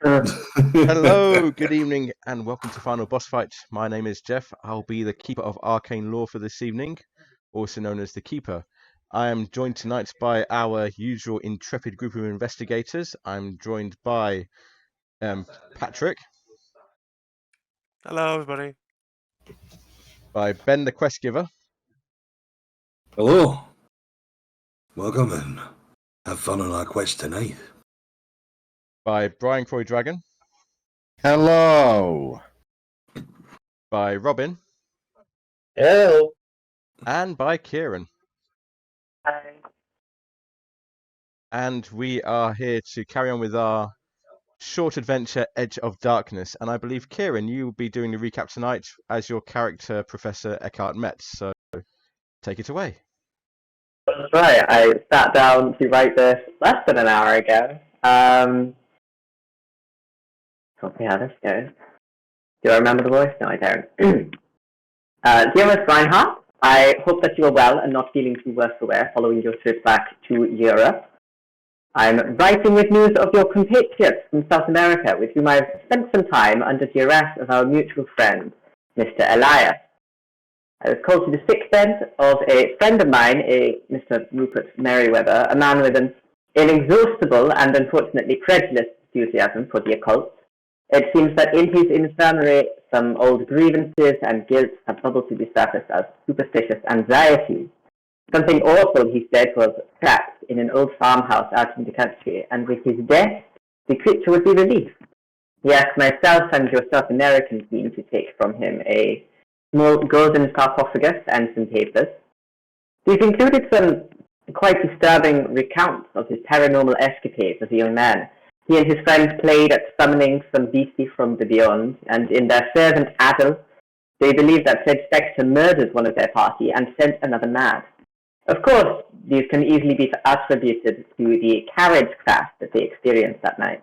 Hello, good evening, and welcome to Final Boss Fight. My name is Jeff. I'll be the Keeper of Arcane Lore for this evening, also known as the Keeper. I am joined tonight by our usual intrepid group of investigators. I'm joined by Patrick, Hello, everybody. by Ben the Quest Giver, Hello. Welcome and have fun on our quest tonight. by Brian Croy Dragon, Hello. by Robin, Hello. and by Kieran. Hi. And we are here to carry on with our short adventure, Edge of Darkness. And I believe, Kieran, you will be doing the recap tonight as your character, Professor Eckhart Metz. So take it away. That's right. I sat down to write this less than an hour ago. Let's see how this goes. Do I remember the voice? No, I don't. Dear Miss Reinhardt, I hope that you are well and not feeling too worse for wear following your trip back to Europe. I'm writing with news of your compatriots from South America, with whom I've spent some time under duress of our mutual friend, Mr. Elias. I was called to the sick bed of a friend of mine, Mr. Rupert Merriweather, a man with an inexhaustible and unfortunately credulous enthusiasm for the occult. It seems that in his infirmary, some old grievances and guilt have bubbled to the surface as superstitious anxieties. Something awful, he said, was trapped in an old farmhouse out in the country, and with his death, the creature would be released. He asked myself and your South American team to take from him a small golden sarcophagus and some papers. These included some quite disturbing recounts of his paranormal escapades as a young man. He and his friends played at summoning some beastie from the beyond, and in their fervent addle, they believed that said spectre murdered one of their party and sent another mad. Of course, these can easily be attributed to the carriage crash that they experienced that night.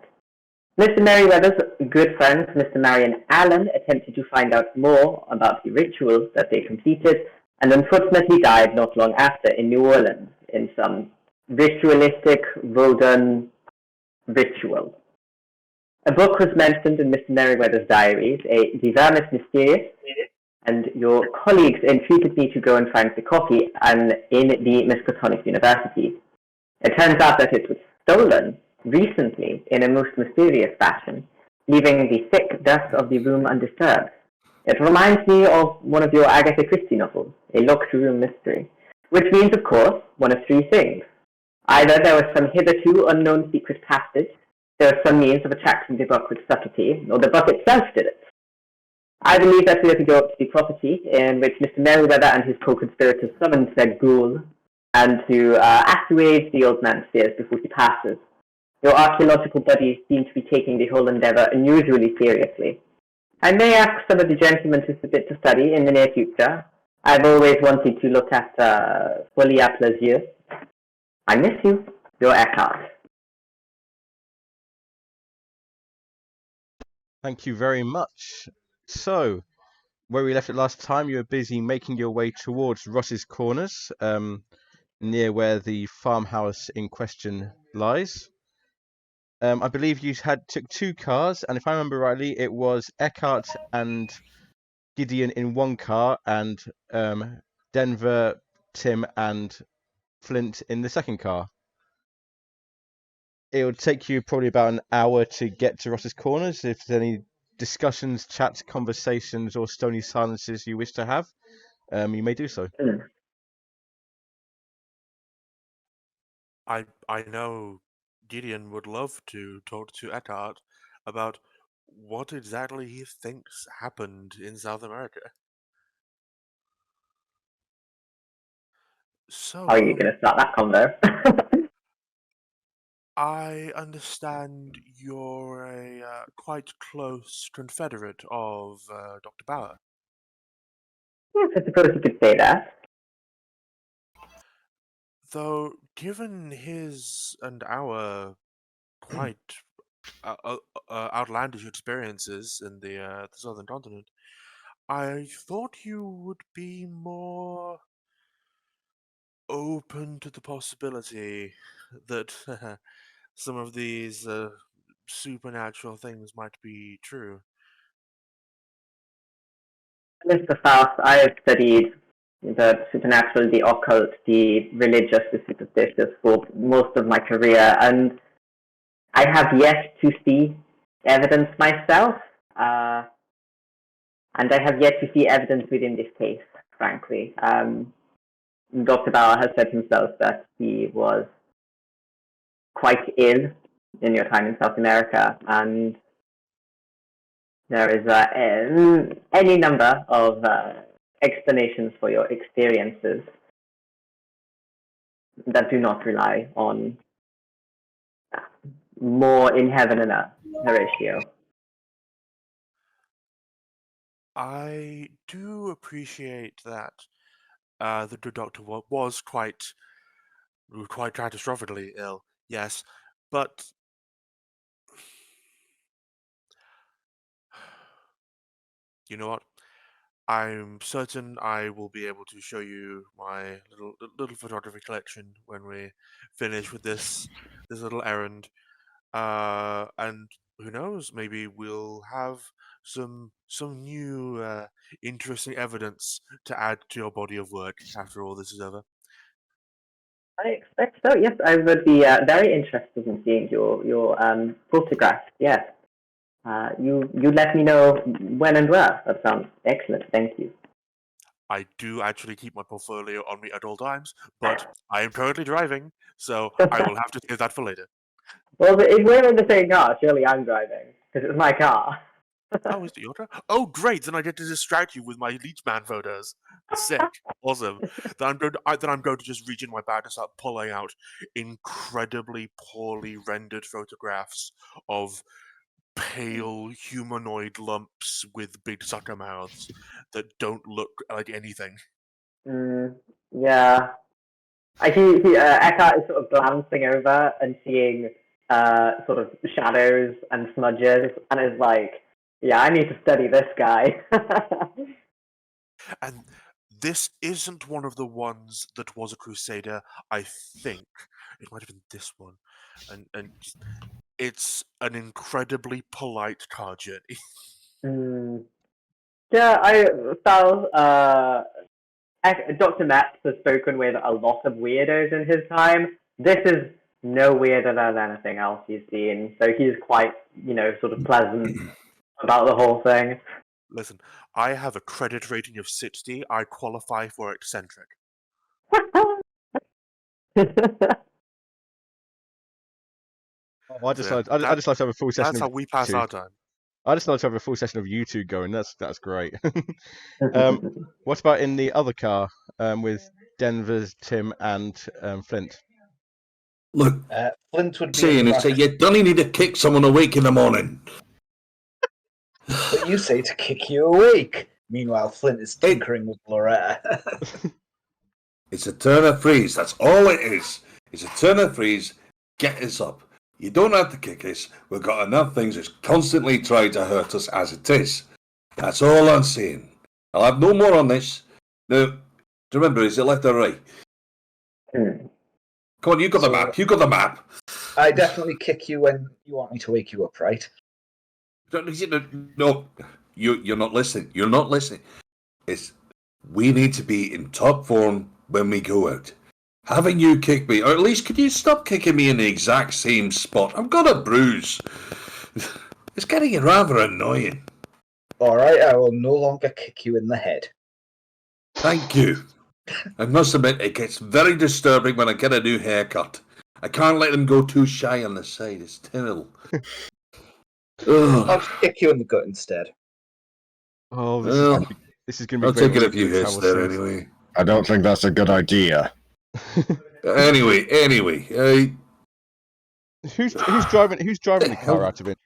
Mr. Merriweather's good friend, Mr. Marion Allen, attempted to find out more about the rituals that they completed, and unfortunately died not long after in New Orleans in some ritualistic Rodin ritual. A book was mentioned in Mr. Merriweather's diaries, a De Vermis Mysterious, and your colleagues entreated me to go and find the copy in the Miskatonic University. It turns out that it was stolen recently in a most mysterious fashion, leaving the thick dust of the room undisturbed. It reminds me of one of your Agatha Christie novels, a locked room mystery, which means, of course, one of three things. Either there was some hitherto unknown secret passage, there was some means of attracting the book with subtlety, or the book itself did it. I believe that we are to go up to the property in which Mr. Merriweather and his co-conspirators summoned their ghoul, and to assuage the old man's fears before he passes. Your archaeological buddies seem to be taking the whole endeavour unusually seriously. I may ask some of the gentlemen to submit to study in the near future. I've always wanted to look at Folie à Plaisir. I miss you, your Eckhart. Thank you very much. So, where we left it last time, you were busy making your way towards Ross's Corners, near where the farmhouse in question lies. I believe you took two cars, and if I remember rightly, it was Eckhart and Gideon in one car, and Denver, Tim, and Flint in the second car. It would take you probably about an hour to get to Ross's Corners. If there's any discussions, chats, conversations, or stony silences you wish to have, you may do so. I know Gideon would love to talk to Eckhart about what exactly he thinks happened in South America. So, How are you going to start that convo? I understand you're a quite close confederate of Dr. Bauer. Yes, I suppose you could say that. Though, given his and our quite outlandish experiences in the southern continent, I thought you would be more open to the possibility that some of these supernatural things might be true. Mr. Faust, I have studied the supernatural, the occult, the religious, the superstitious for most of my career, and I have yet to see evidence myself, and I have yet to see evidence within this case, frankly. Dr. Bauer has said himself that he was quite ill in your time in South America, and there is any number of explanations for your experiences that do not rely on more in heaven and earth, Horatio. I do appreciate that the doctor was quite catastrophically ill, yes, but you know what? I'm certain I will be able to show you my little photography collection when we finish with this little errand. And who knows? Maybe we'll have some new interesting evidence to add to your body of work after all this is over. I expect so. Yes, I would be very interested in seeing your photographs. Yes, you let me know when and where. That sounds excellent. Thank you. I do actually keep my portfolio on me at all times, but I am currently driving, so I will have to save that for later. Well, if we're in the same car, surely I'm driving because it's my car. Oh, is it your turn? Oh, great! Then I get to distract you with my Leechman photos. Sick, awesome. Then I'm going to just reach in my bag and start pulling out incredibly poorly rendered photographs of pale humanoid lumps with big sucker mouths that don't look like anything. Yeah. Eckhart is sort of glancing over and seeing sort of shadows and smudges, and is like, yeah, I need to study this guy. And this isn't one of the ones that was a crusader. I think it might have been this one, and it's an incredibly polite car journey. Yeah, I found Dr. Metz has spoken with a lot of weirdos in his time. This is no weirder than anything else he's seen, so he's quite, sort of pleasant about the whole thing. Listen, I have a credit rating of 60. I qualify for eccentric. I just like to have a full session. That's how we pass our time. I just like to have a full session of you two going. That's great. What about in the other car with Denver's Tim and Flint? Look, Flint would be saying is that you don't need to kick someone awake in the morning. But you say to kick you awake. Meanwhile, Flint is tinkering with Loretta. It's a turn of phrase. That's all it is. It's a turn of phrase. Get us up. You don't have to kick us. We've got enough things that's constantly trying to hurt us as it is. That's all I'm saying. I'll have no more on this. Now, remember, is it left or right? Come on, you got the map. You got the map. I definitely kick you when you want me to wake you up, right? No, you're not listening. You're not listening. We need to be in top form when we go out. Having you kick me, or at least could you stop kicking me in the exact same spot? I've got a bruise. It's getting rather annoying. Alright, I will no longer kick you in the head. Thank you. I must admit, it gets very disturbing when I get a new haircut. I can't let them go too shy on the side. It's terrible. I'll kick you in the gut instead. Oh, this is going to be. I'll great take it a few hits there anyway. I don't think that's a good idea. Anyway. Who's driving the car out of it?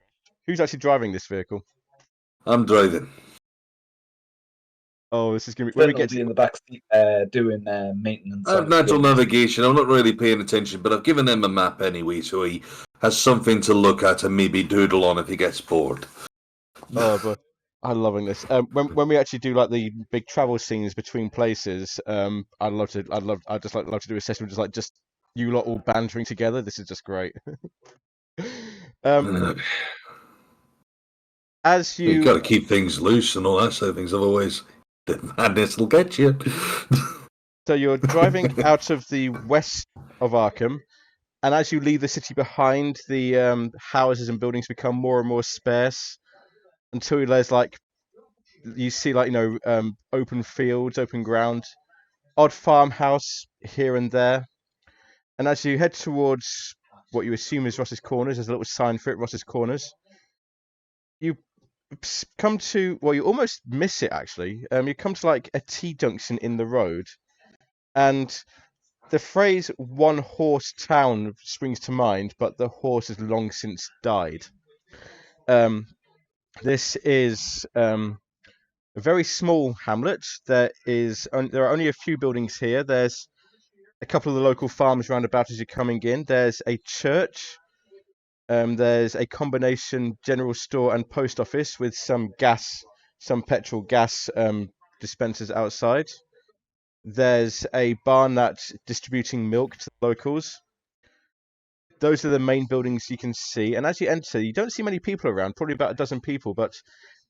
Who's actually driving this vehicle? I'm driving. Oh, this is going to be. When we get in the back seat doing maintenance. I have natural navigation. I'm not really paying attention, but I've given him a map anyway, so he has something to look at and maybe doodle on if he gets bored. Oh, but I'm loving this. When we actually do like the big travel scenes between places, I'd just love to do a session with just you lot all bantering together. This is just great. As You've you got to keep things loose and all that sort of things. Otherwise, the madness will get you. So you're driving out of the west of Arkham, and as you leave the city behind, the houses and buildings become more and more sparse until there's you see open fields, open ground, odd farmhouse here and there. And as you head towards what you assume is Ross's Corners, there's a little sign for it, Ross's Corners. You come to, well, you almost miss it actually. You come to like a T-junction in the road, and the phrase "one horse town" springs to mind, but the horse has long since died. This is a very small hamlet. There are only a few buildings here. There's a couple of the local farms round about as you're coming in. There's a church. There's a combination general store and post office with some petrol gas dispensers outside. There's a barn that's distributing milk to the locals. Those are the main buildings you can see. And as you enter, you don't see many people around, probably about a dozen people. But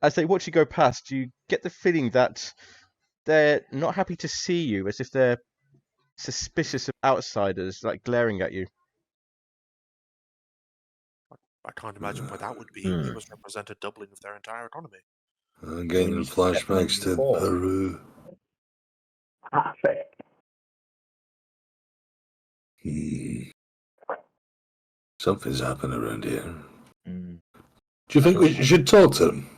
as they watch you go past, you get the feeling that they're not happy to see you, as if they're suspicious of outsiders, like glaring at you. I can't imagine why that would be. They must represent a doubling of their entire economy. I'm getting used to flashbacks get them to before. Peru. Something's happened around here. Mm. Do you think we should talk to them?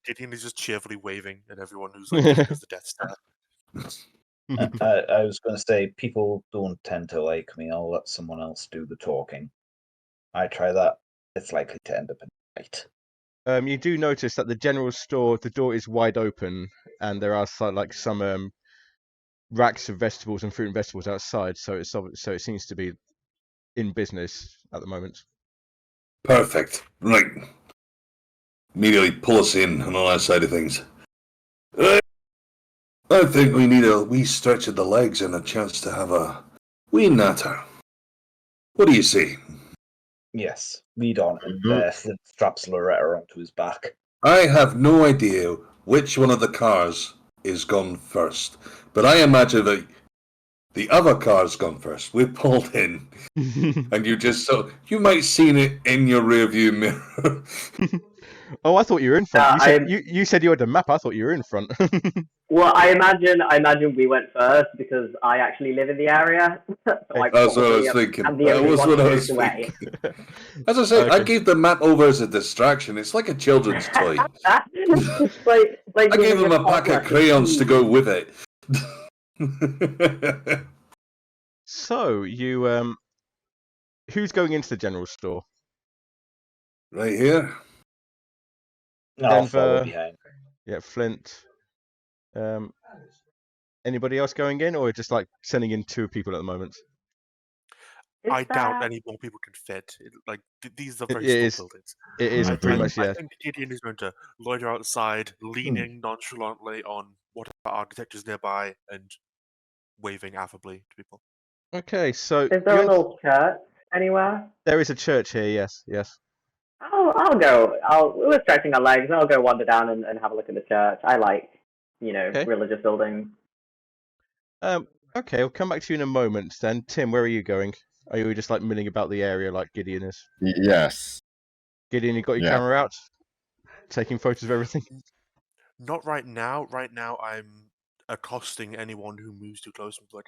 Gideon is just cheerfully waving at everyone who's like giving us the death stare. I was going to say, people don't tend to like me. I'll let someone else do the talking. I try that, it's likely to end up in a fight. You do notice that the general store, the door is wide open, and there are some racks of vegetables and fruit and vegetables outside. So it seems to be in business at the moment. Perfect. Right. Immediately pull us in on all that side of things. I think we need a wee stretch of the legs and a chance to have a wee natter. What do you see? Yes, lead on, and Flint straps Loretta onto his back. I have no idea which one of the cars is gone first, but I imagine that the other car's gone first. We pulled in, and you might seen it in your rearview mirror. Oh, I thought you were in front. You said you had a map. I thought you were in front. Well, I imagine we went first because I actually live in the area. So That's what I was thinking. That was what I was thinking. As I say, okay. I gave the map over as a distraction. It's like a children's toy. like I gave them a pack of crayons to go with it. So you who's going into the general store? Right here. I'll follow behind. Yeah, Flint. Anybody else going in, or just like sending in 2 people at the moment? I doubt any more people can fit. These are very small buildings. It is pretty much, yeah. I think Gideon is going to loiter outside, leaning nonchalantly on what are detectors nearby and waving affably to people. Okay, so is there an old church anywhere? There is a church here. Yes. I'll go. We're stretching our legs. I'll go wander down and have a look at the church. I like, religious buildings. Okay, I'll come back to you in a moment then. Tim, where are you going? Are you just like milling about the area like Gideon is? Yes. Gideon, you got your camera out? Taking photos of everything? Not right now. Right now I'm accosting anyone who moves too close and like,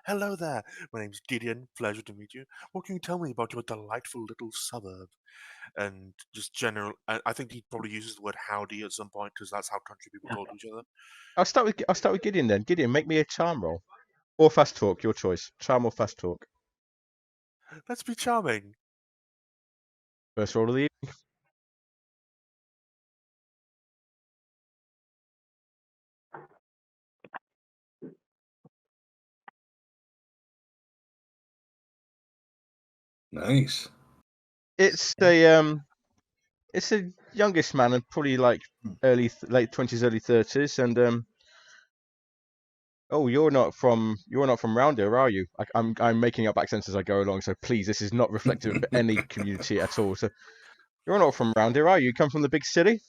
hello there. My name's Gideon. Pleasure to meet you. What can you tell me about your delightful little suburb? And just general, I think he probably uses the word howdy at some point because that's how country people talk to each other. I'll start with Gideon then. Gideon, make me a charm roll. Or fast talk, your choice. Charm or fast talk. Let's be charming. First roll of the evening. Nice. It's a youngish man, and probably like late 20s, early 30s, and Oh, you're not from round here, are you? I'm making up accents as I go along, so please, this is not reflective of any community at all. So you're not from round here, are you? You come from the big city?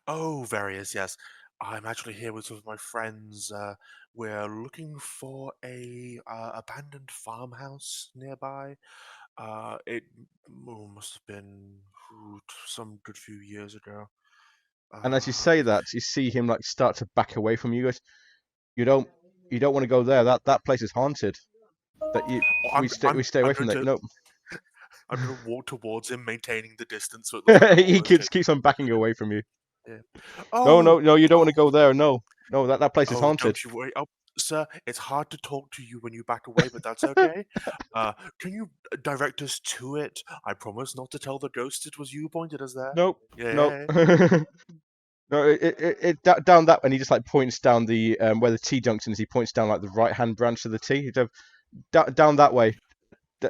Oh, various, yes. I'm actually here with some of my friends. We're looking for a abandoned farmhouse nearby. It must have been some good few years ago. And as you say that, you see him like start to back away from you. Guys, you don't want to go there. That place is haunted. That you Oh, we stay away I'm from going that. to No, I'm going to walk towards him, maintaining the distance so it looks like I'm he almost taking. keeps on backing away from you. Yeah. No, you don't want to Oh, go there. No, that place is oh, haunted. don't you worry. Oh, sir, it's hard to talk to you when you back away, but that's okay. Can you direct us to it? I promise not to tell the ghost it was you who pointed us there. Nope, nope. Yeah. No, down that, and he just like points down the where the T junction is. He points down like the right hand branch of the T. He goes, down that way,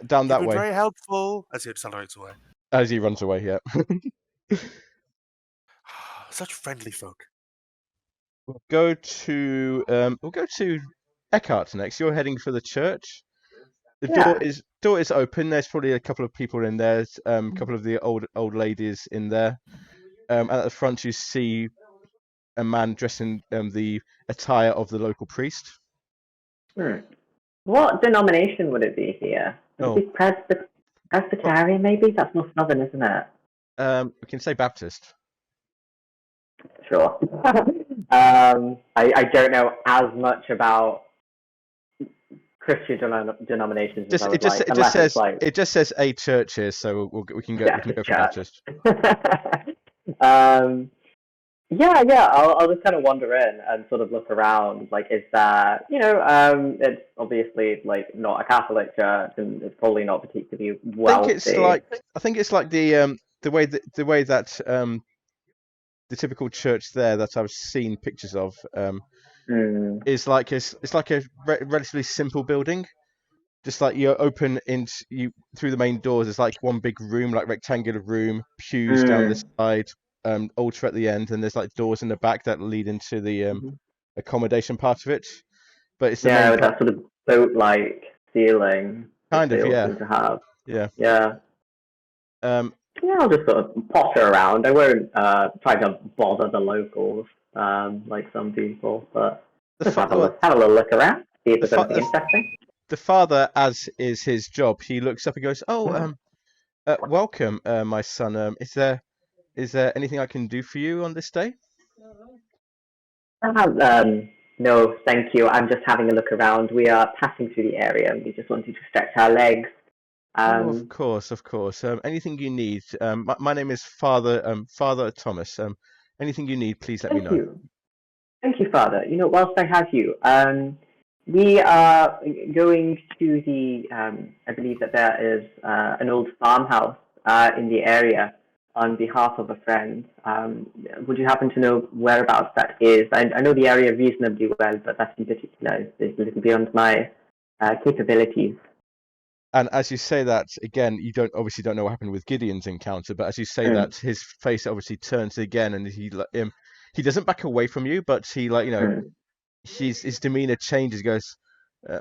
down You've that been way, very helpful as he accelerates away. as he runs away. Yeah. Such friendly folk. We'll go to Eckhart next. You're heading for the church. The Yeah. door is open. There's probably a couple of people in there. A couple of the old ladies in there. And at the front you see a man dressed in the attire of the local priest. What denomination would it be here? Would Oh. it be Presbyterian, maybe? That's more southern, isn't it? We can say Baptist. Sure. I don't know as much about Christian denominations as I would like. It just says a church here, so we can go for Baptist. Yeah. I'll just kind of wander in and sort of look around. Like, is that it's obviously like not a Catholic church, and it's probably not particularly wealthy. I think it's like the way that the typical church there that I've seen pictures of is like it's like a relatively simple building. Just like you open through the main doors, it's like one big room, like rectangular room, pews down the side, altar at the end, and there's like doors in the back that lead into the accommodation part of it. But it's the main with that sort of boat-like ceiling. Kind of, yeah. Seem to have. Yeah. Yeah. I'll just sort of potter around. I won't try to bother the locals like some people, but just have a little look around, see if there's anything interesting. The father, as is his job, he looks up and goes, welcome, my son. Is there anything I can do for you on this day? No, thank you. I'm just having a look around. We are passing through the area and we just wanted to stretch our legs. Of course. Anything you need. My name is Father Thomas. Anything you need, please let me know. Thank you, Father. Whilst I have you, we are going to the, I believe that there is an old farmhouse in the area on behalf of a friend. Would you happen to know whereabouts that is? I know the area reasonably well, but that in particular is a little beyond my capabilities. And as you say that, again, you don't know what happened with Gideon's encounter, but as you say that, his face obviously turns again, and he doesn't back away from you, but he his demeanor changes. Goes,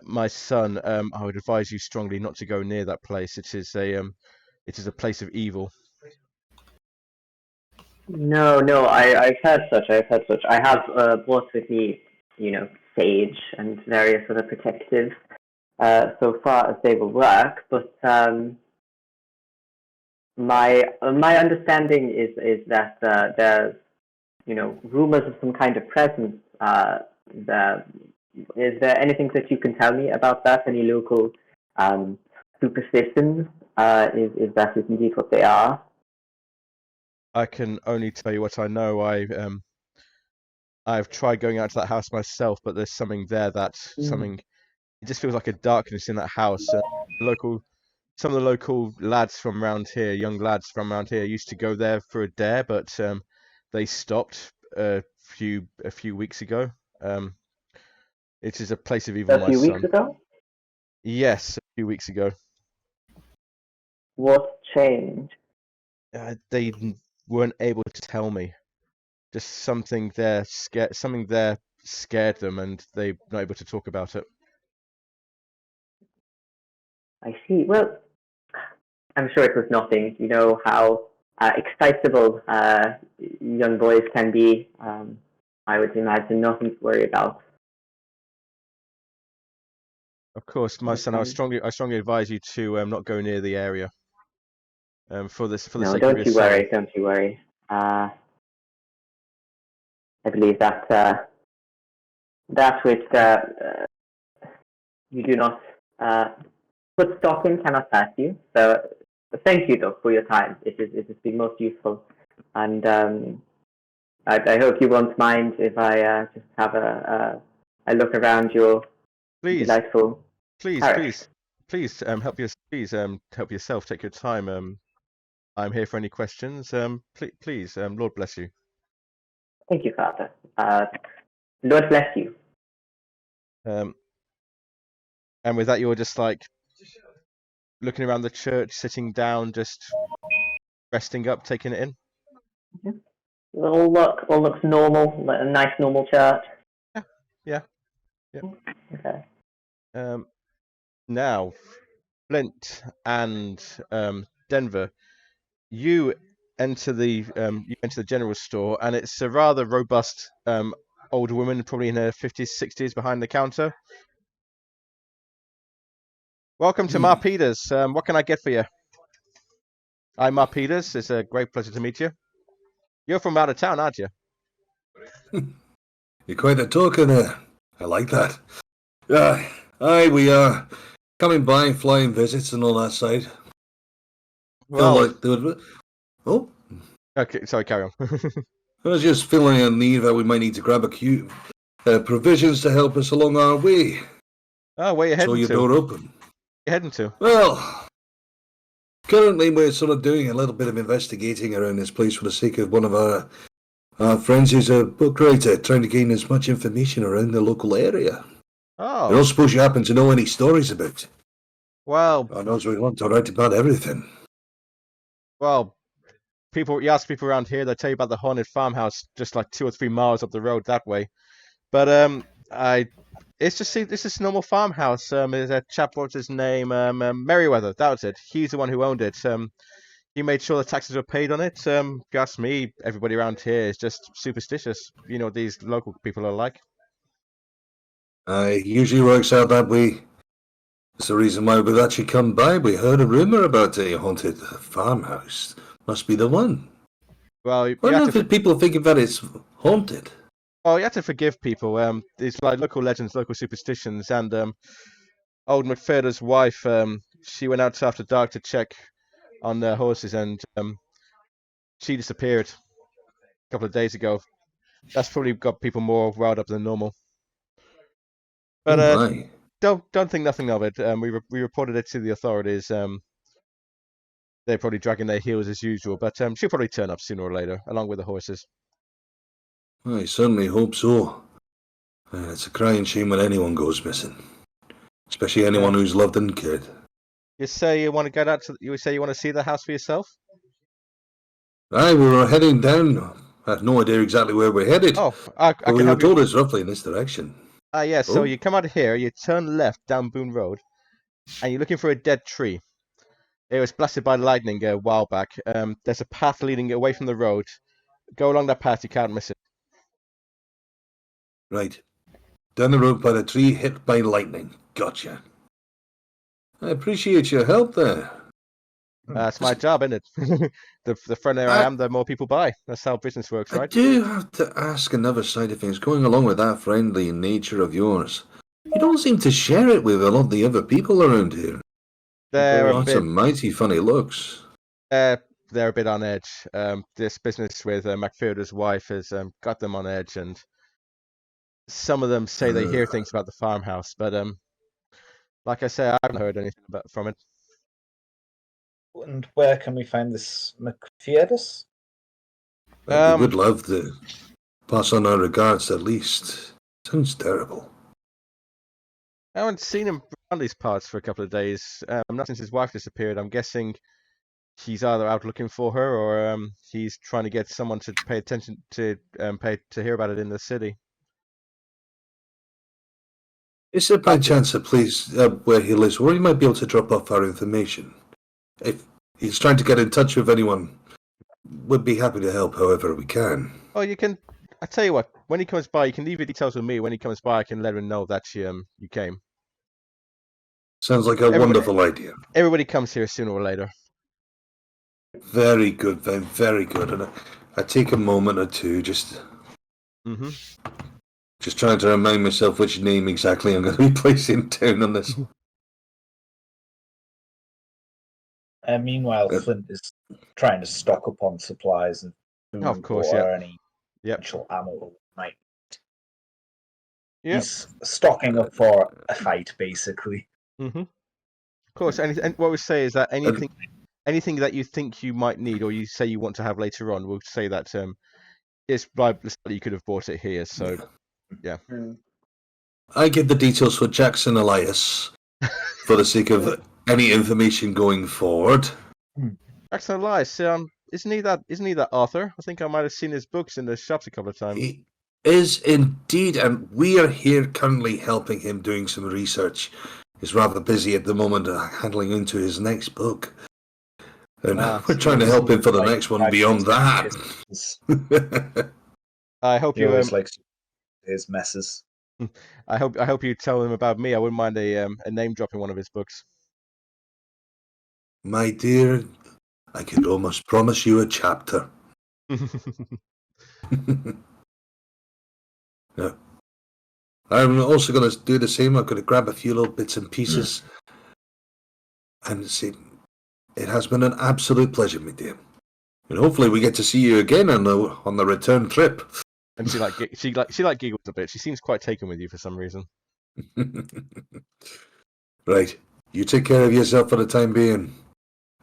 my son, I would advise you strongly not to go near that place. It is a place of evil. No, I've heard such. I have brought with me, sage and various other protectives. So far as they will work, but my understanding is that there's rumors of some kind of presence there. Is there anything that you can tell me about that? Any local superstitions? Is that indeed what they are? I can only tell you what I know. I've tried going out to that house myself, but there's something there something. It just feels like a darkness in that house. Some of the local lads from around here, young lads from around here, used to go there for a dare, but they stopped a few weeks ago. It is a place of evil, my son. A few weeks ago? Yes, a few weeks ago. What changed? They weren't able to tell me. Just something there scared them, and they're not able to talk about it. I see. Well, I'm sure it was nothing. You know how excitable young boys can be. I would imagine nothing to worry about. Of course, my son, I strongly advise you to not go near the area. For the No, sake of don't your you soul. worry. Don't you worry. I believe that which you do not put stock in cannot hurt you. So thank you though for your time. It has been most useful, and I hope you won't mind if I just have a look around your Please, delightful parish. please, help help yourself. Take your time. I'm here for any questions. Please, Lord bless you. Thank you, Father. Lord bless you. And with that, you're just like looking around the church, sitting down, just resting up, taking it in. All looks normal. Like a nice normal church. Yeah. Okay. Now, Flint and Denver, you enter the general store, and it's a rather robust older woman, probably in her 50s, 60s, behind the counter. Welcome to Mar Peters. What can I get for you? I'm Mar Peters. It's a great pleasure to meet you. You're from out of town, aren't you? You're quite a talker there. I like that. Aye, we are coming by, flying visits and all that side. Well, Oh, okay, sorry, carry on. I was just feeling a need that we might need to grab a few provisions to help us along our way. Oh, where you heading Saw your to? door open. You heading to? Well, currently we're sort of doing a little bit of investigating around this place for the sake of one of our friends who's a book writer, trying to gain as much information around the local area. Oh. I don't suppose you happen to know any stories about it. Well, I knows we want to write about everything. Well, you ask people around here, they'll tell you about the haunted farmhouse just like 2 or 3 miles up the road that way. But it's just this is normal farmhouse. There's a chap, what's his name? Merriweather. That was it. He's the one who owned it. He made sure the taxes were paid on it. If you ask me, everybody around here is just superstitious. You know what these local people are like. It usually works out that way. That's the reason why we've actually come by. We heard a rumor about a haunted farmhouse. Must be the one. Well, I wonder if people thinking that it's haunted. Well, you have to forgive people. It's like local legends, local superstitions, and old McFerder's wife. She went out after dark to check on the horses, and she disappeared a couple of days ago. That's probably got people more riled up than normal. But don't think nothing of it. We reported it to the authorities. They're probably dragging their heels as usual, but she'll probably turn up sooner or later, along with the horses. I certainly hope so. It's a crying shame when anyone goes missing, especially anyone who's loved and cared. You say you want to get out to? You say you want to see the house for yourself? Aye, we were heading down. I have no idea exactly where we're headed. Oh, I can we were help told it's roughly in this direction. Yeah, so you come out of here, you turn left down Boone Road, and you're looking for a dead tree. It was blasted by lightning a while back. There's a path leading away from the road. Go along that path, you can't miss it. Right. Down the road by the tree, hit by lightning. Gotcha. I appreciate your help there. That's my job, isn't it? the friendlier I am, the more people buy. That's how business works, right? I do have to ask another side of things. Going along with that friendly nature of yours, you don't seem to share it with a lot of the other people around here. They're a bit... some mighty funny looks. They're a bit on edge. This business with McFerder's wife has got them on edge, and some of them say they hear things about the farmhouse, but like I say, I haven't heard anything from it. And where can we find this McFerder's? We would love to pass on our regards at least. Sounds terrible. I haven't seen him around these parts for a couple of days. Not since his wife disappeared. I'm guessing he's either out looking for her, or he's trying to get someone to pay attention to hear about it in the city. Is there by chance a place where he lives where he might be able to drop off our information? If he's trying to get in touch with anyone, we'd be happy to help however we can. Oh, you can. I tell you what. When he comes by, you can leave your details with me. When he comes by, I can let him know that you came. Sounds like a wonderful idea. Everybody comes here sooner or later. Very good, then. Very good. And I take a moment or two just trying to remind myself which name exactly I'm going to be placing down on this. Meanwhile, Flint is trying to stock up on supplies and food of course, or any potential ammo. Right. Yeah. He's stocking up for a fight, basically. Mm-hmm. Of course. And what we say is that anything that you think you might need or you say you want to have later on, we'll say that it's by you could have bought it here. So, yeah. I give the details for Jackson Elias for the sake of any information going forward. Jackson Elias, isn't he that author? I think I might have seen his books in the shops a couple of times. He is indeed, and we are here currently helping him doing some research. He's rather busy at the moment handling into his next book. And we're trying to help him for the next one beyond that. I hope you always likes his messes. I hope you tell him about me. I wouldn't mind a name drop in one of his books. My dear, I could almost promise you a chapter. Yeah. I'm also going to do the same. I'm going to grab a few little bits and pieces and say, it has been an absolute pleasure, my dear. And hopefully we get to see you again on the return trip. And she giggles a bit. She seems quite taken with you for some reason. Right. You take care of yourself for the time being.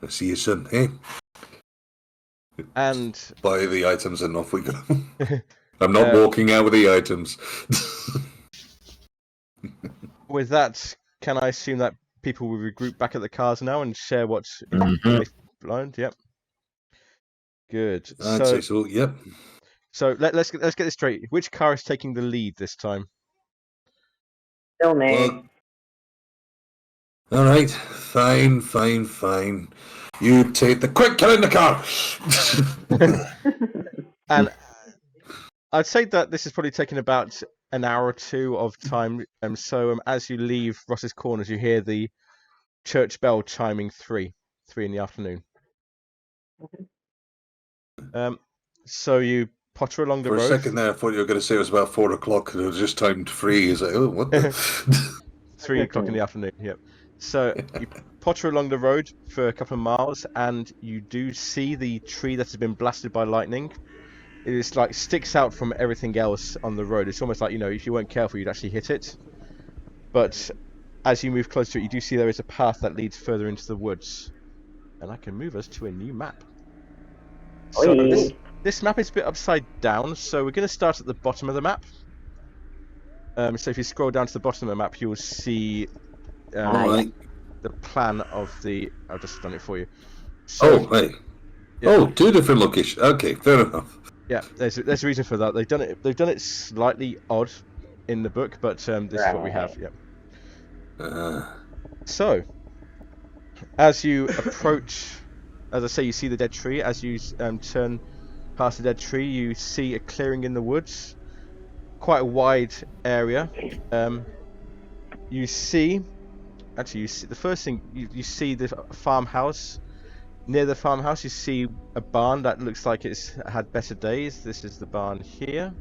I'll see you soon, eh? And buy the items and off we go. I'm not walking out with the items. With that, can I assume that people will regroup back at the cars now and share what's blind? Yep. Good. I'd say so. Yep. So let's get this straight. Which car is taking the lead this time? Still me. Well, all right. Fine. You take the quick. Get in the car. And I'd say that this is probably taking about an hour or two of time. So as you leave Ross's Corners, you hear the church bell chiming 3 in the afternoon. So you potter along the road. For a second there, I thought you were going to say it was about 4 o'clock and it was just timed 3. It's like, oh, what the? 3 o'clock in the afternoon, yep. So you potter along the road for a couple of miles and you do see the tree that has been blasted by lightning. It is like sticks out from everything else on the road. It's almost like, if you weren't careful, you'd actually hit it. But as you move closer to it, you do see there is a path that leads further into the woods. And I can move us to a new map. So this map is a bit upside down, so we're going to start at the bottom of the map. So if you scroll down to the bottom of the map, you'll see the plan of the... I've just done it for you. So, Oh, 2 different locations. Okay, fair enough. Yeah, there's a reason for that. They've done it slightly odd in the book, but this is what we have. Yep. So, as you approach, as I say, you see the dead tree. As you turn past the dead tree, you see a clearing in the woods, quite a wide area. You see the first thing you see the farmhouse. Near the farmhouse, you see a barn that looks like it's had better days. This is the barn here.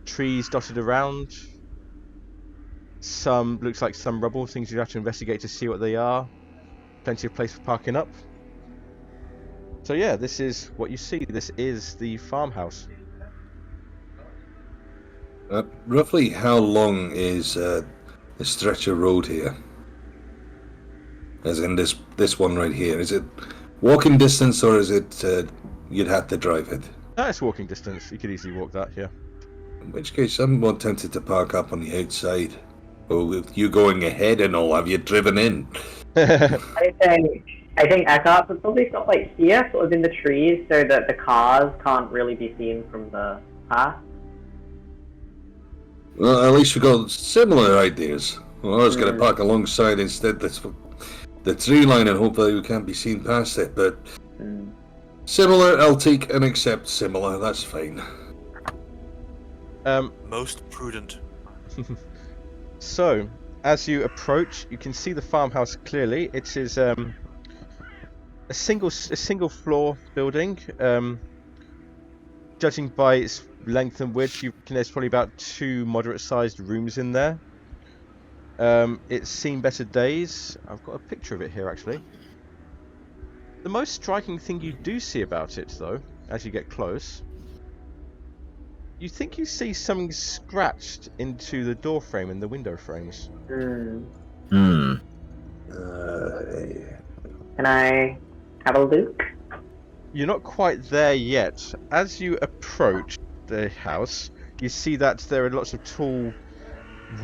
Trees dotted around. Looks like some rubble, things you have to investigate to see what they are. Plenty of place for parking up. So yeah, this is what you see. This is the farmhouse. Roughly how long is the stretch of road here? As in this one right here. Is it walking distance or is it you'd have to drive it? It's walking distance. You could easily walk that, yeah. In which case, I'm more tempted to park up on the outside. Or with you going ahead and all, have you driven in? I think Eckhart would probably stop here, sort of in the trees, so that the cars can't really be seen from the path. Well, at least we got similar ideas. Well, I was going to park alongside instead the tree line and hope that we can't be seen past it, but similar, I'll take and accept similar, that's fine. Most prudent. So, as you approach, you can see the farmhouse clearly. It is a single floor building. Judging by its length and width, you reckon there's probably about 2 moderate-sized rooms in there. It's seen better days. I've got a picture of it here, actually. The most striking thing you do see about it, though, as you get close, you think you see something scratched into the door frame and the window frames. Can I have a look? You're not quite there yet. As you approach the house, you see that there are lots of tall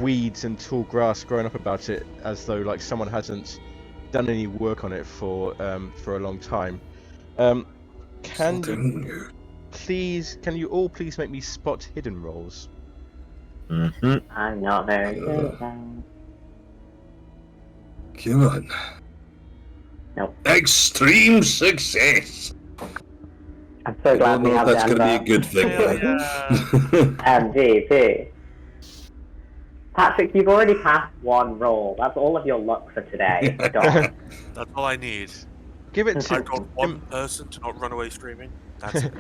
weeds and tall grass growing up about it, as though like someone hasn't done any work on it for a long time. Can you all please make me spot hidden rolls? I'm not very good at that. Come on. Nope. Extreme success! I'm so glad we have that's Denver. going to be a good thing. MVP. Patrick, you've already passed 1 roll. That's all of your luck for today. Stop. That's all I need. Give it to I got 1 person to not run away screaming. That's it.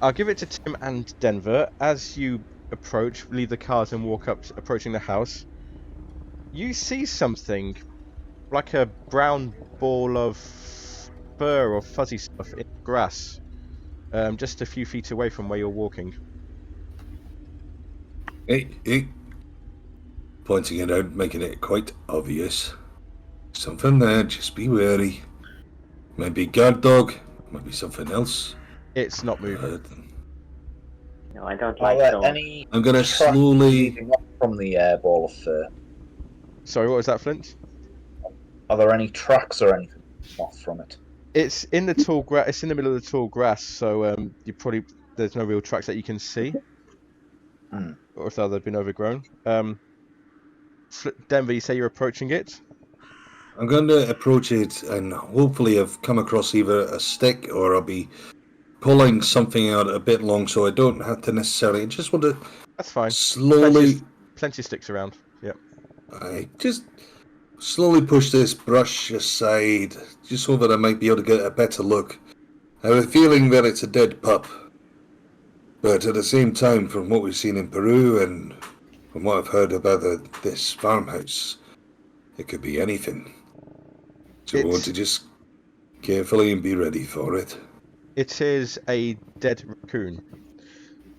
I'll give it to Tim and Denver. As you approach, leave the cars and walk up, approaching the house, you see something like a brown ball of fur or fuzzy stuff in grass, just a few feet away from where you're walking. Hey. Pointing it out, making it quite obvious. Something there, just be wary. Might be guard dog, might be something else. It's not moving. No, I don't like those. I'm gonna slowly... from the ball of fur. Sorry, what was that, Flint? Are there any tracks or anything off from it? It's in the tall grass. It's in the middle of the tall grass, so there's no real tracks that you can see, or if they've been overgrown. Denver, you say you're approaching it? I'm going to approach it, and hopefully I've come across either a stick or I'll be pulling something out a bit long, so I don't have to necessarily. I just want to. That's fine. Slowly. Plenty of sticks around. Yep. I just slowly push this brush aside, just so that I might be able to get a better look. I have a feeling that it's a dead pup, but at the same time, from what we've seen in Peru and from what I've heard about this farmhouse, it could be anything. So I want to just carefully and be ready for it. It is a dead raccoon.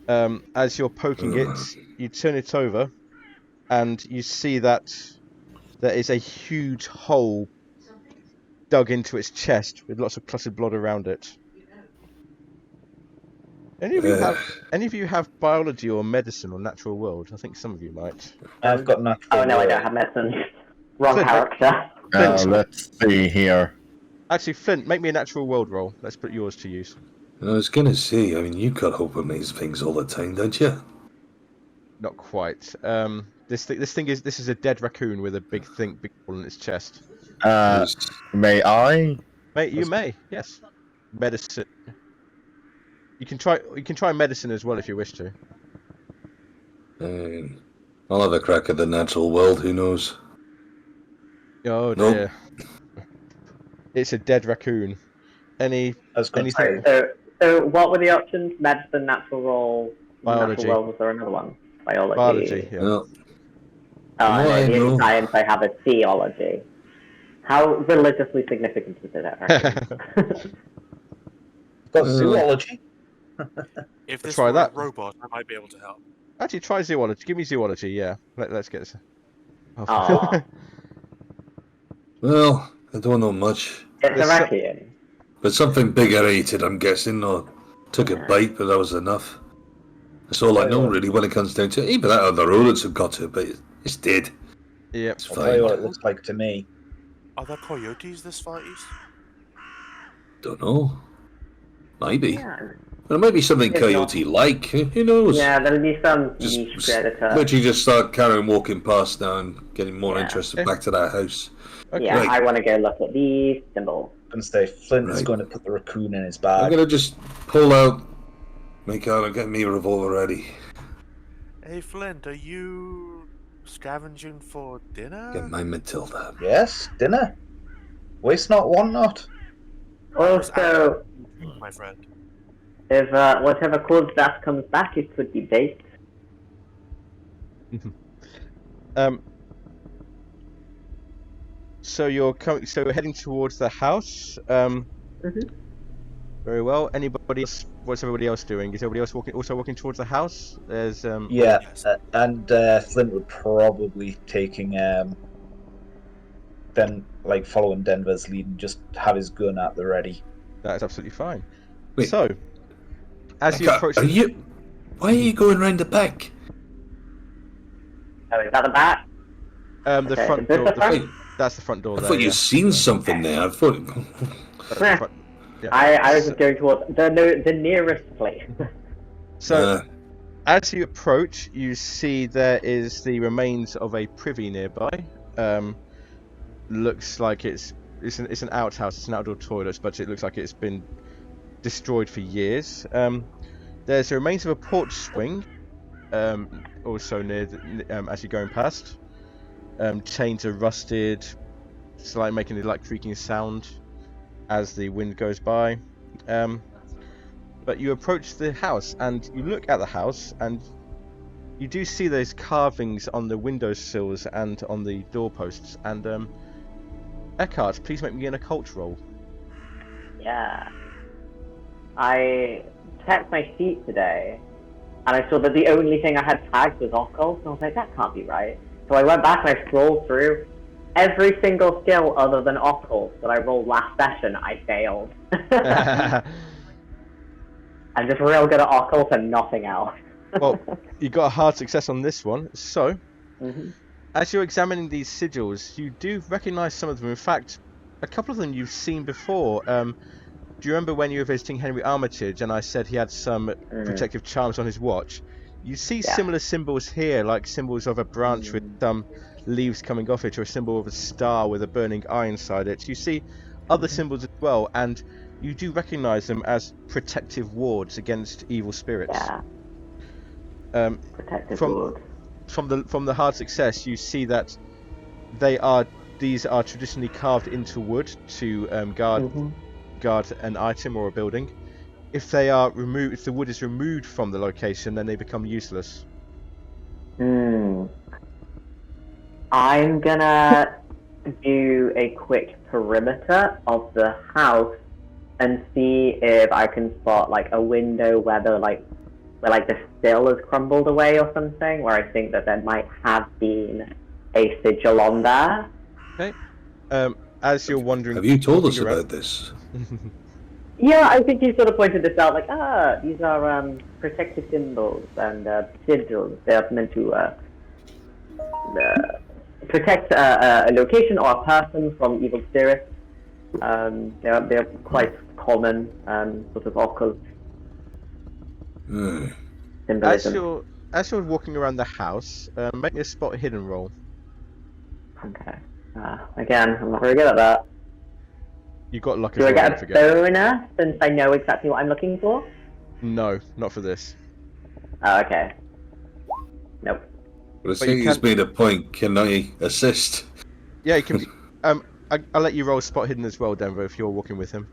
As you're poking it, you turn it over, and you see that there is a huge hole dug into its chest with lots of clustered blood around it. Any of you have biology or medicine or natural world? I think some of you might. I've got natural. Oh no, I don't have medicine. Wrong character. Let's see here. Actually, Flint, make me a natural world roll. Let's put yours to use. I was going to say, I mean, you got hope on these things all the time, don't you? Not quite. This is a dead raccoon with a big hole in its chest. May I? Mate, you may. Yes. Medicine. You can try medicine as well if you wish to. I'll have a crack at the natural world. Who knows? Oh dear. It's a dead raccoon. Anything? So what were the options? Medicine, natural role, biology. Natural world, was there another one? Biology. Biology. Yeah. Well, Oh, no, in science I have a theology. How religiously significant is it? Got zoology. If this Try were that. a robot, I might be able to help. Actually, try zoology. Give me zoology. Yeah. Let's get this. Oh. well, I don't know much. It's a raccoon. But something bigger ate it, I'm guessing, or took a bite, but that was enough. That's all I know, really, when it comes down to it. Even that other rodents have got to it, but it's dead. Yep. It's I'll tell you what fine. it looks like to me. Are there coyotes this far east? Don't know. Maybe. Yeah. There might be something If coyote-like. Who knows? Yeah, there'll be some Just niche predator. literally just start carrying walking past now and getting more Yeah. interested Okay. back to that house. Okay. Yeah, Right. I want to go look at these symbols. I'm gonna say Flint is Right. going to put the raccoon in his I'm bag. gonna just pull out, make out, and get me a revolver ready. Hey Flint, are you scavenging for dinner? Get my Matilda. Yes, dinner. Waste not, want not. Also, My friend. if whatever caused that comes back, it could be baked. So you're heading towards the house. Very well. Anybody else? What's everybody else doing? Is everybody else also walking towards the house? There's Yeah, Yes. and Flint would probably taking then like following Denver's lead and just have his gun at the ready. That's absolutely fine. Wait. So, as you approach, Why are you going round the back? Oh, is that the back? the Okay, front is this door. the front? That's the front door. I there, thought yeah. you'd seen something there. I thought. That's the front- yeah. I was just going towards the nearest place. So, as you approach, you see there is the remains of a privy nearby. Looks like it's an outhouse. It's an outdoor toilet, but it looks like it's been destroyed for years. There's the remains of a porch swing, also near as you're going past. Chains are rusted, slightly making a creaking sound as the wind goes by. But you approach the house and you look at the house and you do see those carvings on the windowsills and on the doorposts. And Eckhart, please make me an occult roll. Yeah. I checked my sheet today, and I saw that the only thing I had tagged was occult, and I was like, that can't be right. So I went back and I scrolled through. Every single skill other than occult that I rolled last session, I failed. I'm just real good at occult and nothing else. Well, you got a hard success on this one. So, Mm-hmm. as you're examining these sigils, you do recognise some of them. In fact, a couple of them you've seen before. Do you remember when you were visiting Henry Armitage and I said he had some protective charms on his watch? You see similar symbols here, like symbols of a branch with some leaves coming off it, or a symbol of a star with a burning eye inside it. You see other symbols as well, and you do recognise them as protective wards against evil spirits. Yeah. Protective ward. From the hard success, you see that these are traditionally carved into wood to guard an item or a building. If they are removed, if the wood is removed from the location, then they become useless. I'm gonna do a quick perimeter of the house and see if I can spot like a window where the sill has crumbled away or something, where I think that there might have been a sigil on there. Okay. As you're wondering, Have you told us walking around- about this? Yeah, I think you sort of pointed this out, like, these are protective symbols and sigils. They are meant to protect a location or a person from evil spirits. They're quite common, sort of occult symbolism. As you're walking around the house, make me a spot hidden roll. Okay. Again, I'm not very good at that. You got luck as Do I well. get Don't a forget. bonus since I know exactly what I'm looking for? No, not for this. Oh, okay. Nope. Well, But you he's can- made a point. Can I assist? Yeah, you can. I'll let you roll spot hidden as well, Denver, if you're walking with him.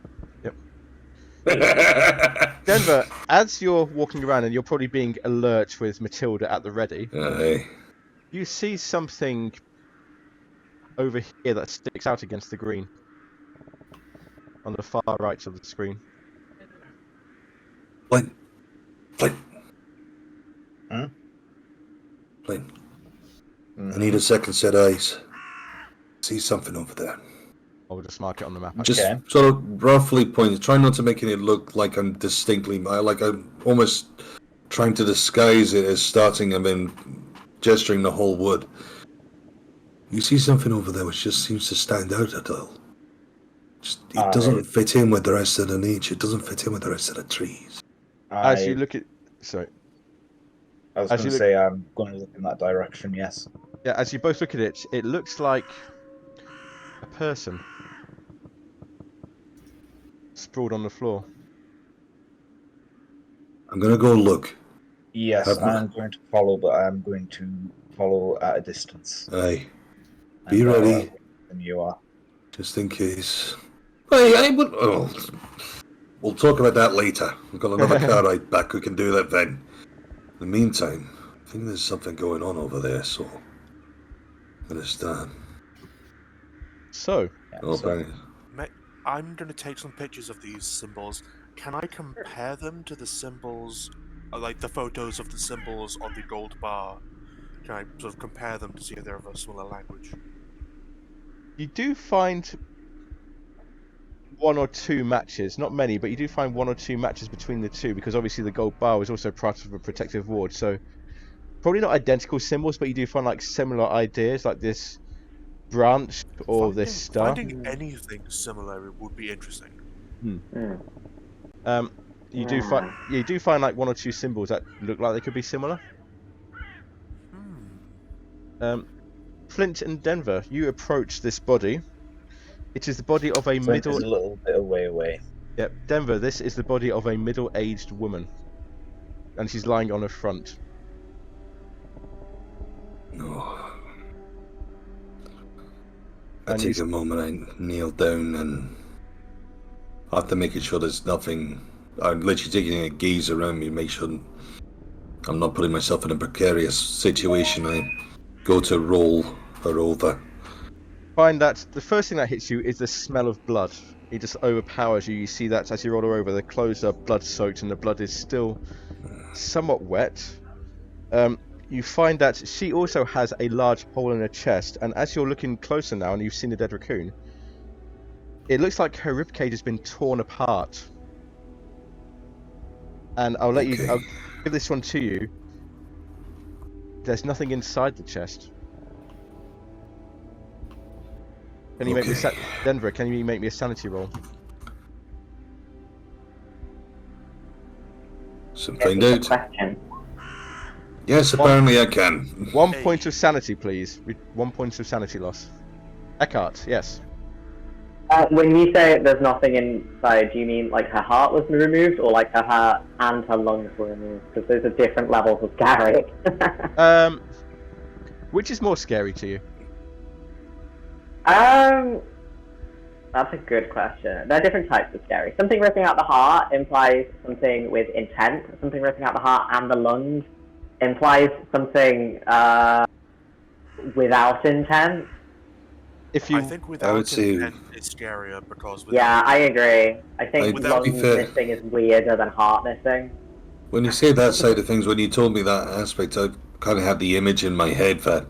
Denver, as you're walking around and you're probably being alert with Matilda at the ready, Aye. you see something over here that sticks out against the green. On the far right of the screen. Flint. Flint. Hmm? Flint. I need a second set of eyes. See something over there. I'll just mark it on the map. Just Okay. sort of roughly point. Try not to make it look like I'm distinctly, like I'm almost trying to disguise it as starting and then gesturing the whole wood. You see something over there which just seems to stand out at all. Just it doesn't fit in with the rest of the nature. It doesn't fit in with the rest of the trees. As you look at, sorry. I was going to say I'm going to look in that direction. Yes. Yeah, as you both look at it, it looks like a person sprawled on the floor. I'm going to go look. Yes, I'm going to follow, but I'm going to follow at a distance. Aye. Be ready. And you are. Just in case. I would. Oh, we'll talk about that later. We've got another car ride back. We can do that then. In the meantime, I think there's something going on over there, so understand. So, I'm going to take some pictures of these symbols. Can I compare them to the symbols, like the photos of the symbols on the gold bar? Can I sort of compare them to see if they're of a similar language? You do find one or two matches, not many, but you do find one or two matches between the two, because obviously the gold bar was also part of a protective ward, so probably not identical symbols, but you do find like similar ideas, like this branch or this star. Finding anything similar would be interesting. You do find like one or two symbols that look like they could be similar. Flint and Denver, you approach this body. It is the body of a Flint is a little bit away. Yep, Denver, this is the body of a middle-aged woman, and she's lying on her front. I take a moment, I kneel down, and after making sure there's nothing, I'm literally taking a gaze around me, make sure I'm not putting myself in a precarious situation. I go to roll her over. Find that the first thing that hits you is the smell of blood. It just overpowers you. You see that as you roll her over, the clothes are blood-soaked and the blood is still somewhat wet. You find that she also has a large hole in her chest, and as you're looking closer now and you've seen the dead raccoon, it looks like her ribcage has been torn apart. And I'll give this one to you. There's nothing inside the chest. Can you make me Denver, can you make me a sanity roll? Find out. Yes, apparently I can. 1 point of sanity, please. 1 point of sanity loss. Eckhart, yes. When you say there's nothing inside, do you mean like her heart was removed, or like her heart and her lungs were removed? Because those are different levels of scary. Which is more scary to you? That's a good question. There are different types of scary. Something ripping out the heart implies something with intent. Something ripping out the heart and the lungs implies something without intent. I think without intent is scarier because. Yeah, I agree. I think lungs missing is weirder than heart missing. When you say that side of things, when you told me that aspect, I kind of had the image in my head that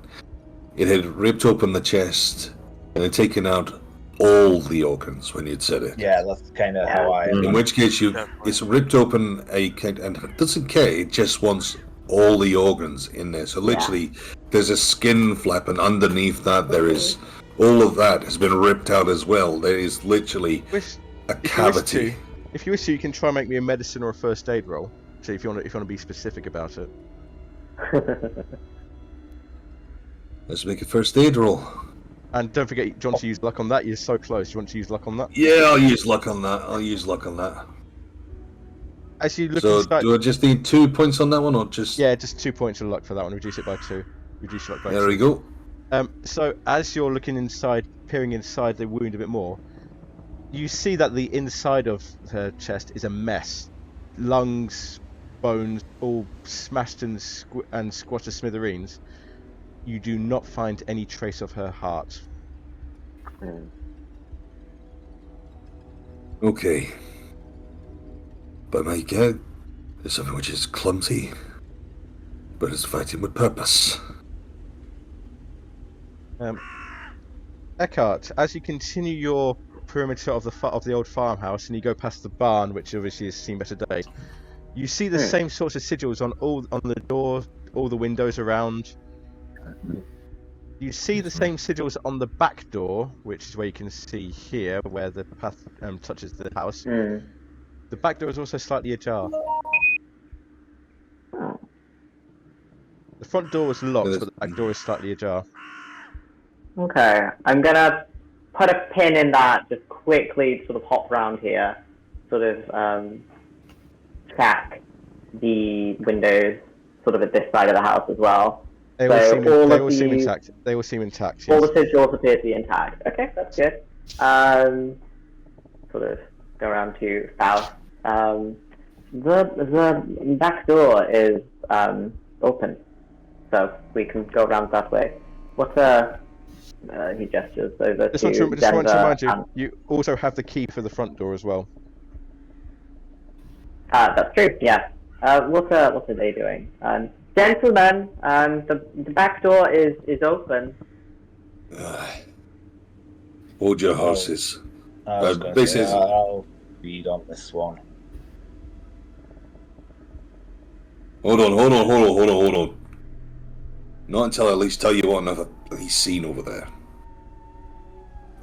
it had ripped open the chest and had taken out all the organs when you'd said it. Yeah, that's kind of how I. In which case, it's ripped open and it doesn't care. It just wants all the organs in there. So literally, there's a skin flap, and underneath that there is all of that has been ripped out as well. There is literally a cavity. If you wish to, you can try and make me a medicine or a first aid roll. So if you want to be specific about it. Let's make a first aid roll. And don't forget, John, to use luck on that. You're so close. You want to use luck on that? Yeah, I'll use luck on that. As you look so, inside... do I just need 2 points on that one, or just... Yeah, just 2 points of luck for that one. Reduce it by 2. Reduce your luck by 2. There we go. So, as you're looking inside, peering inside the wound a bit more, you see that the inside of her chest is a mess. Lungs, bones, all smashed and squashed to smithereens. You do not find any trace of her heart. Okay. But my God, there's something which is clumsy, but it's fighting with purpose. Eckhart, as you continue your perimeter of the old farmhouse and you go past the barn, which obviously has seen better days, you see the same sorts of sigils on the door, all the windows around. You see the same sigils on the back door, which is where you can see here, where the path touches the house. Mm. The back door is also slightly ajar. Oh. The front door was locked, but the back door is slightly ajar. Okay, I'm gonna put a pin in that, just quickly sort of hop around here, sort of check the windows sort of at this side of the house as well. They So all seem intact. They all seem intact. All Yes. the sigils appear to be intact. Okay, that's good. Sort of go around to south. The back door is open, so we can go around that way. What's he gestures over Just to want to Denver. remind you, you also have the key for the front door as well. That's true. Yeah. What are they doing? Gentlemen, the back door is open. Hold your horses. I was going to this say, is- I'll read on this one. Hold on. Not until I at least tell you what I've at least seen over there.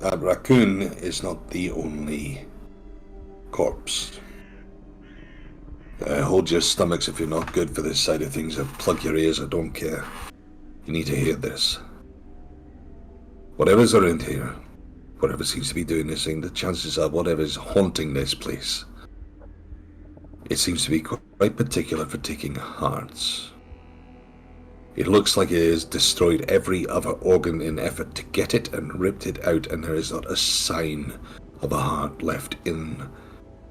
That raccoon is not the only corpse. Hold your stomachs if you're not good for this side of things, or plug your ears, I don't care. You need to hear this. Whatever's around here, whatever seems to be doing this thing, the chances are whatever's haunting this place, it seems to be quite particular for taking hearts. It looks like it has destroyed every other organ in effort to get it and ripped it out, and there is not a sign of a heart left in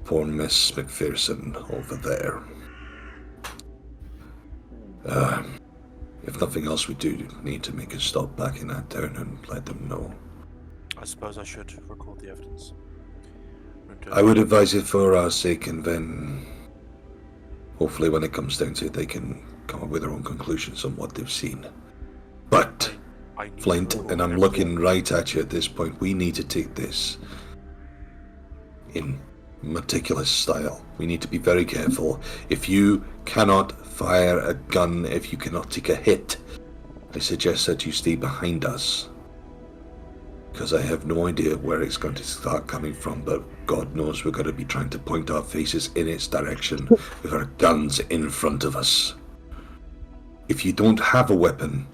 poor Miss McPherson over there. If nothing else, we do need to make a stop back in that town and let them know. I suppose I should record the evidence. I would advise it for our sake, and then hopefully when it comes down to it, they can come up with their own conclusions on what they've seen. But, I need Flint, to and I'm record looking right at you at this point, we need to take this in meticulous style. We need to be very careful. If you cannot fire a gun, if you cannot take a hit, I suggest that you stay behind us. Because I have no idea where it's going to start coming from, but God knows we're going to be trying to point our faces in its direction with our guns in front of us. If you don't have a weapon,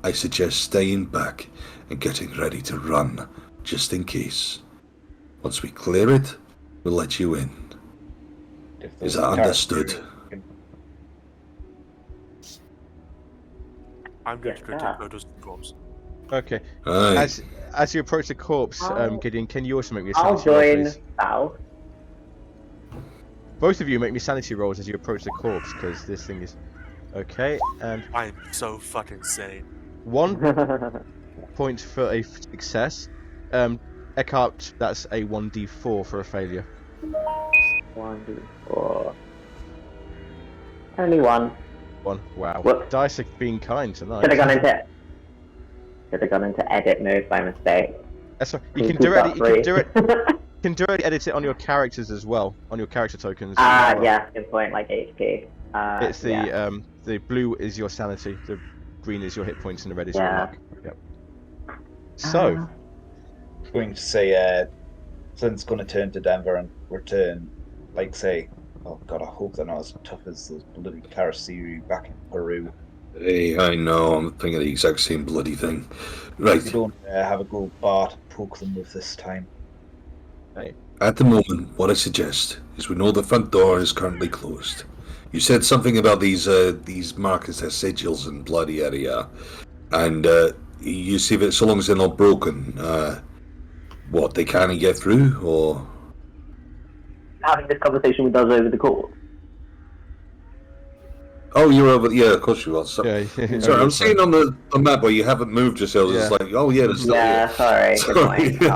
I suggest staying back and getting ready to run, just in case. Once we clear it, we'll let you in. Is that understood? I'm going to go Yeah. take photos of the corpse. Okay. Aye. As you approach the corpse, Gideon, can you also make me a I'll sanity roll, join please? south. Both of you make me sanity rolls as you approach the corpse, because this thing is... Okay, and I am so fucking sane. 1 point for a success. Eckhart, that's a 1d4 for a failure. 1d4. Only one. 1. Wow. Whoops. Dice are being kind tonight. Should have gone into edit mode by mistake. That's right. You Please can keep that directly edit it on your characters as well, on your character tokens. Ah, as well. yeah, good point. Like HP. It's the yeah. the blue is your sanity, the green is your hit points, and the red is Yeah. your luck. Yep. So, I'm going to say Flint's going to turn to Denver and return, like say, oh god, I hope they're not as tough as those bloody Karasiri back in Peru. Hey, I know, I'm thinking the exact same bloody thing. Right, We don't have a go bar to poke them with this time. at the moment, what I suggest is we know the front door is currently closed. You said something about these markers, their sigils and bloody area, and you see that so long as they're not broken, what, they can't get through, or... Having this conversation with us over the call. Oh, you're over. Yeah, of course you was. So, yeah. sorry, I'm seeing on the map where you haven't moved yourselves. It's Yeah. like, oh yeah, there's still Yeah, here. sorry. Good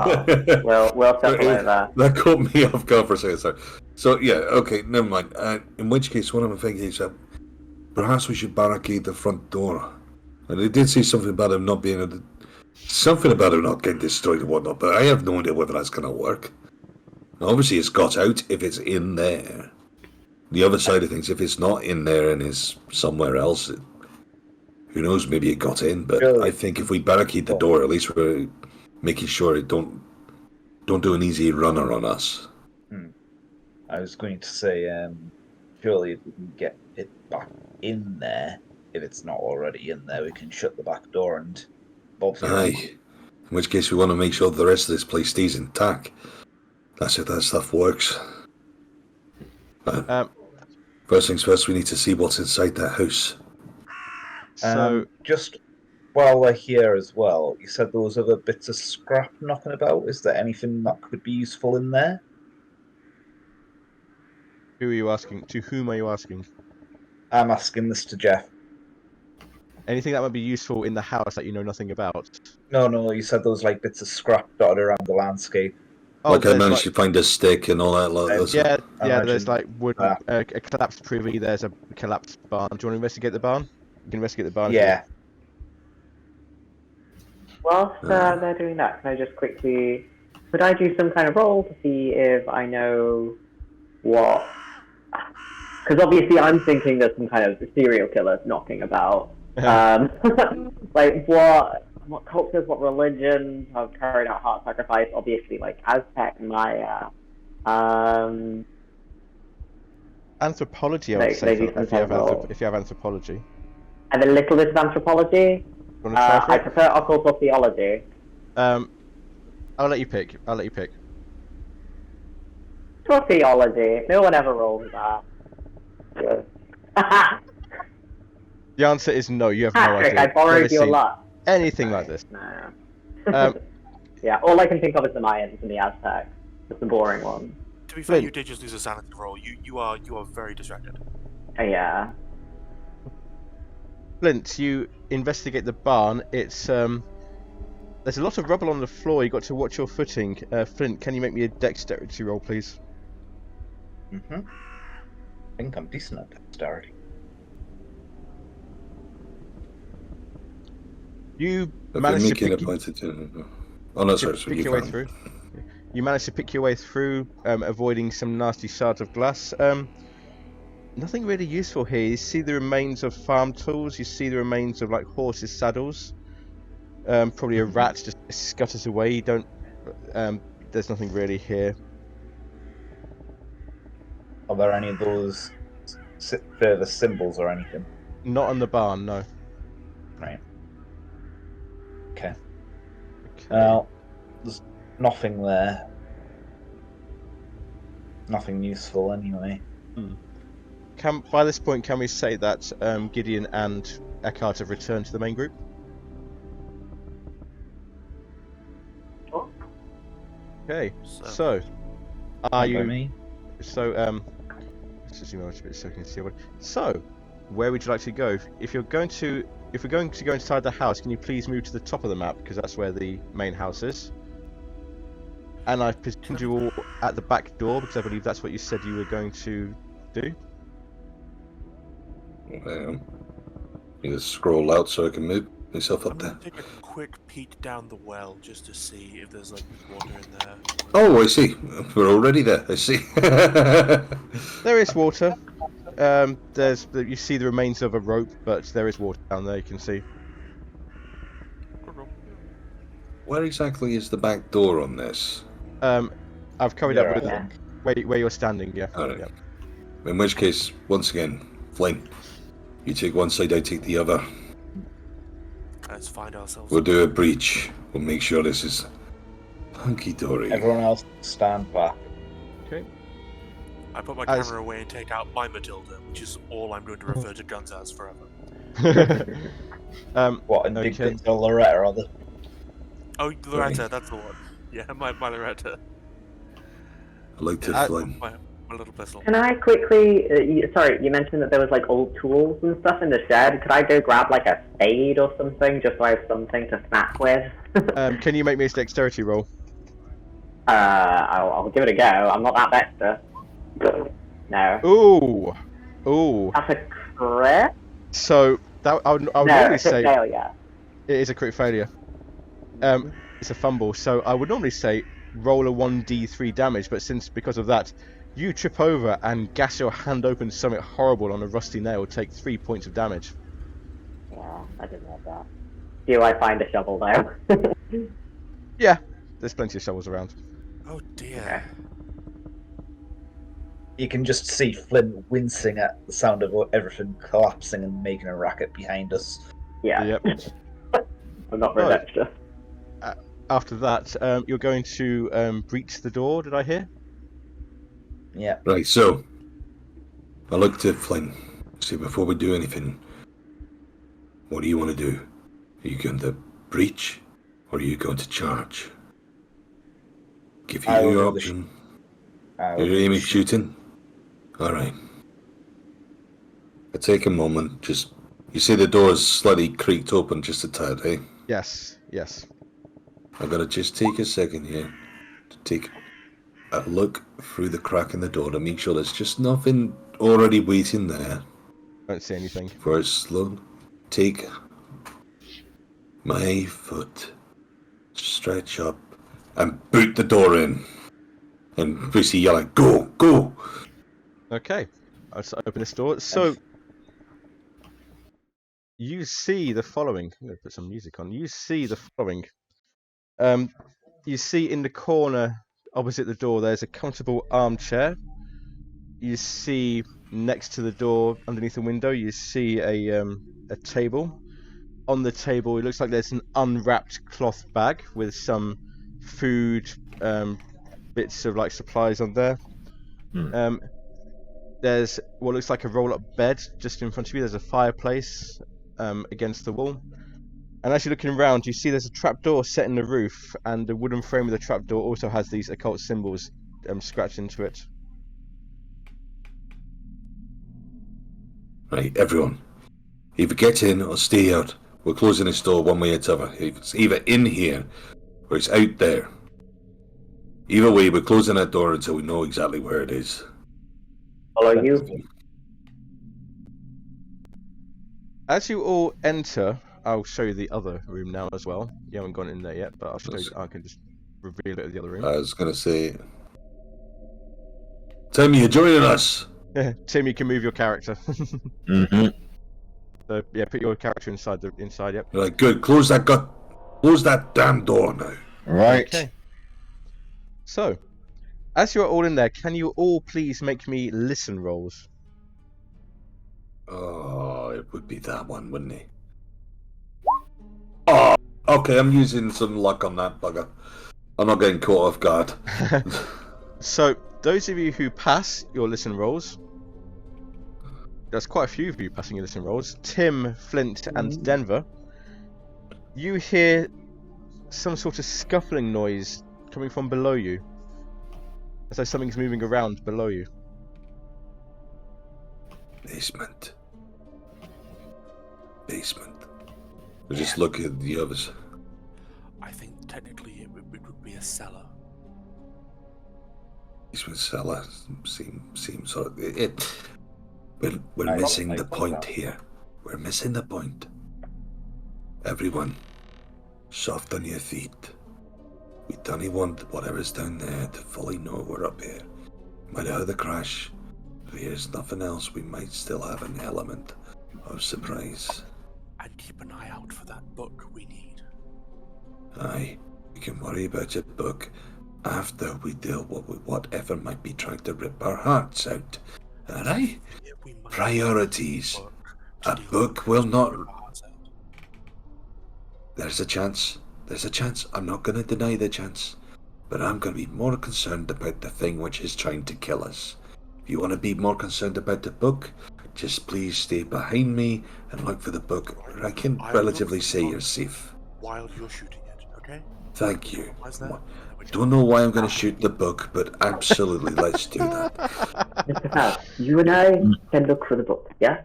point. We'll settle over. That caught me off guard for a second. Sorry. So yeah, okay, never mind. In which case, what I'm thinking is that perhaps we should barricade the front door. And they did say something about him not being able to, something about him not getting destroyed and whatnot, but I have no idea whether that's going to work. Obviously, it's got out if it's in there. The other side of things, if it's not in there and is somewhere else, Who knows? Maybe it got in, but Really? I think if we barricade the door, at least we're making sure it don't do an easy runner on us. I was going to say, surely if we can get it back in there, if it's not already in there, we can shut the back door and Bob's your uncle. Aye. In which case, we want to make sure the rest of this place stays intact. That's if that stuff works. First things first, we need to see what's inside that house. So, Just while we're here as well, you said there was other bits of scrap knocking about. Is there anything that could be useful in there? who are you asking? To whom are you asking? I'm asking this to Jeff. Anything that might be useful in the house that you know nothing about? No, you said there was like bits of scrap dotted around the landscape. Oh, Like I there's managed to find a stick and all that. Like, yeah, I there's imagine like wood, that. a collapsed privy. There's a collapsed barn. Do you want to investigate the barn? You can investigate the barn. if Yeah. Whilst they're doing that, can I just quickly... Could I do some kind of roll to see if I know what... Because obviously I'm thinking there's some kind of serial killer knocking about. Like, what cultures, what religions have carried out heart sacrifice? Obviously, like, Aztec, Maya. Anthropology, I would say, if you have anthropology. And a little bit of anthropology. You want to try for I it? prefer occult or theology. I'll let you pick. For theology. No one ever rolls that. The answer is no. You have no Patrick, idea. I borrowed Never your seen luck. anything like this. No. Yeah, all I can think of is the Mayans and the Aztecs. Just the boring one. To be fair, Flint. you did just lose a sanity roll. You are very distracted. Yeah. Flint, you investigate the barn. It's there's a lot of rubble on the floor. You got to watch your footing. Flint, can you make me a dexterity roll, please? I think I'm decent at dexterity. You if managed you're to making a pick, point to... Oh no, sorry, pick your way through. You managed to pick your way through, avoiding some nasty shards of glass. Nothing really useful here. You see the remains of farm tools. You see the remains of like horses' saddles. Probably a rat just scutters away. You don't. There's nothing really here. Are there any of those further symbols or anything? Not on the barn, no. Right. Okay. Well, there's nothing there. Nothing useful anyway. By this point, can we say that Gideon and Eckhart have returned to the main group? Okay. So, are you? Me? So, let's just zoom out a bit so you can see. So, where would you like to go? If we're going to go inside the house, can you please move to the top of the map because that's where the main house is? And I've positioned you all at the back door because I believe that's what you said you were going to do. You just scroll out so I can move myself I'm up there. gonna take a quick peek down the well just to see if there's like water in there. Oh, I see. We're already there. I see. There is water. You see the remains of a rope, but there is water down there. You can see. Where exactly is the back door on this? I've covered Yeah, up with Yeah. where you're standing. Yeah. Alright. Yeah. In which case, once again, Flynn, you take one side, I take the other. Let's find ourselves. We'll do a breach. We'll make sure this is hunky-dory. Everyone else stand back. Okay. I put my As- camera away and take out my Matilda, which is all I'm going to refer to guns as forever. What, and Okay. Dickens or Loretta or the... Oh, Loretta, that's the one. Yeah, my Loretta. I like to Flynn. My little pistol. Can I quickly... sorry, you mentioned that there was like old tools and stuff in the shed. Could I go grab like a spade or something just so I have something to smack with? Can you make me a dexterity roll? I'll give it a go. I'm not that dexter. No. Ooh. That's a crit? So that I would No, normally it's a say failure. it is a crit failure. It's a fumble. So I would normally say roll a 1d3 damage, but because of that, you trip over and gas your hand open to something horrible on a rusty nail. Take 3 points of damage. Yeah, I didn't have that. Do I find a shovel though? Yeah, there's plenty of shovels around. Oh dear. Okay. You can just see Flynn wincing at the sound of everything collapsing and making a racket behind us. Yeah. Yep. I'm not very Right. extra. After that, you're going to breach the door, did I hear? Yeah. Right, so I look to Flynn. See, before we do anything, what do you want to do? Are you going to breach, or are you going to charge? Give you I will your do the option. I will You're do the aiming shoot. shooting? Alright. I take a moment, just... You see the door is slightly creaked open just a tad, eh? Yes, yes. I gotta just take a second here to take a look through the crack in the door to make sure there's just nothing already waiting there. Don't see anything. For a slow... Take my foot, stretch up, and boot the door in. And basically yelling, go, go! Okay, I'll just open this door. So, you see the following. I'm going to put some music on. You see the following. You see in the corner opposite the door there's a comfortable armchair. You see next to the door, underneath the window, you see a table. On the table, it looks like there's an unwrapped cloth bag with some food, bits of like supplies on there. There's what looks like a roll-up bed just in front of you. There's a fireplace against the wall. And as you're looking around, you see there's a trapdoor set in the roof, and the wooden frame of the trapdoor also has these occult symbols scratched into it. Right, everyone. Either get in or stay out. We're closing this door one way or the other. It's either in here or it's out there. Either way, we're closing that door until we know exactly where it is. Follow you. As you all enter, I'll show you the other room now as well. You haven't gone in there yet, but I'll show you. I can just reveal it at the other room. I was going to say... Tim, you're joining us! Tim, you can move your character. Mm-hmm. So yeah, put your character inside. Yep. Right, good. Close that damn door now. Right. Okay. So, as you're all in there, can you all please make me listen rolls? Oh, it would be that one, wouldn't it? Oh, okay, I'm using some luck on that bugger. I'm not getting caught off guard. So, those of you who pass your listen rolls, there's quite a few of you passing your listen rolls. Tim, Flint, and Denver. You hear some sort of scuffling noise coming from below you, as though something's moving around below you. Basement. We just look at the others. I think technically it would be a cellar. Basement cellar seems sort of it. We're I missing don't the like point that. here. We're missing the point. Everyone, soft on your feet. We don't want whatever's down there to fully know we're up here. Might have heard the crash. If there's nothing else, we might still have an element of surprise. And keep an eye out for that book we need. Aye, we can worry about your book after we deal with whatever might be trying to rip our hearts out. Alright? Yeah, we might Priorities. need a A deal book with will not... our hearts out. There's a chance. I'm not going to deny the chance. But I'm going to be more concerned about the thing which is trying to kill us. If you want to be more concerned about the book, just please stay behind me and look for the book. I can I'll relatively look for say the you're book safe. while you're shooting it, okay? Thank you. Why's that? Don't know why I'm going to shoot the book, but absolutely, let's do that. Mr. House, you and I can look for the book, yeah?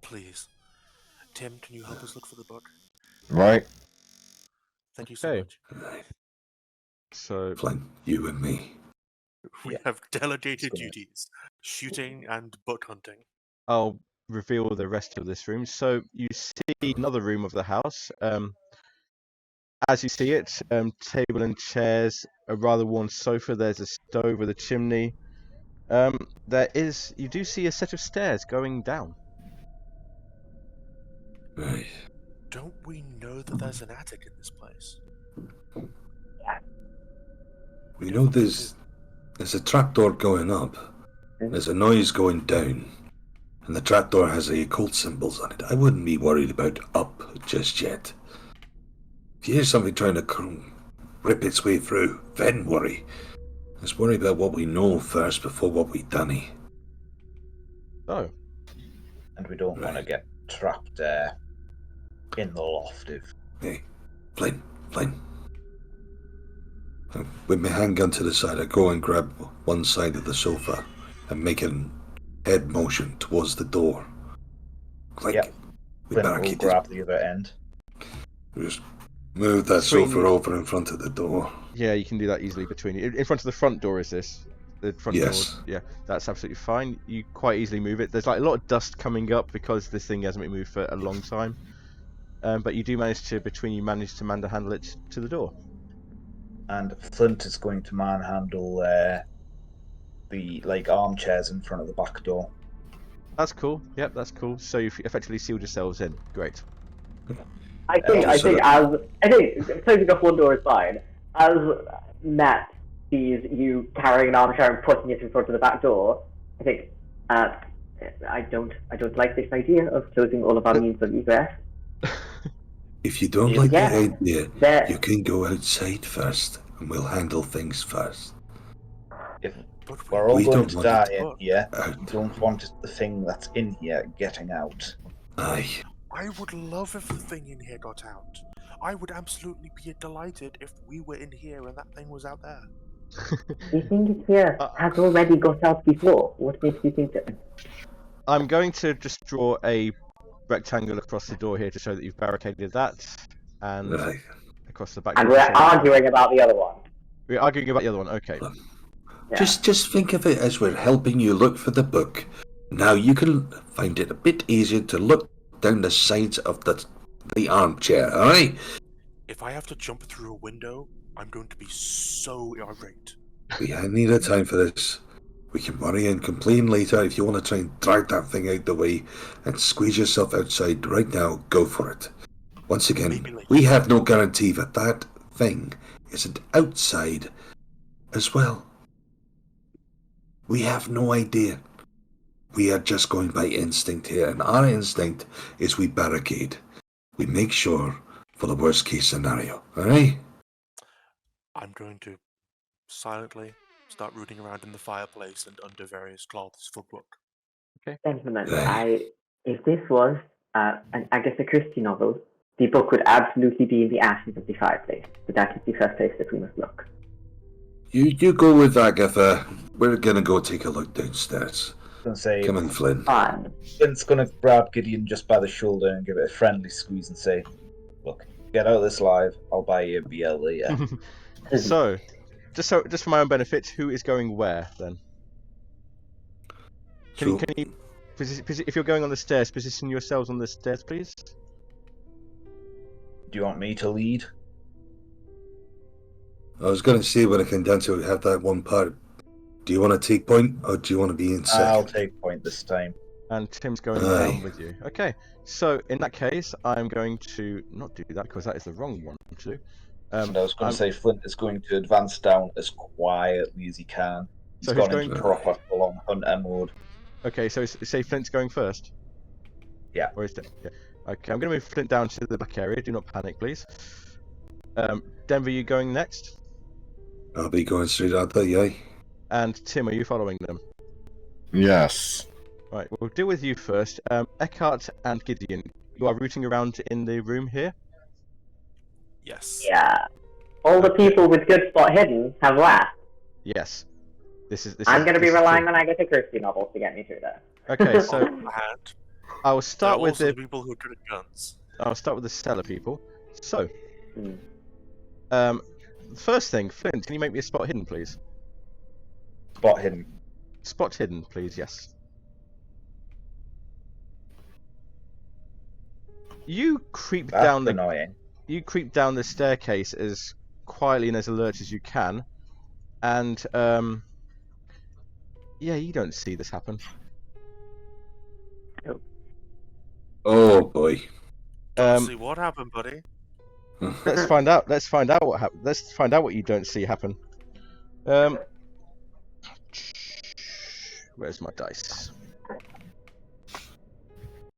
Please. Tim, can you help us look for the book? Right. Thank you so Okay. much. Right. So, Flynn, you and me. We Yeah. have delegated Just gonna- duties. Shooting and book hunting. I'll reveal the rest of this room. So you see another room of the house. As you see it, table and chairs, a rather worn sofa. There's a stove with a chimney. You do see a set of stairs going down. Right. Don't we know that there's an attic in this place? We know there's a trapdoor going up. There's a noise going down. And the trapdoor has the occult symbols on it. I wouldn't be worried about up just yet. If you hear something trying to rip its way through, then worry. Let's worry about what we know first before what we done. Oh, And we don't want to Right. get trapped in the loft if... Hey, Flynn. With my handgun to the side, I go and grab one side of the sofa and make a head motion towards the door. Like, Yep. we Flint will barricade grab the other end. Just move that Between sofa you- over in front of the door. yeah, you can do that easily between you. In front of the front door, is this? The front Yes. door? Yeah, that's absolutely fine. You quite easily move it. There's like a lot of dust coming up because this thing hasn't been moved for a long time. But you do manage to manhandle it to the door. And Flint is going to manhandle the armchairs in front of the back door. That's cool. Yep, that's cool. So you've effectively sealed yourselves in. Great. I think closing off one door is fine. As Matt sees you carrying an armchair and putting it in front of the back door, I think I don't like this idea of closing all of our means of egress. If you don't Yeah. like Yeah. the idea, There, you can go outside first, and we'll handle things first. If But we're all We going don't to want die it. in here, Out. you don't want the thing that's in here getting out. Aye. I would love if the thing in here got out. I would absolutely be delighted if we were in here and that thing was out there. the thing here has already got out before. What makes you think that? I'm going to just draw a rectangle across the door here to show that you've barricaded that, and Right. across the back And door. we're to show that- arguing about the other one. We're arguing about the other one. Okay. Yeah. Just think of it as we're helping you look for the book. Now you can find it a bit easier to look down the sides of the armchair, alright? If I have to jump through a window, I'm going to be so irate. We need a time for this. We can worry and complain later. If you want to try and drag that thing out the way and squeeze yourself outside right now, go for it. Once again, Maybe later. we have no guarantee that that thing isn't outside as well. We have no idea. We are just going by instinct here, and our instinct is we barricade. We make sure for the worst case scenario, alright? I'm going to silently start rooting around in the fireplace and under various cloths for book. Gentlemen, Right. if this was an Agatha Christie novel, the book would absolutely be in the ashes of the fireplace. But that is the first place that we must look. You go with Agatha. We're gonna go take a look downstairs. Gonna say, Come on, Flynn. Fine. Flint's gonna grab Gideon just by the shoulder and give it a friendly squeeze and say, "Look, get out of this live. I'll buy you a beer later." So, just for my own benefit, who is going where then? Can you if you're going on the stairs, position yourselves on the stairs, please. Do you want me to lead? I was gonna say when I came down to have that one part. Do you want to take point, or do you want to be in I'll second? take point this time. And Tim's going Aye. down with you. Okay, so in that case, I'm going to not do that because that is the wrong one to do. And I was going I'm- to say Flint is going to advance down as quietly as he can. He's So who's gone into going- proper full-on hunter mode. Okay, so say Flint's going first. Yeah. Or is it? Yeah. Okay, I'm going to move Flint down to the back area. Do not panic, please. Denver, you going next? I'll be going straight out there, yeah. And Tim, are you following them? Yes. Right, we'll deal with you first. Eckhart and Gideon, you are rooting around in the room here. Yes. Yeah. All the people with good spot hidden have left. Yes. This I'm going to be relying true. on Agatha Christie novels to get me through there. Okay, so On the hand, I will there are start with also the the people who are good at guns. I'll start with the cellar people. So, Hmm. first thing, Flint, can you make me a spot hidden, please? Spot hidden. Spot hidden, please. Yes. You creep That's down the annoying. staircase as quietly and as alert as you can, and yeah, you don't see this happen. Oh boy. Don't see what happened, buddy. Let's find out. Let's find out what happened. Let's find out what you don't see happen. Where's my dice?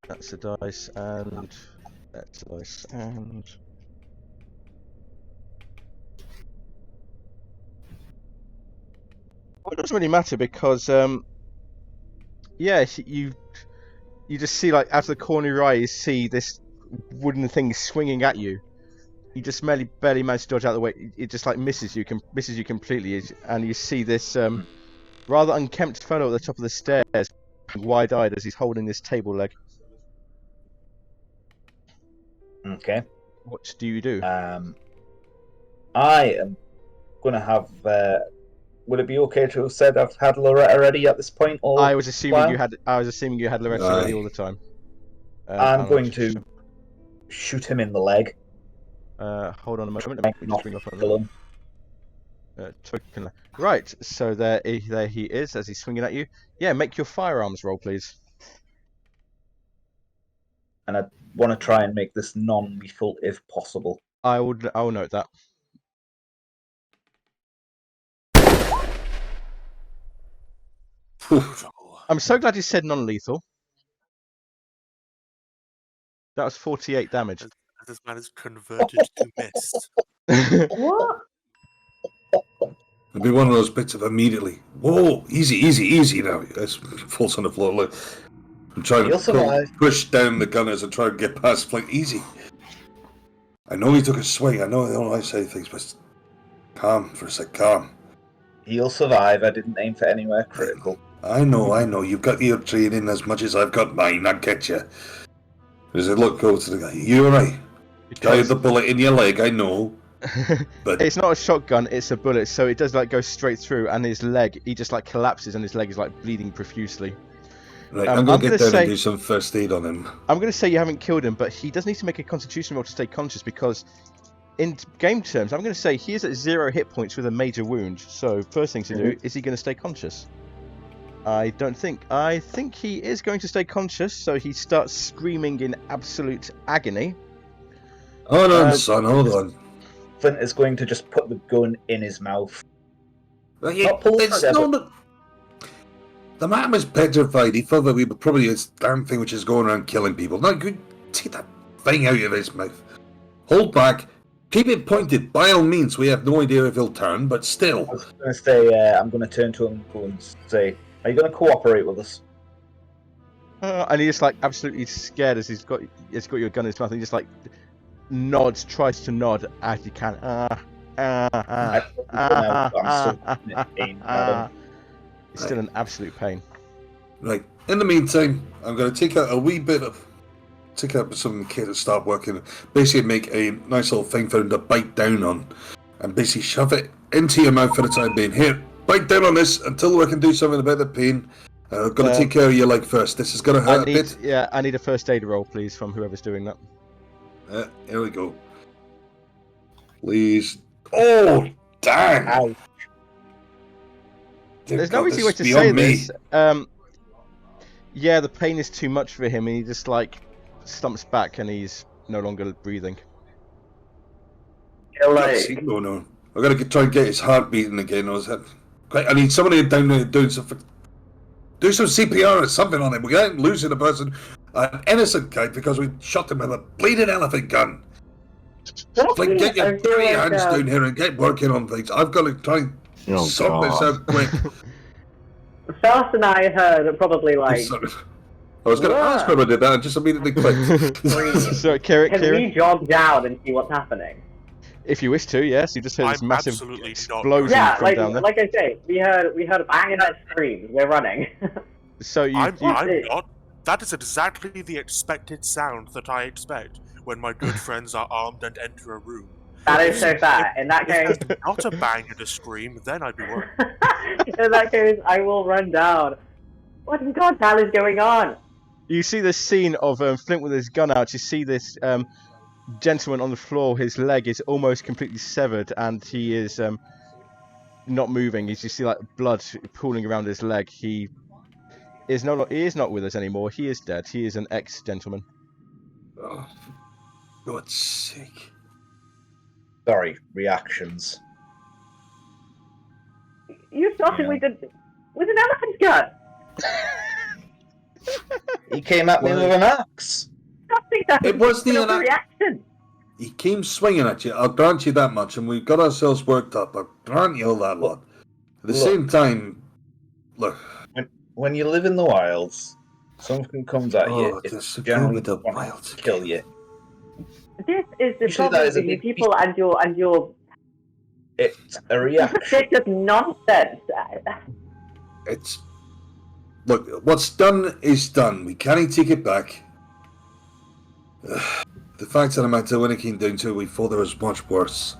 That's the dice, and that's the dice, and well, it doesn't really matter because yeah, you just see, like, out of the corner of your eye, you see this wooden thing swinging at you. You just barely manage to dodge out of the way. It just like misses you completely, and you see this rather unkempt fellow at the top of the stairs, wide-eyed as he's holding this table leg. Okay. What do you do? I am going to have. Would it be okay to have said I've had Loretta ready at this point? Or I was assuming you had. I was assuming you had Loretta ready all the time. I'm going to shoot him in the leg. Hold on a moment. Let me just bring up token. Right. So there he is as he's swinging at you. Yeah. Make your firearms roll, please. And I want to try and make this non-lethal if possible. I will note that. I'm so glad you said non-lethal. That was 48 damage. This man is converted to mist. What? It'll be one of those bits of immediately. Whoa, easy now. It falls on the floor. Look, I'm trying to push down the gunners and try and get past. Like, easy. I know he took a swing. I know I say things, but calm for a sec. Calm. He'll survive. I didn't aim for anywhere critical. I know. You've got your training as much as I've got mine. I get you. There's a look over to the guy. You alright? Guy with the bullet in your leg, I know. But it's not a shotgun, it's a bullet, so it does like go straight through, and his leg, he just like collapses and his leg is like bleeding profusely. Right, I'm gonna get down and do some first aid on him. I'm gonna say you haven't killed him, but he does need to make a constitution roll to stay conscious, because in game terms, I'm gonna say he is at 0 hit points with a major wound. So first thing to do, is he gonna stay conscious? I think he is going to stay conscious, so he starts screaming in absolute agony. Hold on, son, hold on. Flint is going to just put the gun in his mouth. Well, the man was petrified. He thought that we were probably this damn thing which is going around killing people. Now, good, take that thing out of his mouth. Hold back. Keep it pointed. By all means, we have no idea if he'll turn, but still. I was going to say, I'm going to turn to him and say, are you going to cooperate with us? And he's like absolutely scared as he's got your gun in his mouth, and he just like tries to nod as he can. He's still in absolute pain. Right. In the meantime, I'm going to take out some kit and start working. Basically, make a nice little thing for him to bite down on, and basically shove it into your mouth for the time being. Here, bite down on this until I can do something about the pain. I've got to take care of your leg first. This is going to hurt a bit. Yeah, I need a first aid roll, please, from whoever's doing that. Here we go. Please. Oh, dang! Ow. There's no easy way to say this. Yeah, the pain is too much for him, and he just like stumps back, and he's no longer breathing. No. I've got to try and get his heart beating again. I need somebody down there doing something. Do some CPR or something on him. We ain't losing a person, an innocent guy, because we shot him with a bleeding elephant gun. Like, get your dirty hands down here and get working on things. I've got to try and sort this out quick. Fast and I heard probably like. I was going to ask when I did that and just immediately clicked. So, Kieran, can we jog down and see what's happening? If you wish to, yes. You just heard this massive explosion from down there. Like I say, we heard banging that screams. We're running. So I'm not. That is exactly the expected sound that I expect when my good friends are armed and enter a room. That is so fair. In that case, not a bang and a scream, then I'd be worried. In that case, I will run down. What in God's hell is going on? You see this scene of Flint with his gun out. You see this gentleman on the floor. His leg is almost completely severed, and he is not moving. You just see like blood pooling around his leg. He is not with us anymore. He is dead. He is an ex-gentleman. God's sake. Sorry, reactions. You shot him with an elephant gun. He came at me Well, with an axe. I think that It was wasn't an an reaction. He came swinging at you, I'll grant you that much, and we got ourselves worked up, I'll grant you all that lot. At the same time, look. When you live in the wilds, something comes at you, this it's generally with the want wilds to kill again. you. This is the Usually that problem is a with you big people and your It's a reaction. bit of nonsense. It's... Look, what's done is done. We can't take it back. The fact that I'm at when it came down to it, we thought there was much worse.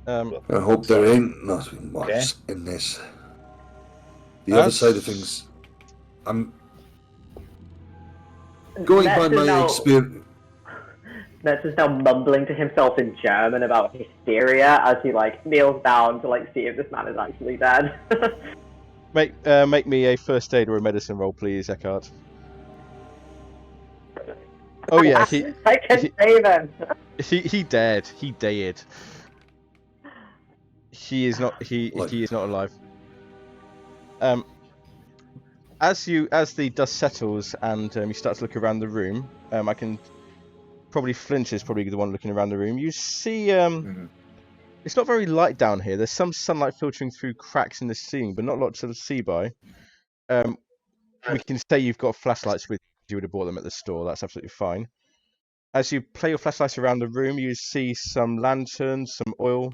I hope there ain't nothing worse in this. The other side of things, I'm going by my experience. Metz is now mumbling to himself in German about hysteria as he kneels down to see if this man is actually dead. Make me a first aid or a medicine roll, please, Eckhart. Oh yeah, I can save him. He dead. He dead. He is not. He is not alive. As the dust settles and you start to look around the room, I can probably Flinch is probably the one looking around the room. You see, it's not very light down here. There's some sunlight filtering through cracks in the ceiling, but not lots to see by. We can say you've got flashlights with you. You would have bought them at the store. That's absolutely fine. As you play your flashlights around the room, you see some lanterns, some oil.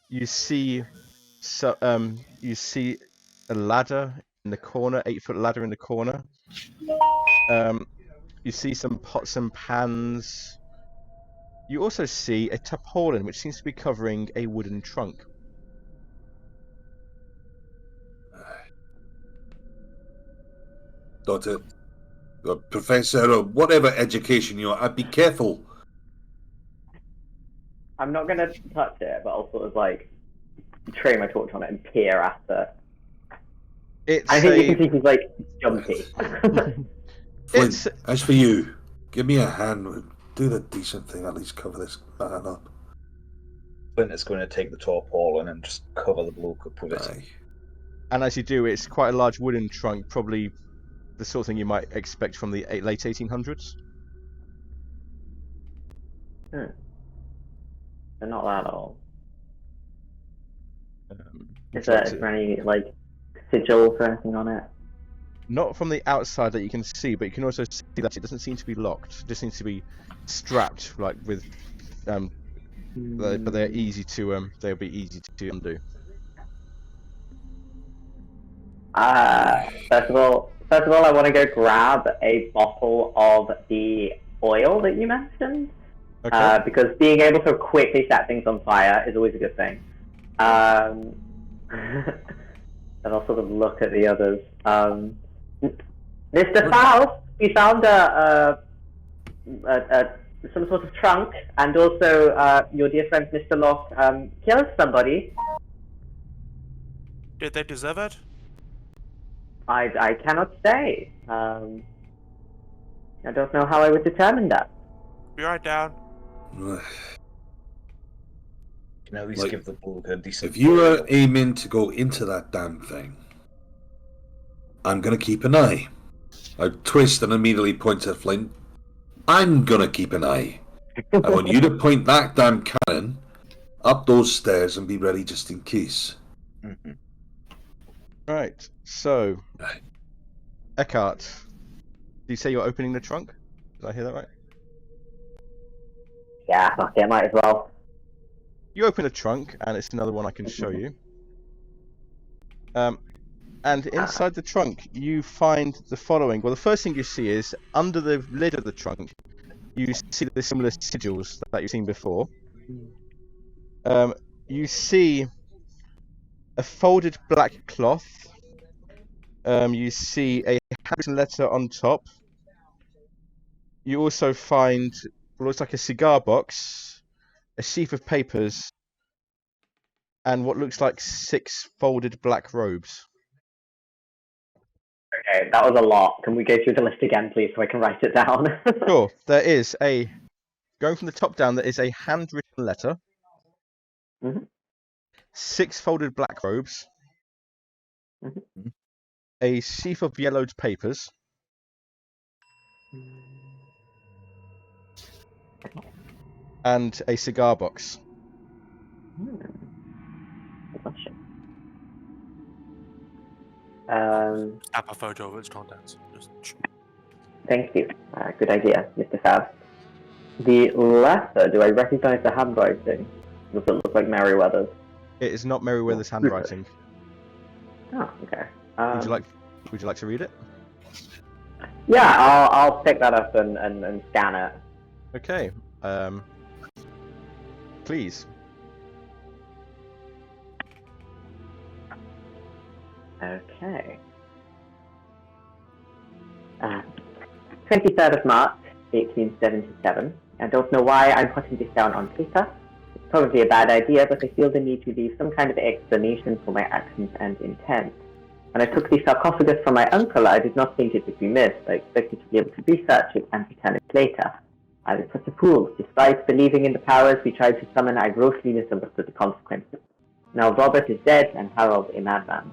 You see a ladder in the corner, 8-foot ladder in the corner. You see some pots and pans. You also see a tarpaulin, which seems to be covering a wooden trunk. Doctor, Professor, or whatever education you are, I'd be careful. I'm not gonna touch it, but I'll sort of train my torch on it and peer at it. I think you can see he's jumpy. Flint, as for you, give me a hand. Do the decent thing, at least cover this man up. Flint is going to take the tarpaulin and just cover the bloke up with it. And as you do, it's quite a large wooden trunk, probably the sort of thing you might expect from the late 1800s. They're not that old. Is there any sigils or anything on it? Not from the outside that you can see, but you can also see that it doesn't seem to be locked. It just seems to be strapped, with, but they're easy to they'll be easy to undo. First of all, I want to go grab a bottle of the oil that you mentioned. Okay. Because being able to quickly set things on fire is always a good thing. And I'll sort of look at the others. Mr. Faust, we found some sort of trunk, and also your dear friend Mr. Locke killed somebody. Did they deserve it? I cannot say. I don't know how I would determine that. Be right down. You can at least give the bloke a decent... If you were aiming to go into that damn thing, I'm going to keep an eye. I twist and immediately point at Flint. I'm going to keep an eye. I want you to point that damn cannon up those stairs and be ready just in case. Mm-hmm. Right, so... Eckhart, do you say you're opening the trunk? Did I hear that right? Yeah, okay, might as well. You open a trunk, and it's another one I can show you. And inside the trunk, you find the following. Well, the first thing you see is, under the lid of the trunk, you see the similar sigils that you've seen before. You see a folded black cloth. You see a handwritten letter on top. You also find what looks like a cigar box, a sheaf of papers, and what looks like 6 folded black robes. Okay, that was a lot. Can we go through the list again, please, so I can write it down? Sure. There is going from the top down. There is a handwritten letter. Mhm. 6 folded black robes. Mhm. A sheaf of yellowed papers. And a cigar box. Snap a photo of its contents. Just... Thank you. Good idea, Mr. Fab. The letter, do I recognize the handwriting? Does it look like Merriweather's? It is not Merriweather's handwriting. Oh, okay. Would you like to read it? Yeah, I'll pick that up and scan it. Okay. Please. Okay. 23rd of March, 1877. I don't know why I'm putting this down on paper. It's probably a bad idea, but I feel the need to leave some kind of explanation for my actions and intent. When I took the sarcophagus from my uncle, I did not think it would be missed. I expected to be able to research it and return it later. I was such a fool. Despite believing in the powers we tried to summon, I grossly misunderstood the consequences. Now Robert is dead and Harold a madman.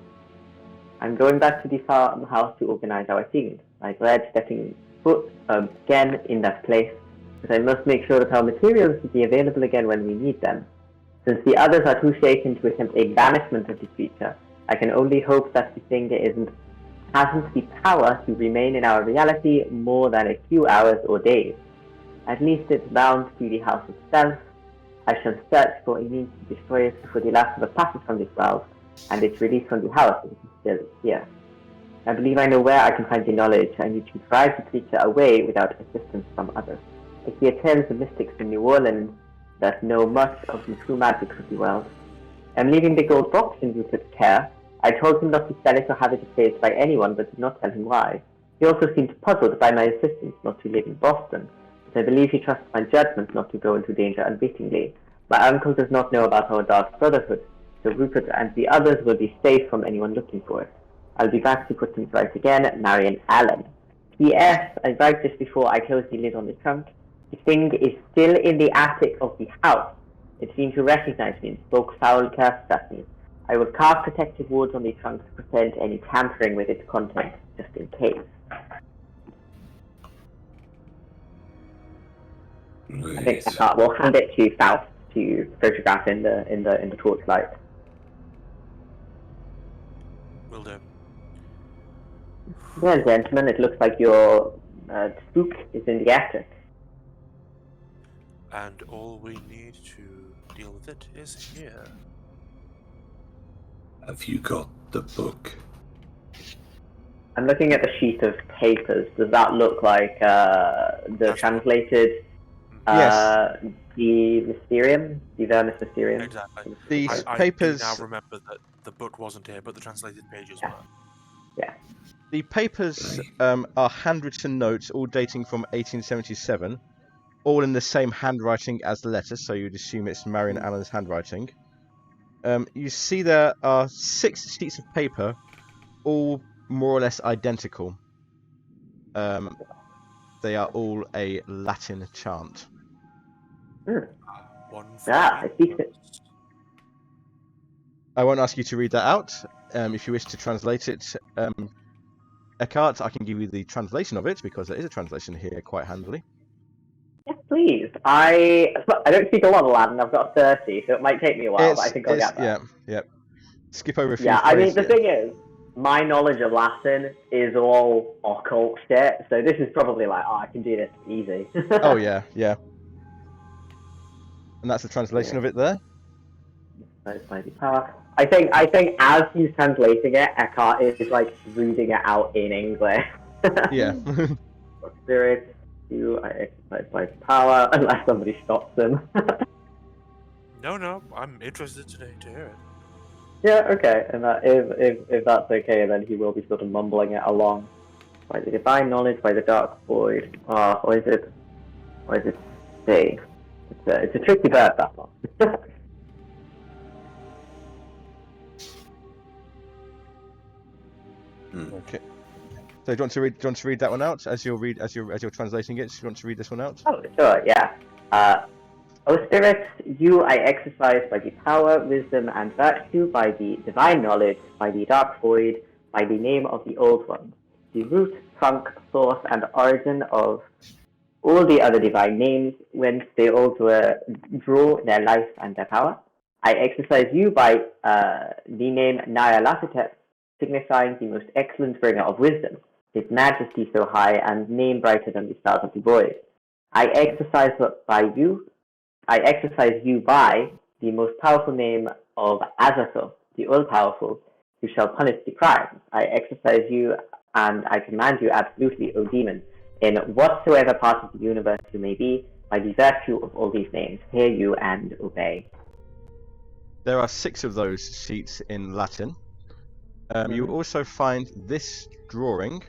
I'm going back to the farmhouse to organize our things. I dread stepping foot again in that place, but I must make sure that our materials will be available again when we need them. Since the others are too shaken to attempt a banishment of the creature, I can only hope that the thing hasn't the power to remain in our reality more than a few hours or days. At least it's bound to the house itself. I shall search for a means to destroy it before the last of us passes from this world, and its release from the house is still here. I believe I know where I can find the knowledge. I need to drive the creature away without assistance from others. I hear tales of mystics in New Orleans that know much of the true magic of the world. I'm leaving the gold box in Rupert's care. I told him not to sell it or have it replaced by anyone, but did not tell him why. He also seemed puzzled by my insistence not to live in Boston, but I believe he trusts my judgment not to go into danger unwittingly. My uncle does not know about our dark brotherhood, so Rupert and the others will be safe from anyone looking for it. I'll be back to put things right again. Marion Allen. P.S. I write this before I close the lid on the trunk. The thing is still in the attic of the house. It seemed to recognize me and spoke foul curses at me. I will carve protective wards on the trunk to prevent any tampering with its contents, just in case. Right. I think we'll hand it to Faust to photograph in the torchlight. Will do. Well, gentlemen, it looks like your spook is in the attic. And all we need to deal with it is here. Have you got the book? I'm looking at the sheet of papers. Does that look like the translated Yes. the Mysterium? The Vermis Mysterium? Exactly. These I papers. do now remember that the book wasn't here, but the translated pages were. Yeah. The papers are handwritten notes, all dating from 1877, all in the same handwriting as the letter, so you'd assume it's Marion Allen's handwriting. You see there are 6 sheets of paper, all more or less identical. They are all a Latin chant. One I see it. I won't ask you to read that out. If you wish to translate it, Eckhart, I can give you the translation of it, because there is a translation here quite handily. Yes, please. I don't speak a lot of Latin. I've got 30, so it might take me a while, but I think I'll get there. Yeah. Skip over a few Yeah, I mean, phrases. the thing is, my knowledge of Latin is all occult shit, so this is probably like, I can do this easy. Oh, yeah. And that's the translation of it there. I think as he's translating it, Eckhart is like reading it out in English. Yeah. Spirit, you I exercise my power, unless somebody stops him. No, I'm interested today to hear it. Yeah, okay, and if that's okay, then he will be sort of mumbling it along. By the divine knowledge, by the dark void. Or is it say? It's a tricky verse, that one. Okay. So do you want to read that one out as you're translating it? Do you want to read this one out? Oh, sure, yeah. O spirits, you I exercise by the power, wisdom, and virtue, by the divine knowledge, by the dark void, by the name of the old one, the root, trunk, source, and origin of all the other divine names, whence they all draw their life and their power. I exercise you by the name Nyarlathotep, signifying the most excellent bringer of wisdom, his majesty so high and name brighter than the stars of the void. I exercise you by the most powerful name of Azathoth, the all-powerful, who shall punish the crime. I exercise you and I command you absolutely, O demon, in whatsoever part of the universe you may be, by the virtue of all these names. Hear you and obey. There are 6 of those sheets in Latin. You also find this drawing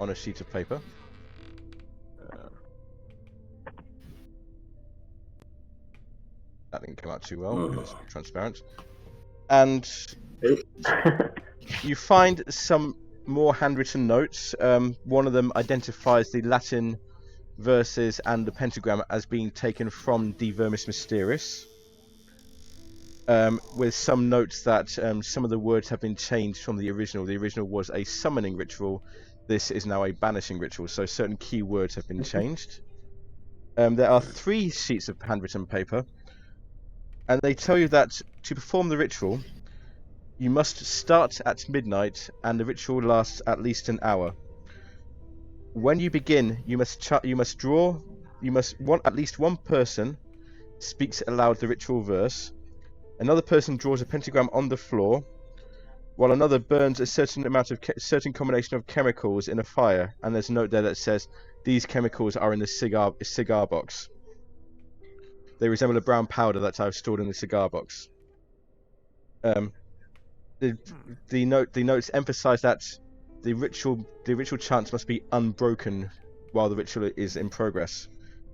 on a sheet of paper. That didn't come out too well. It was transparent. And you find some more handwritten notes. One of them identifies the Latin verses and the pentagram as being taken from De Vermis Mysteris, with some notes that some of the words have been changed from the original. The original was a summoning ritual. This is now a banishing ritual, so certain key words have been changed. There are 3 sheets of handwritten paper, and they tell you that to perform the ritual, you must start at midnight, and the ritual lasts at least an hour. When you begin, at least one person speaks aloud the ritual verse. Another person draws a pentagram on the floor, while another burns a certain combination of chemicals in a fire. And there's a note there that says these chemicals are in the cigar box. They resemble a brown powder that I've stored in the cigar box. The notes emphasize that the ritual chants must be unbroken while the ritual is in progress.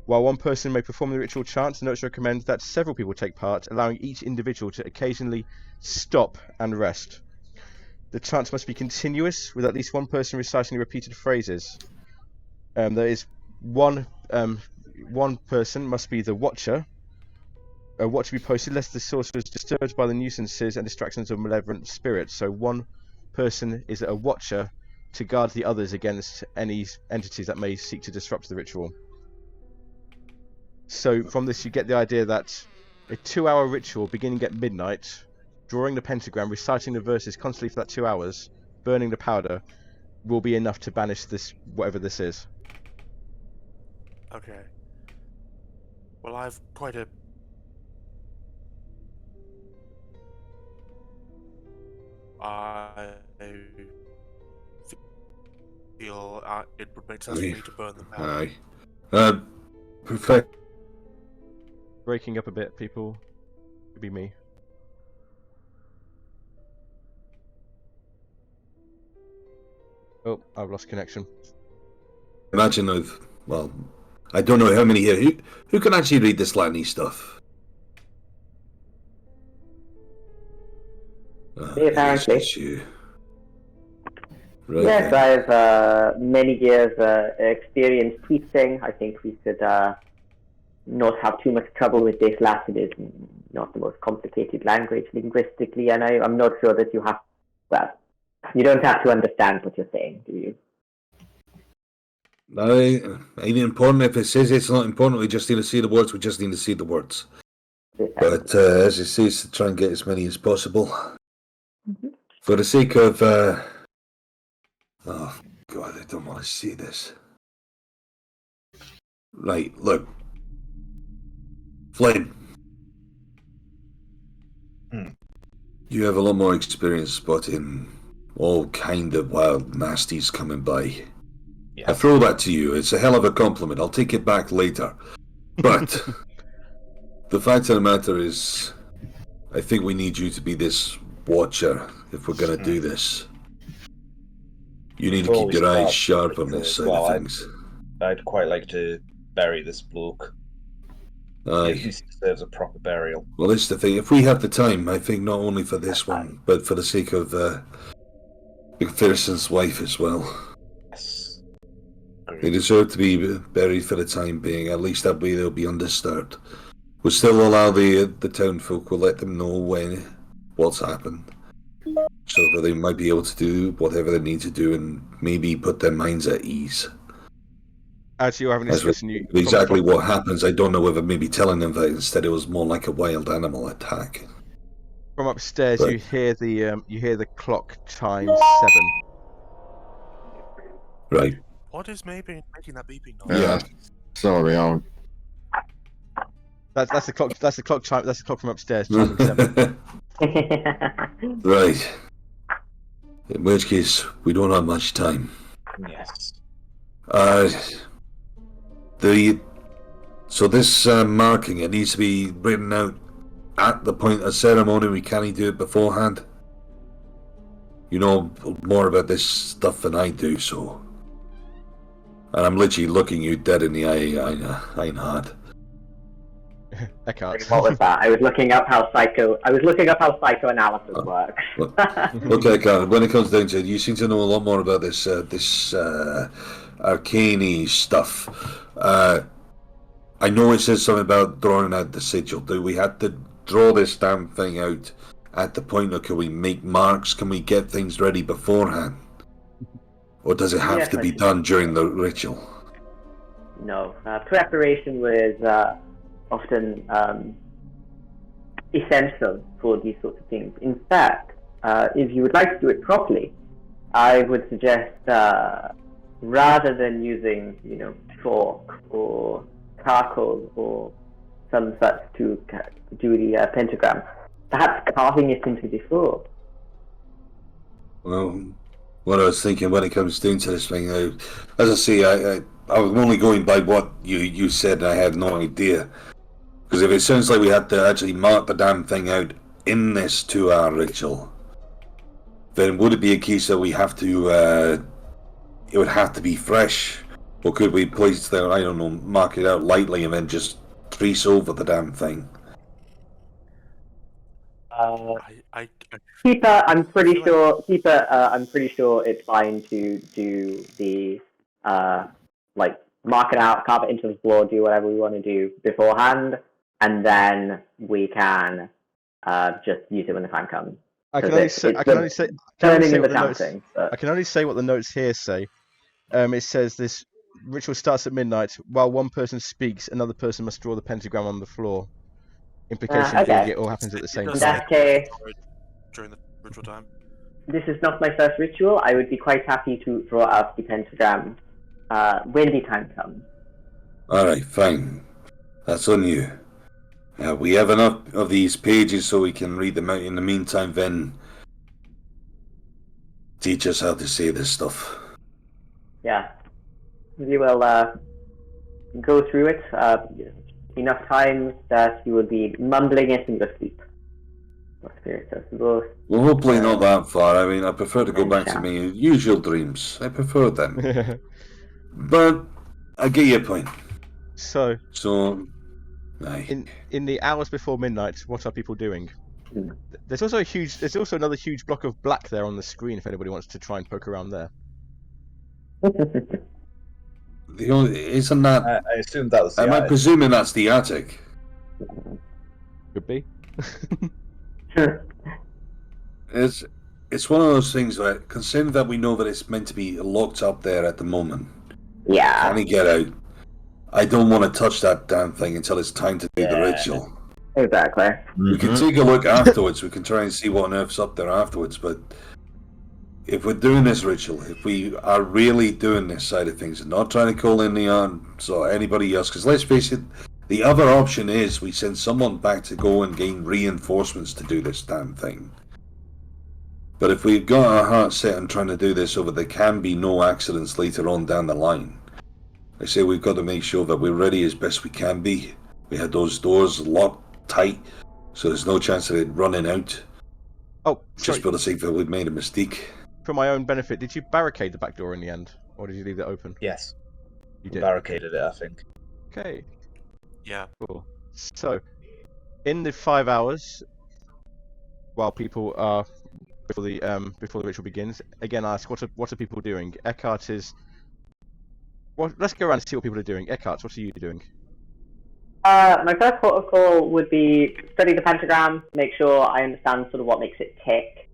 While one person may perform the ritual chant, the notes recommend that several people take part, allowing each individual to occasionally stop and rest. The chants must be continuous, with at least one person reciting repeated phrases. There is one person must be the watcher. A watch to be posted lest the sorcerer is disturbed by the nuisances and distractions of malevolent spirits. So one person is a watcher to guard the others against any entities that may seek to disrupt the ritual. So from this you get the idea that a 2-hour ritual beginning at midnight, drawing the pentagram, reciting the verses constantly for that 2 hours, burning the powder, will be enough to banish this, whatever this is. Okay. Well, I've quite a... I feel it would make sense for me to burn the powder. Aye. Perfect. Breaking up a bit, people. Could be me. Oh, I've lost connection. Imagine I don't know how many here. Who can actually read this Latin stuff? Me, apparently. It's you. Right, Yes, I have many years experience teaching. I think we should not have too much trouble with this. Latin is not the most complicated language linguistically, and I'm not sure that you you don't have to understand what you're saying, do you? No, ain't important. If it says it's not important, we just need to see the words. We just need to see the words. But as it says, to try and get as many as possible. Mm-hmm. For the sake of... oh, God, I don't want to see this. Right, look. Flynn. You have a lot more experience spotting all kind of wild nasties coming by. Yeah. I throw that to you. It's a hell of a compliment. I'll take it back later. But the fact of the matter is, I think we need you to be this watcher if we're going to do this. You need to keep your eyes sharp on this side of things. I'd quite like to bury this bloke. Aye. He deserves a proper burial. Well, that's the thing. If we have the time, I think not only for this one, but for the sake of McPherson's wife as well. Yes. They deserve to be buried for the time being. At least that way they'll be undisturbed. We'll still allow the town folk. We'll let them know what's happened, so that they might be able to do whatever they need to do and maybe put their minds at ease. As you're having a discussion, Exactly what happens, I don't know whether maybe telling them that instead it was more like a wild animal attack. From upstairs, Right. you hear the clock chime 7. Right. What is making that beeping noise? Yeah. Sorry, I'll... That's the clock. That's the clock chime. That's the clock from upstairs chiming 7. Right. In which case, we don't have much time. Yes. So this marking, it needs to be written out at the point of ceremony. We can't do it beforehand. You know more about this stuff than I do, so. And I'm literally looking you dead in the eye, Einhard. Eckhart. What was that? I was looking up how psychoanalysis works. Okay, Karen, when it comes down to it, you seem to know a lot more about this arcane stuff. I know it says something about drawing out the sigil. Do we have to draw this damn thing out at the point, or can we make marks? Can we get things ready beforehand? Or does it have to be done during the ritual? No, preparation was often essential for these sorts of things. In fact, if you would like to do it properly, I would suggest rather than using, chalk or charcoal or some such to do the pentagram, perhaps carving it into the floor. Well, what I was thinking when it comes down to this thing, as I say, I was only going by what you said, and I had no idea. Because if it sounds like we had to actually mark the damn thing out in this 2-hour ritual, then would it be a case that we have to, it would have to be fresh? Or could we place there, I don't know, mark it out lightly and then just trace over the damn thing? Keeper, I'm pretty sure it's fine to do the mark it out, carve it into the floor, do whatever we want to do beforehand, and then we can just use it when the time comes. I can only say what the notes here say. It says this ritual starts at midnight. While one person speaks, another person must draw the pentagram on the floor. Implication being it all happens at the same In time. that case, during the ritual time. This is not my first ritual. I would be quite happy to draw out the pentagram when the time comes. Alright, fine. That's on you. We have enough of these pages so we can read them out. In the meantime, then, teach us how to say this stuff. Yeah. We will go through it enough times that you will be mumbling it in your sleep. Well, hopefully not that far. I mean, I prefer to go back to my usual dreams. I prefer them. But I get your point. So aye. in the hours before midnight, what are people doing? There's also another huge block of black there on the screen if anybody wants to try and poke around there. Isn't that? I assume that was. Am I presuming that's the attic? Could be. It's one of those things where, considering that we know that it's meant to be locked up there at the moment. Yeah. Can he get out? I don't want to touch that damn thing until it's time to do the ritual. Exactly. We can take a look afterwards. We can try and see what on earth's up there afterwards. But if we're doing this ritual, if we are really doing this side of things and not trying to call in the arms or anybody else, because let's face it, the other option is we send someone back to go and gain reinforcements to do this damn thing. But if we've got our heart set on trying to do this so that there can be no accidents later on down the line, I say we've got to make sure that we're ready as best we can be. We had those doors locked tight, so there's no chance of it running out. Oh, just for the sake that we've made a mistake. For my own benefit, did you barricade the back door in the end, or did you leave it open? Yes. You did. Barricaded it, I think. Okay. Yeah. Cool. So, in the 5 hours, while people are before the ritual begins. Again, I ask what are people doing? Eckhart is. Well, let's go around and see what people are doing. Eckhart, what are you doing? My first protocol would be study the pentagram, make sure I understand sort of what makes it tick,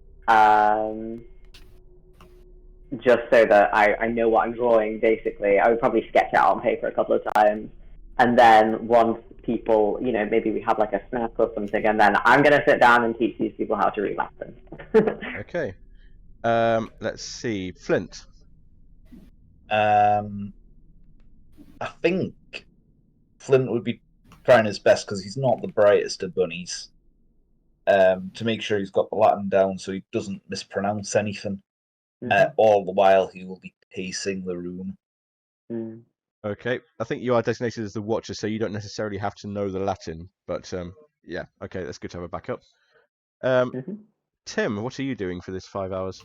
just so that I know what I'm drawing, basically. I would probably sketch it out on paper a couple of times, and then once people, maybe we have like a snack or something, and then I'm going to sit down and teach these people how to read Latin. Okay. Let's see. Flint. I think Flint would be trying his best, because he's not the brightest of bunnies, to make sure he's got the Latin down so he doesn't mispronounce anything. All the while he will be pacing the room. Okay, I think you are designated as the Watcher, so you don't necessarily have to know the Latin, but yeah, okay, that's good to have a backup. Tim, what are you doing for this 5 hours?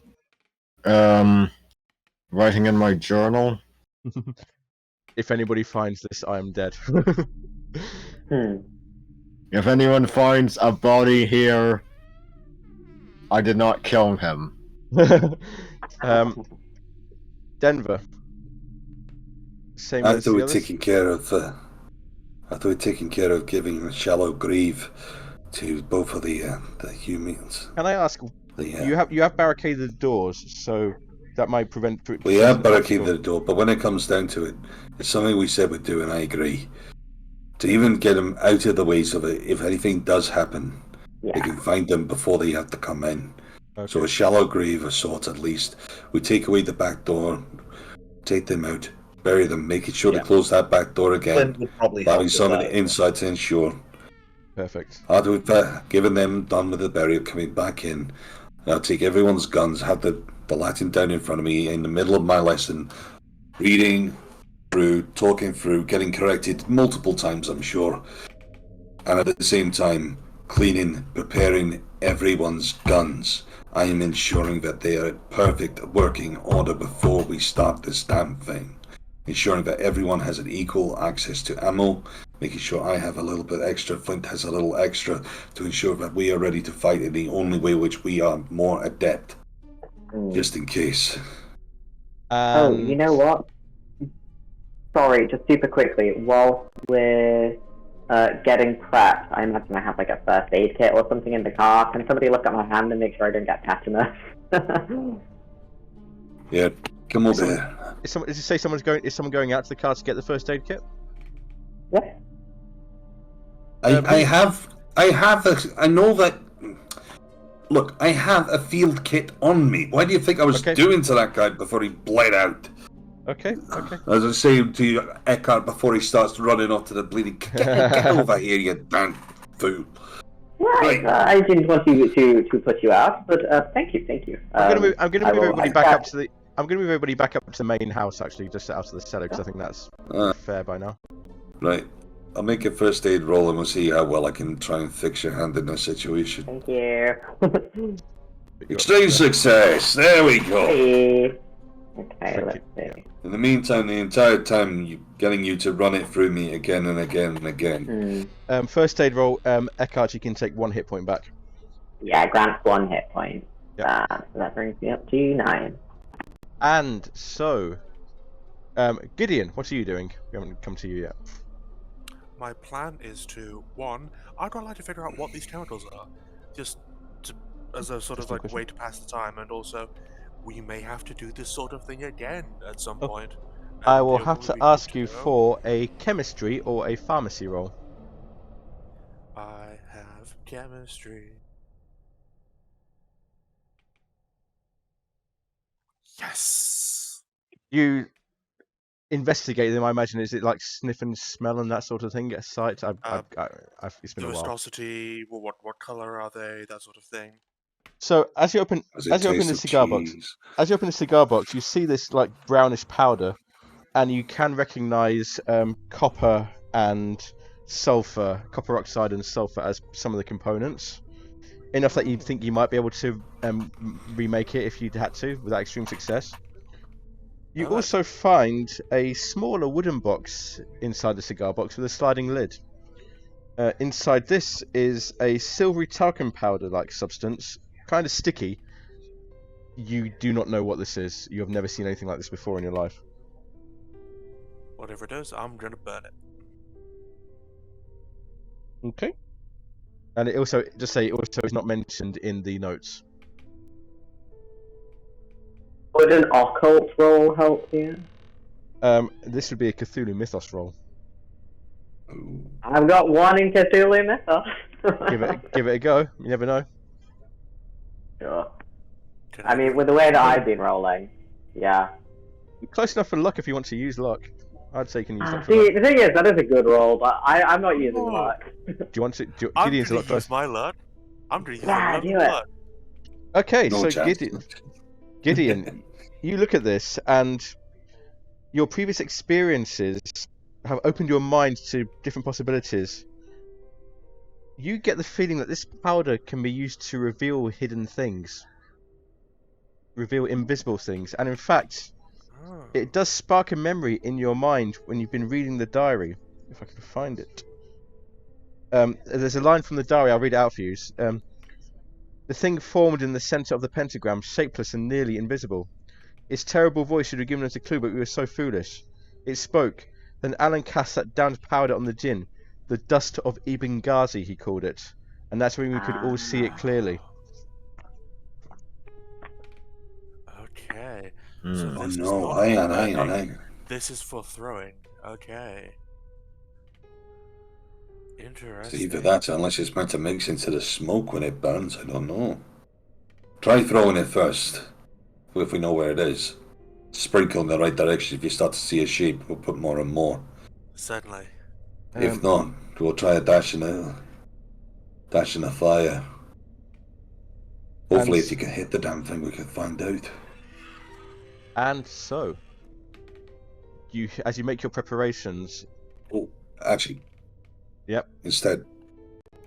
Writing in my journal. If anybody finds this, I am dead. If anyone finds a body here, I did not kill him. Denver. Same as After the we've others? taken care of giving a shallow grave to both of the humans. Can I ask, you have barricaded the doors, so that might prevent... We have barricaded the door, but when it comes down to it, it's something we said we'd do, and I agree. To even get them out of the way so that if anything does happen, they can find them before they have to come in. Okay. So a shallow grave of sorts at least. We take away the back door, take them out, bury them, making sure to close that back door again. Flint would probably having somebody inside to ensure. Perfect. After we've given them done with the burial, coming back in, I'll take everyone's guns, have the Latin down in front of me in the middle of my lesson, reading through, talking through, getting corrected multiple times, I'm sure. And at the same time, cleaning, preparing everyone's guns. I am ensuring that they are in perfect working order before we start this damn thing. Ensuring that everyone has an equal access to ammo, making sure I have a little bit extra, Flint has a little extra, to ensure that we are ready to fight in the only way which we are more adept, just in case. Oh, you know what? Sorry, just super quickly, whilst we're getting prepped, I imagine I have like a first aid kit or something in the car. Can somebody look at my hand and make sure I don't get tetanus? Yeah, come over here. Is someone going out to the car to get the first aid kit? Yeah. I know that. Look, I have a field kit on me. Why do you think I was doing to that guy before he bled out? Okay. As I say to you, Eckhart, before he starts running off to the bleeding, get over here, you damn fool. Right. I didn't want to put you out, but thank you. I'm going to move everybody back up to the. I'm going to move everybody back up to the main house, actually, just out of the cellar, because I think that's fair by now. Right. I'll make a first aid roll and we'll see how well I can try and fix your hand in this situation. Thank you. Extreme success! There we go! Hey. Okay, let's see. In the meantime, the entire time, getting you to run it through me again and again and again. First aid roll, Eckhart, you can take 1 hit point back. Yeah, grant 1 hit point. Yep. So that brings me up to 9. And so, Gideon, what are you doing? We haven't come to you yet. My plan is to, one, I'd like to figure out what these chemicals are, just as a sort of like way to pass the time, and also, we may have to do this sort of thing again at some point. I will have to ask you for a chemistry or a pharmacy roll. I have chemistry. Yes! You investigate them, I imagine. Is it like sniff and smell and that sort of thing? Get a sight? It's been The a while. viscosity, what color are they, that sort of thing. So as you open the cigar box, you see this like brownish powder, and you can recognise copper and sulfur, copper oxide and sulfur as some of the components. Enough that you think you might be able to remake it if you had to, without extreme success. You also find a smaller wooden box inside the cigar box with a sliding lid. Inside this is a silvery talcum powder-like substance, kind of sticky, You do not know what this is. You have never seen anything like this before in your life. Whatever it is, I'm gonna burn it. Okay. And it also, just say, it also is not mentioned in the notes. Would an occult roll help here? This would be a Cthulhu Mythos roll. I've got one in Cthulhu Mythos. Give it a go. You never know. Sure. Can I mean, with the way that I've been rolling, yeah. You're close enough for luck if you want to use luck. I'd say you can use luck for See, luck. the thing is, that is a good roll, but I'm not using Oh. luck. Do you want to? I'm Gideon's gonna luck use first. my luck. I'm gonna use Yeah, my do luck. it. luck. Okay, No so chance. Gideon, you look at this, and your previous experiences have opened your mind to different possibilities. You get the feeling that this powder can be used to reveal hidden things, reveal invisible things, and in fact, Oh. it does spark a memory in your mind when you've been reading the diary. If I can find it. There's a line from the diary, I'll read it out for you. The thing formed in the center of the pentagram, shapeless and nearly invisible. Its terrible voice should have given us a clue, but we were so foolish. It spoke. Then Alan cast that damned powder on the djinn. The dust of Ibn Ghazi, he called it. And that's when we could all see it clearly. Okay. Hmm. So Oh this is no, not hang on, for hang on, burning. hang on. This is for throwing. Okay. So Interesting. either that, unless it's meant to mix into the smoke when it burns, I don't know. Try throwing it first, if we know where it is. Sprinkle in the right direction. If you start to see a shape, we'll put more and more. Certainly. If not, we'll try a dash in the fire. Hopefully, And- if you can hit the damn thing, we can find out. And so, as you make your preparations, Oh, actually. Yep. Instead,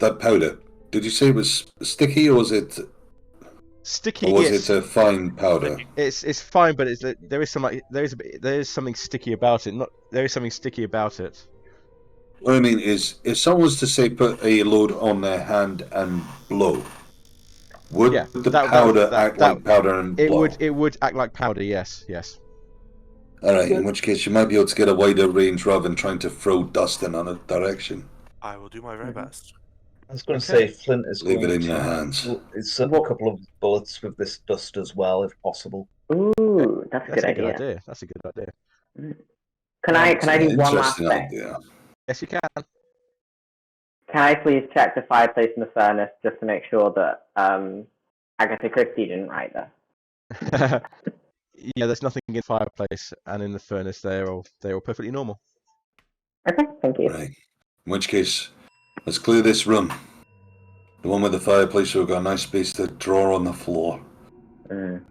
that powder. Did you say it was sticky, or was it? sticky. Or was Yes, it a fine powder? it's fine, but there is something sticky about it. There is something sticky about it. What I mean is, if someone was to say put a load on their hand and blow, would Yeah, the that- powder that- act that- like powder and blow? It would act like powder. Yes. Alright, in which case you might be able to get a wider range rather than trying to throw dust in on a direction. I will do my very Mhm. best. I was going to Okay. say Flint is Leave going it in to your hands. insert a couple of bullets with this dust as well, if possible. Ooh, that's a That's good a good idea. idea. That's a good idea. Can I It's an do one last interesting thing? idea. Yes, you can. Can I please check the fireplace in the furnace just to make sure that Agatha Christie didn't write that? Yeah, there's nothing in the fireplace and in the furnace. They're all perfectly normal. Okay, thank you. Right. In which case, let's clear this room. The one with the fireplace, so we've got a nice space to draw on the floor. Mm.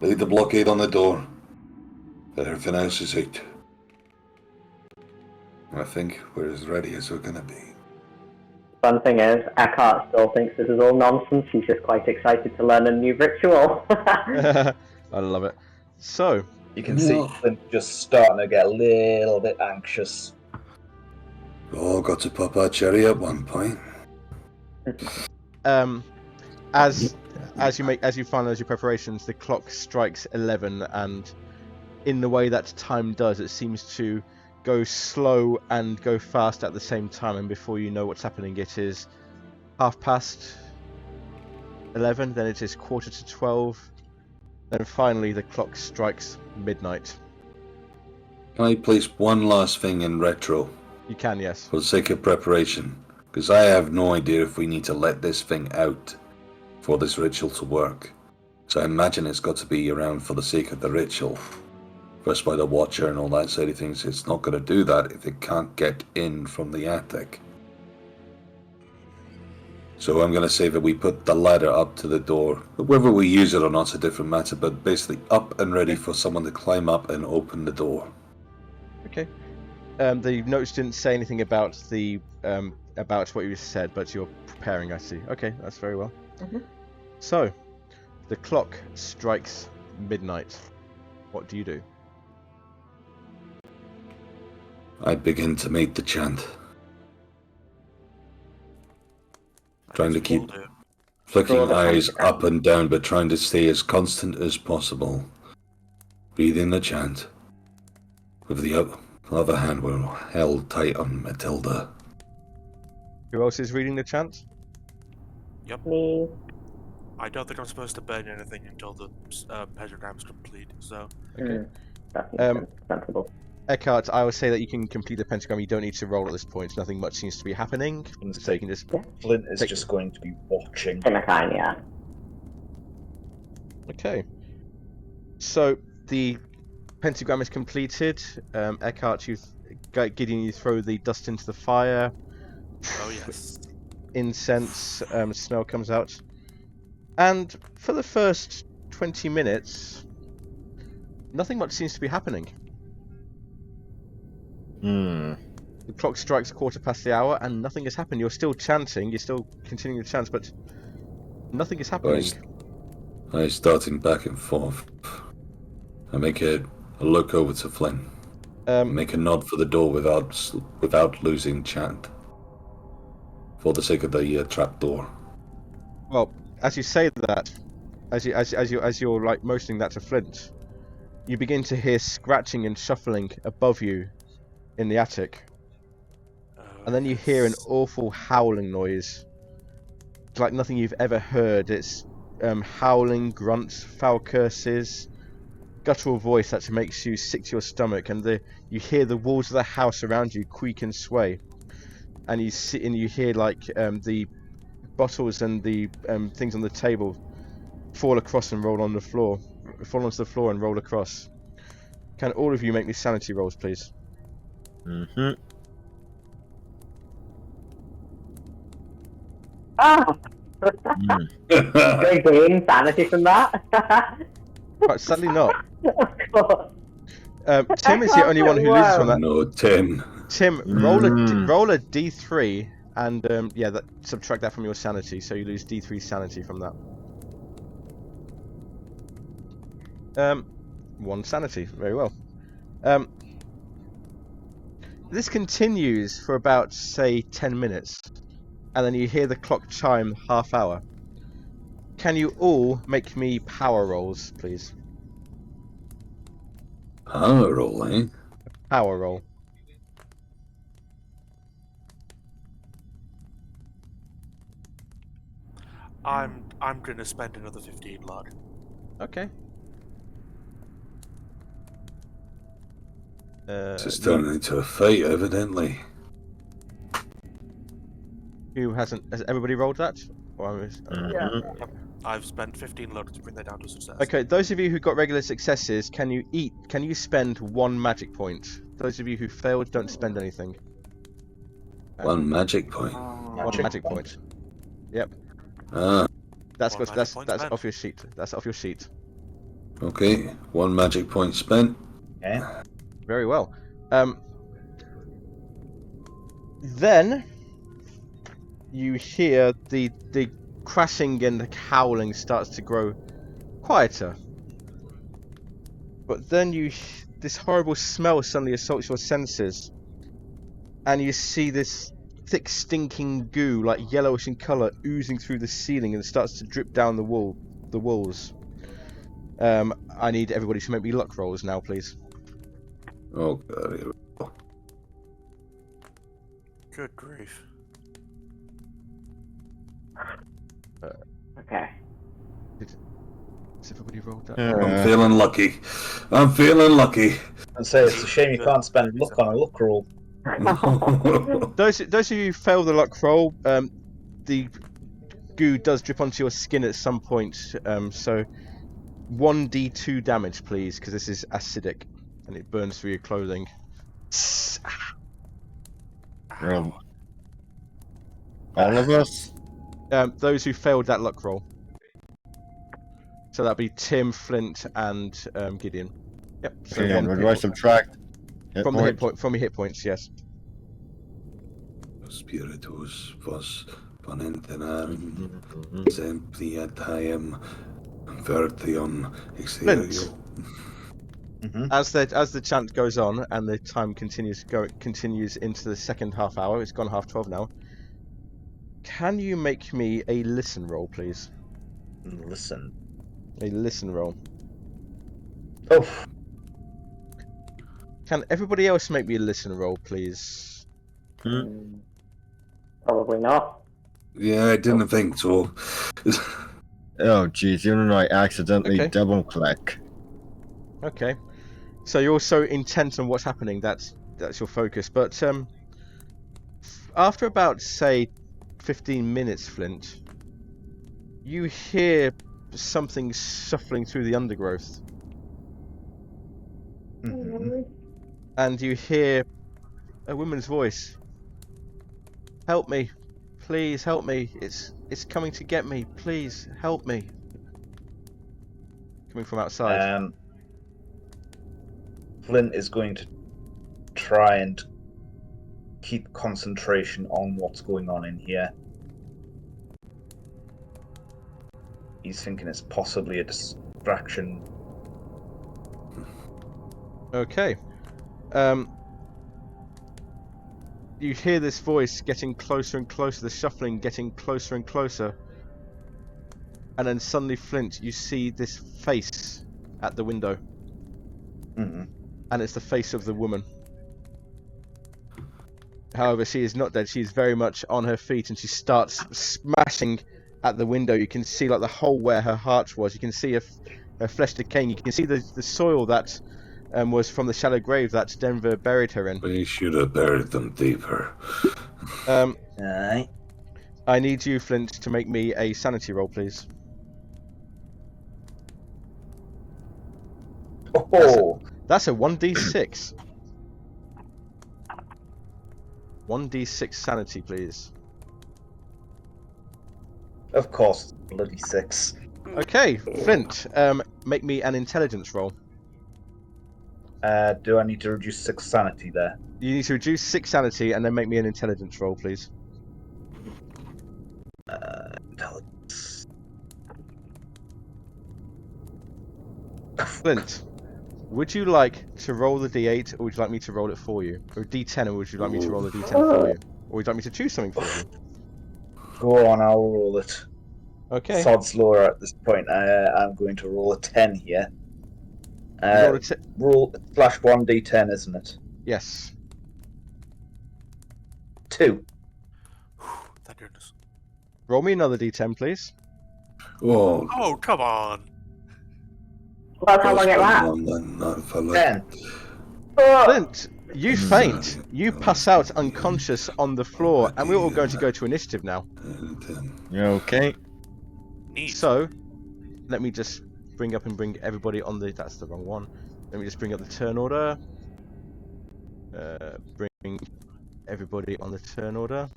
Leave the blockade on the door. Everything else is out. I think we're as ready as we're gonna be. Fun thing is, Eckhart still thinks this is all nonsense. He's just quite excited to learn a new ritual. I love it. So, You can see Flint just starting to get a little bit anxious. We all got to pop our cherry at one point. as you finalize your preparations, the clock strikes 11, and in the way that time does, it seems to go slow and go fast at the same time, and before you know what's happening, it is 11:30, then it is 12:15, then finally the clock strikes midnight. Can I place one last thing in retro You can, yes. for the sake of preparation? Because I have no idea if we need to let this thing out for this ritual to work. So I imagine it's got to be around for the sake of the ritual. First by the Watcher and all that side of things, it's not going to do that if it can't get in from the attic. So I'm going to say that we put the ladder up to the door. Whether we use it or not is a different matter, but basically up and ready for someone to climb up and open the door. Okay. The notes didn't say anything about about what you said, but you're preparing, I see. Okay, that's very well. Mhm. So, the clock strikes midnight. What do you do? I begin to make the chant. Trying to That's what keep we'll do. Flicking Roll the eyes pentagram. up and down, but trying to stay as constant as possible. Breathing the chant. With the other hand held tight on Matilda. Who else is reading the chant? Me. I don't think I'm supposed to burn anything until the pentagram's complete, so... Okay. That seems sensible. Eckhart, I would say that you can complete the pentagram. You don't need to roll at this point. Nothing much seems to be happening, so you can just. Flint is Take- just going to be watching. Timotine, yeah. Okay. So the pentagram is completed. Eckhart, Gideon, you throw the dust into the fire. Oh, yes. Incense smell comes out, and for the first 20 minutes, nothing much seems to be happening. The clock strikes 1:15, and nothing has happened. You're still chanting, you're still continuing to chant, but nothing is happening. I starting back and forth. I make a look over to Flynn. Make a nod for the door without losing chant. For the sake of the trap door. Well, as you say that, as you're like motioning that to Flint, you begin to hear scratching and shuffling above you in the attic, and then you hear an awful howling noise. It's like nothing you've ever heard. It's howling, grunts, foul curses, guttural voice that makes you sick to your stomach, and you hear the walls of the house around you creak and sway, and you hear like the bottles and the things on the table fall across and roll onto the floor and roll across. Can all of you make me sanity rolls, please? Ah! Going to gain sanity from that? Right, sadly not. Of course. Tim is the only one who loses from that. No, Tim. Tim, roll a d3 and subtract that from your sanity, so you lose d3 sanity from that. 1 sanity, very well. This continues for about, say, 10 minutes, and then you hear the clock chime half hour. Can you all make me power rolls, please? Power roll, eh? Power roll. I'm gonna spend another 15 luck. Okay. This is turning into a fight, evidently. Has everybody rolled that? Or Yeah. I've spent 15 luck to bring that down to success. Okay, those of you who got regular successes, can you spend 1 magic point? Those of you who failed, don't spend anything. 1 magic point. 1 magic point. Yep. Ah, That's One magic point that's spent. off your sheet. That's off your sheet. okay. 1 magic point spent. Okay. Very well. Then you hear the crashing and the howling starts to grow quieter. But then this horrible smell suddenly assaults your senses, and you see this thick stinking goo, like yellowish in colour, oozing through the ceiling and starts to drip down the walls. I need everybody to make me luck rolls now, please. Oh, God. Here we go. Good grief. Okay. Has everybody rolled that? I'm feeling lucky. I'm feeling lucky. And say it's a shame you can't spend luck on a luck roll. Those of you who fail the luck roll, the goo does drip onto your skin at some point. So 1d2 damage, please, because this is acidic and it burns through your clothing. All of us? Those who failed that luck roll. So that'd be Tim, Flint, and Gideon. Yep. So Okay, one where do I subtract? from the from your hit points, yes. Spiritus vos ponentenarum sempliataem vertium exterior. As the chant goes on and the time continues into the second half hour, it's gone 12:30 now. Can you make me a listen roll, please? Listen. A listen roll. Oh, Can everybody else make me a listen roll, please? Probably not. Yeah, I didn't think so. Oh, jeez, you know I accidentally Okay. double click. Okay. So you're so intent on what's happening, that's your focus. But after about, say, 15 minutes, Flint, you hear something shuffling through the undergrowth. And you hear a woman's voice. Help me. Please help me. It's coming to get me. Please help me. Coming from outside. Flint is going to try and keep concentration on what's going on in here. He's thinking it's possibly a distraction. Okay. You hear this voice getting closer and closer, the shuffling getting closer and closer. And then suddenly, Flint, you see this face at the window. And it's the face of the woman. However, she is not dead. She is very much on her feet, and she starts smashing at the window. You can see like the hole where her heart was. You can see her flesh decaying. You can see the soil that was from the shallow grave that Denver buried her in. We should have buried them deeper. Aye. I need you, Flint, to make me a sanity roll, please. Oh, That's a 1d6. 1d6 sanity, please. of course, bloody 6. Okay, Flint, make me an intelligence roll. Do I need to reduce 6 sanity there? You need to reduce 6 sanity and then make me an intelligence roll, please. Intelligence. Flint, would you like to roll the d8, or would you like me to roll it for you? Or d10, or would you like me to roll the d10 for you? Or would you like me to choose something for you? Go on, I'll roll it. Okay. Sod's law at this point. I'm going to roll a 10 here. Roll a t- Roll slash 1d10, isn't it? yes. 2. Thank goodness. Roll me another d10, please. Oh, Oh, come on. Well, how long it lasts? Not for like 10. Flint, you faint. You pass out unconscious on the floor, and we're all going to go to initiative now. Okay. Neat. So, let me just bring everybody on the... That's the wrong one. Let me just bring up the turn order. Bring everybody on the turn order.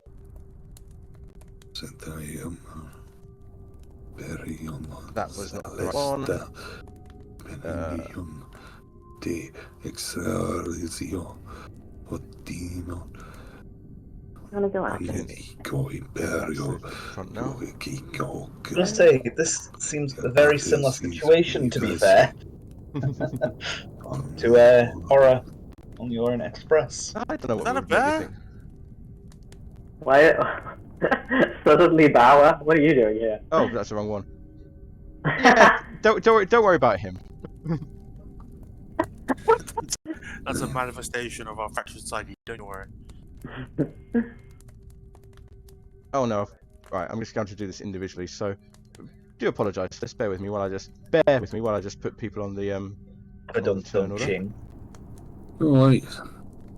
That was not the right one. I'm gonna go out. Front now. Just say, this seems a very similar situation, to be fair, to Horror on the Orient Express. I don't know what Is that we a would bear? think. Why? Suddenly, Bauer, what are you doing here? Oh, that's the wrong one. Yeah, don't worry about him. That's a manifestation of our fractured psyche, don't worry. Oh no. Right, I'm just going to do this individually. So, do apologise. Just bear with me while I just put people on the I don't turn order. ching. Alright.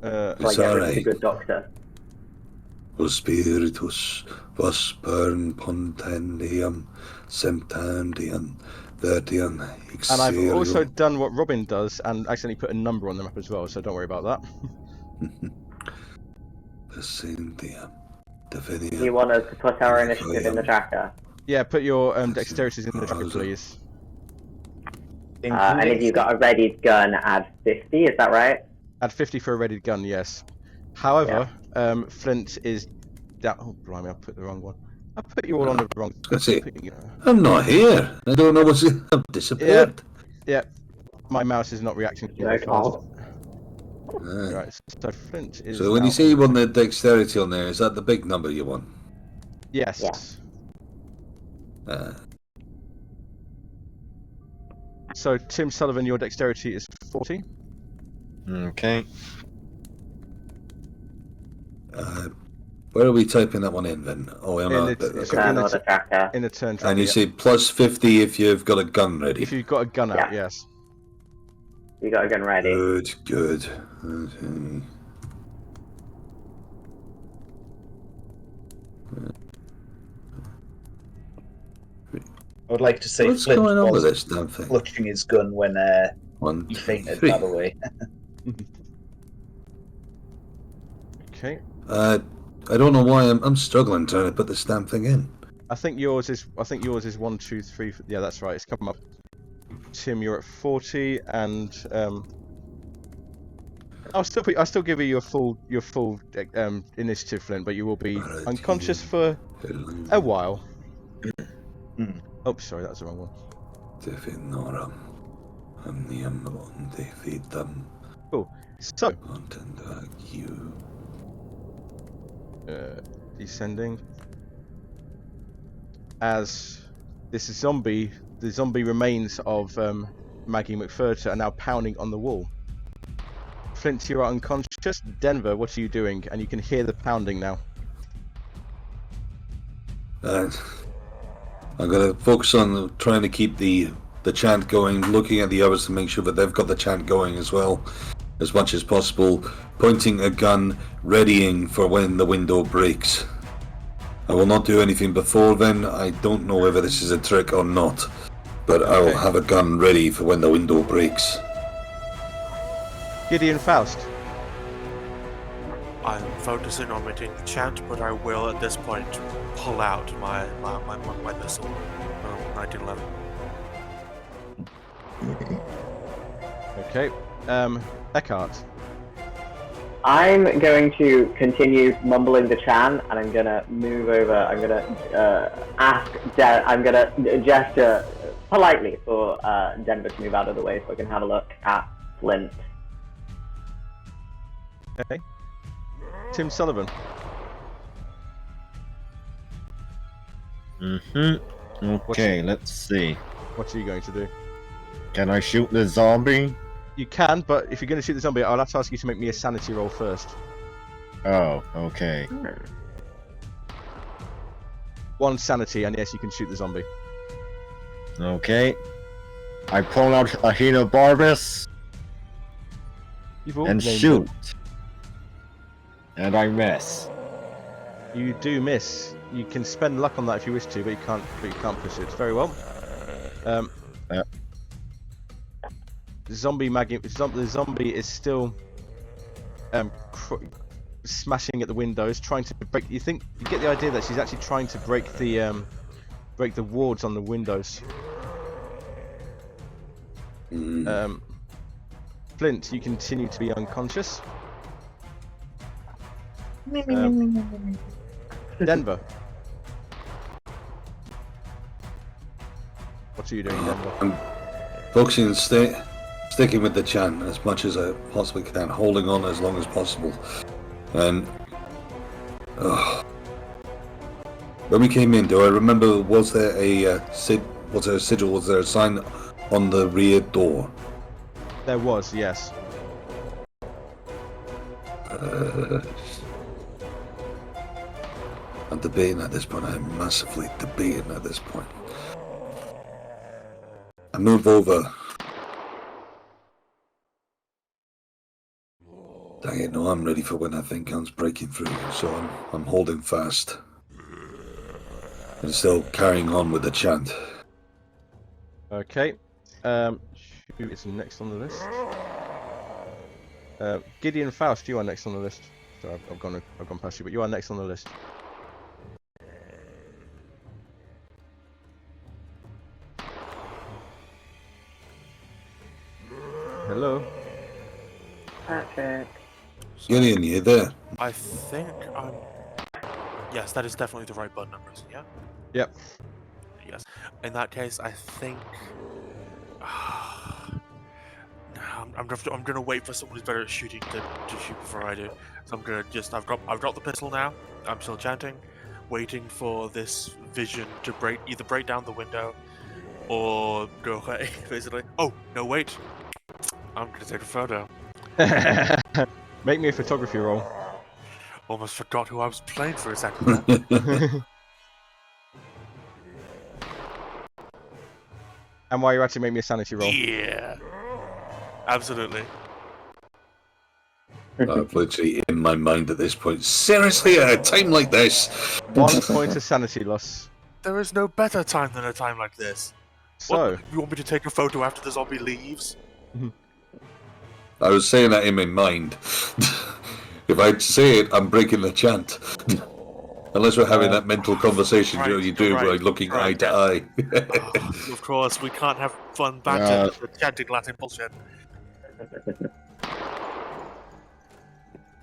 Like It's a alright. good doctor. O spiritus vospern pontendium septandium vertium And I've also done what Robin does and accidentally put a number on the map as well, so don't worry about that. You want us to put our initiative in the tracker? Yeah, put your dexterities in the tracker, please. And if you've got a readied gun, add 50, is that right? Add 50 for a readied gun, yes. However, Flint is down. Oh, blimey, I put the wrong one. I put you all on the wrong. I'm not here. I don't know what's. I've disappeared. Yeah, my mouse is not reacting very fast. Oh. Right, so Flint is. So when you say you want the dexterity on there, is that the big number you want? Yes. Yeah. So, Tim Sullivan, your dexterity is 40. Okay. Where are we typing that one in then? Oh, In the Turn order tracker. in a turn tracker. and you say plus 50 if you've got a gun ready. If you've got a gun out, Yeah. yes. You got a gun ready. Good. Okay. I would like to say What's Flint going on with was this damn thing? clutching his gun when One, he two, fainted, three. by the way. Okay. I don't know why I'm struggling trying to put this damn thing in. I think yours is 1, 2, 3. Yeah, that's right. It's come up. Tim, you're at 40, and I'll still give you your full initiative, Flint, but you will be Alright, unconscious for a while. Oh, sorry, that's the wrong one. Cool. So, descending. As this zombie, the zombie remains of Maggie McFurter are now pounding on the wall. Flint, you're unconscious. Denver, what are you doing? And you can hear the pounding now. I'm gonna focus on trying to keep the chant going, looking at the others to make sure that they've got the chant going as well, as much as possible, pointing a gun, readying for when the window breaks. I will not do anything before then. I don't know whether this is a trick or not, but I will have a gun ready for when the window breaks. Gideon Faust. I'm focusing on maintaining the chant, but I will at this point pull out my missile. 1911. Okay. Eckhart. I'm going to continue mumbling the chant, and I'm gonna move over. I'm gonna I'm gonna gesture politely for Denver to move out of the way so I can have a look at Flint. Okay. Tim Sullivan. Okay, let's see. What are you going to do? Can I shoot the zombie? You can, but if you're going to shoot the zombie, I'll have to ask you to make me a sanity roll first. Oh, okay. 1 sanity, and yes, you can shoot the zombie. Okay. I pull out a Barbus You've all and named shoot. it. And I miss. You do miss. You can spend luck on that if you wish to, but you can't push it. Very well. The zombie is still smashing at the windows, trying to break. You get the idea that she's actually trying to break the wards on the windows. Flint, you continue to be unconscious. Denver. What are you doing, Denver? I'm focusing and sticking with the chant as much as I possibly can, holding on as long as possible. And when we came in, do I remember? Was there a sigil? Was there a sign on the rear door? There was, yes. I'm debating at this point. I'm massively debating at this point. I move over. Dang it, no, I'm ready for when I think comes breaking through, so I'm holding fast. And still carrying on with the chant. Okay. Who is next on the list? Gideon Faust, you are next on the list. So I've gone past you, but you are next on the list. Hello. Patrick. Gideon, you there? I think I'm. Yes, that is definitely the right button numbers. Yeah. Yep. Yes. In that case, I think. I'm gonna wait for someone who's better at shooting to shoot before I do. So I'm gonna just I've got the pistol now. I'm still chanting. waiting for this vision to either break down the window or go away, basically. Oh, no, wait. I'm going to take a photo. Make me a photography roll. Almost forgot who I was playing for a second there. And while you're at it, make me a sanity roll. Yeah. Absolutely. I've literally in my mind at this point. Seriously, at a time like this? 1 point of sanity loss. There is no better time than a time like this. So, What, you want me to take a photo after the zombie leaves? I was saying that in my mind. If I say it, I'm breaking the chant. Unless we're having that mental conversation you do by looking eye to eye. Oh, of course, we can't have fun banter with the chanting Latin bullshit.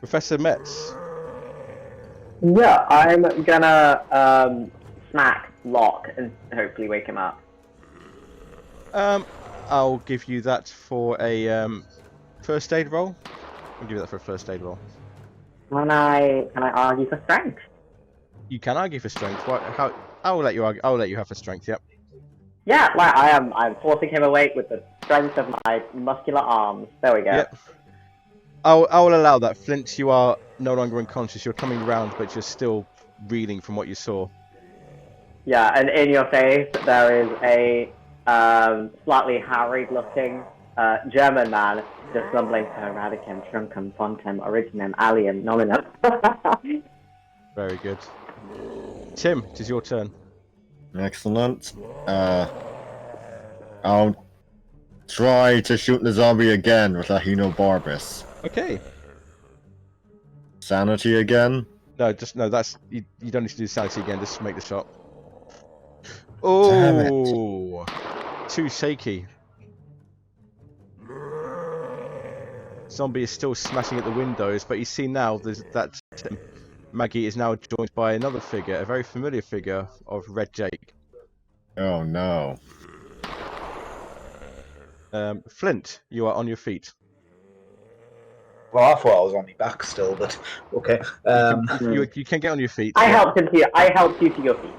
Professor Metz. Yeah, I'm gonna smack Locke and hopefully wake him up. I'll give you that for a first aid roll. I'll give you that for a first aid roll. Can I argue for strength? You can argue for strength. I'll let you argue. I'll let you have for strength. Yep. Yeah, like I'm forcing him awake with the strength of my muscular arms. There we go. Yep. I will allow that. Flint, you are no longer unconscious. You're coming round, but you're still reeling from what you saw. Yeah, and in your face there is a slightly harried-looking German man just mumbling "Per radicem truncum fontem originem alium nominum." Very good. Tim, it is your turn. Excellent. I'll try to shoot the zombie again with a Henobarbius. Okay. Sanity again? No, that's you don't need to do sanity again. Just make the shot. Damn Oh, too shaky. Zombie is still smashing at the windows, but you see now that Maggie is now joined by another figure, a very familiar figure of Red Jake. Oh no. Flint, you are on your feet. Well, I thought I was on my back still, but okay. You can get on your feet. I helped you to your feet.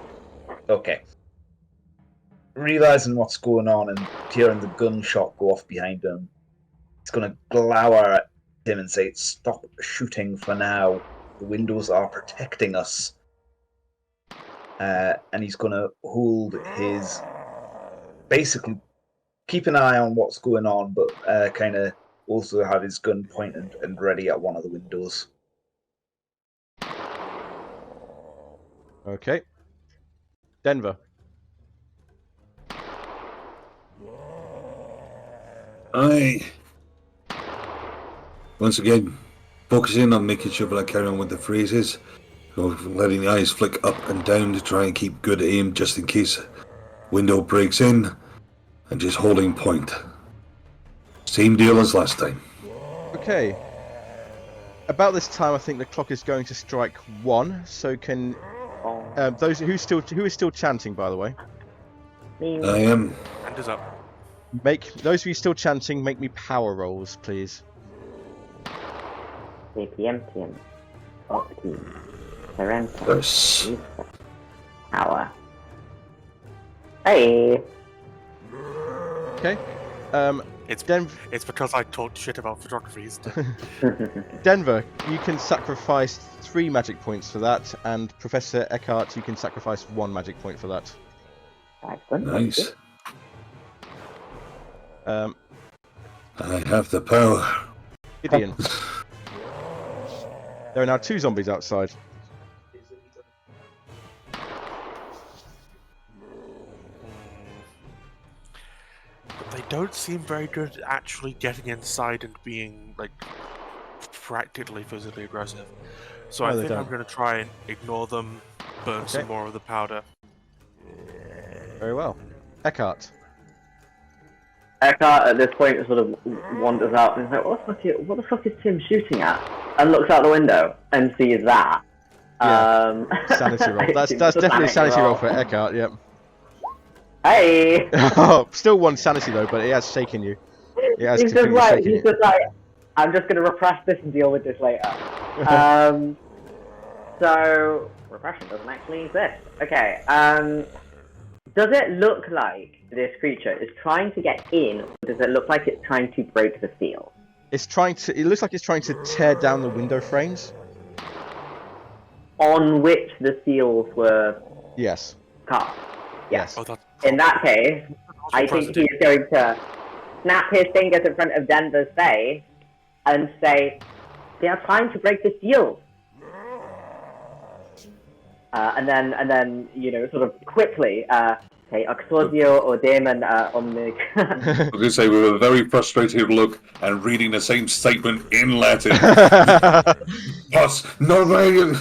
Okay. Realizing what's going on and hearing the gunshot go off behind him, he's going to glower at him and say, "Stop shooting for now. The windows are protecting us." And he's going to hold his... Basically, keep an eye on what's going on, but kind of also have his gun pointed and ready at one of the windows. Okay. Denver. Once again, focusing on making sure that I carry on with the phrases, letting the eyes flick up and down to try and keep good aim just in case window breaks in, and just holding point. Same deal as last time. Okay. About this time, I think the clock is going to strike 1. So can those who is still chanting, by the way. I am. Hand is up. Make those of you still chanting, make me power rolls, please. Sapientium. Optim. Syrinscape. Yes. Power. Hey. Okay. It's because I talked shit about photographies. Denver, you can sacrifice 3 magic points for that, and Professor Eckhart, you can sacrifice 1 magic point for that. Excellent. Nice. I I have the power. Gideon. There are now 2 zombies outside. But they don't seem very good at actually getting inside and being, like, practically physically aggressive. So No, I they think don't. I'm going to try and ignore them, burn some more of the powder. Very well. Eckhart. Eckhart at this point sort of wanders out and is like, what the fuck is Tim shooting at? And looks out the window and sees that. Yeah. Sanity roll. That's definitely a sanity roll for Eckhart, yep. Hey! Still 1 sanity though, but it has shaken you. It has He's just completely like, shaken he's you. just like, I'm just going to repress this and deal with this later. So, repression doesn't actually exist. Okay. Does it look like this creature is trying to get in, or does it look like it's trying to break the seal? It looks like it's trying to tear down the window frames. On which the seals were Yes. cast. Yes. Oh, that's In that case, I think he is going to snap his fingers in front of Denver's face and say, "They are trying to break the seal." And then sort of quickly say Oxordio or Damon Omnig. I was going to say, with a very frustrated look and reading the same statement in Latin. Plus, no way.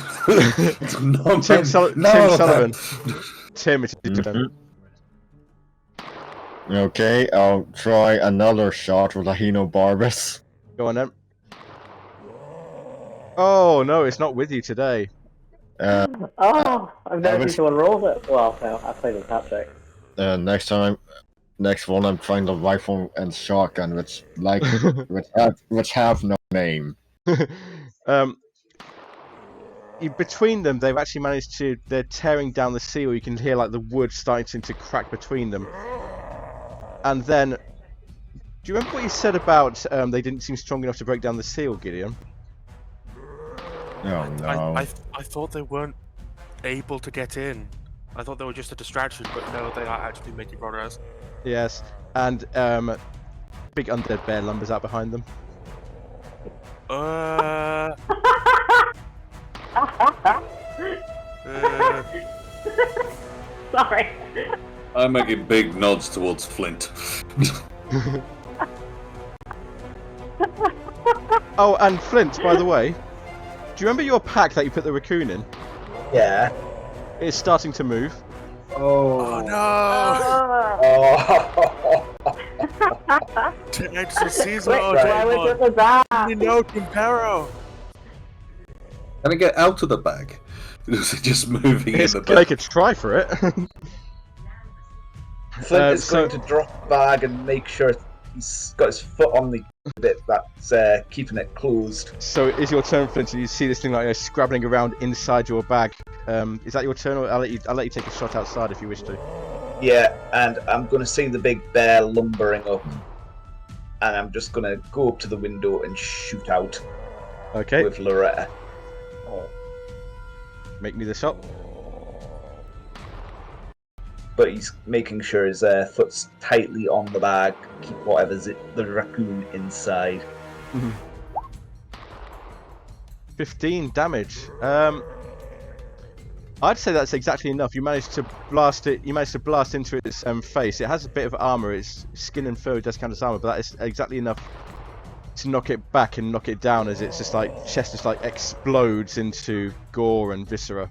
Tim Sullivan. Tim, it's your turn. Okay, I'll try another shot with a Barbus. Go on then. Oh no, it's not with you today. Oh, I've never seen someone roll it. Well, no, I played with tactics. Next one, I'm trying the rifle and shotgun, which have no name. Between them, they've actually managed to. They're tearing down the seal. You can hear like the wood starting to crack between them. And then, do you remember what you said about they didn't seem strong enough to break down the seal, Gideon? Oh no. I thought they weren't able to get in. I thought they were just a distraction, but no, they are actually making progress. Yes, and big undead bear lumbers out behind them. Sorry. I'm making big nods towards Flint. Oh, and Flint, by the way, do you remember your pack that you put the raccoon in? Yeah. It's starting to move. Oh no! Oh. Tonight's the season. Wait, why was it the bag? No, Impero. Can I get out of the bag? Is it just moving in the They bag? could try for it. Flint is going to drop the bag and make sure he's got his foot on the bit that's keeping it closed. So it is your turn, Flint, and you see this thing like scrabbling around inside your bag. Is that your turn, or I'll let you take a shot outside if you wish to. Yeah, and I'm going to see the big bear lumbering up, and I'm just going to go up to the window and shoot out Okay. with Loretta. Make me the shot. But he's making sure his foot's tightly on the bag, keep whatever's the raccoon inside. 15 damage. I'd say that's exactly enough. You managed to blast it. You managed to blast into its face. It has a bit of armor. Its skin and fur does count as armor, but that is exactly enough to knock it back and knock it down as it's just like chest just like explodes into gore and viscera.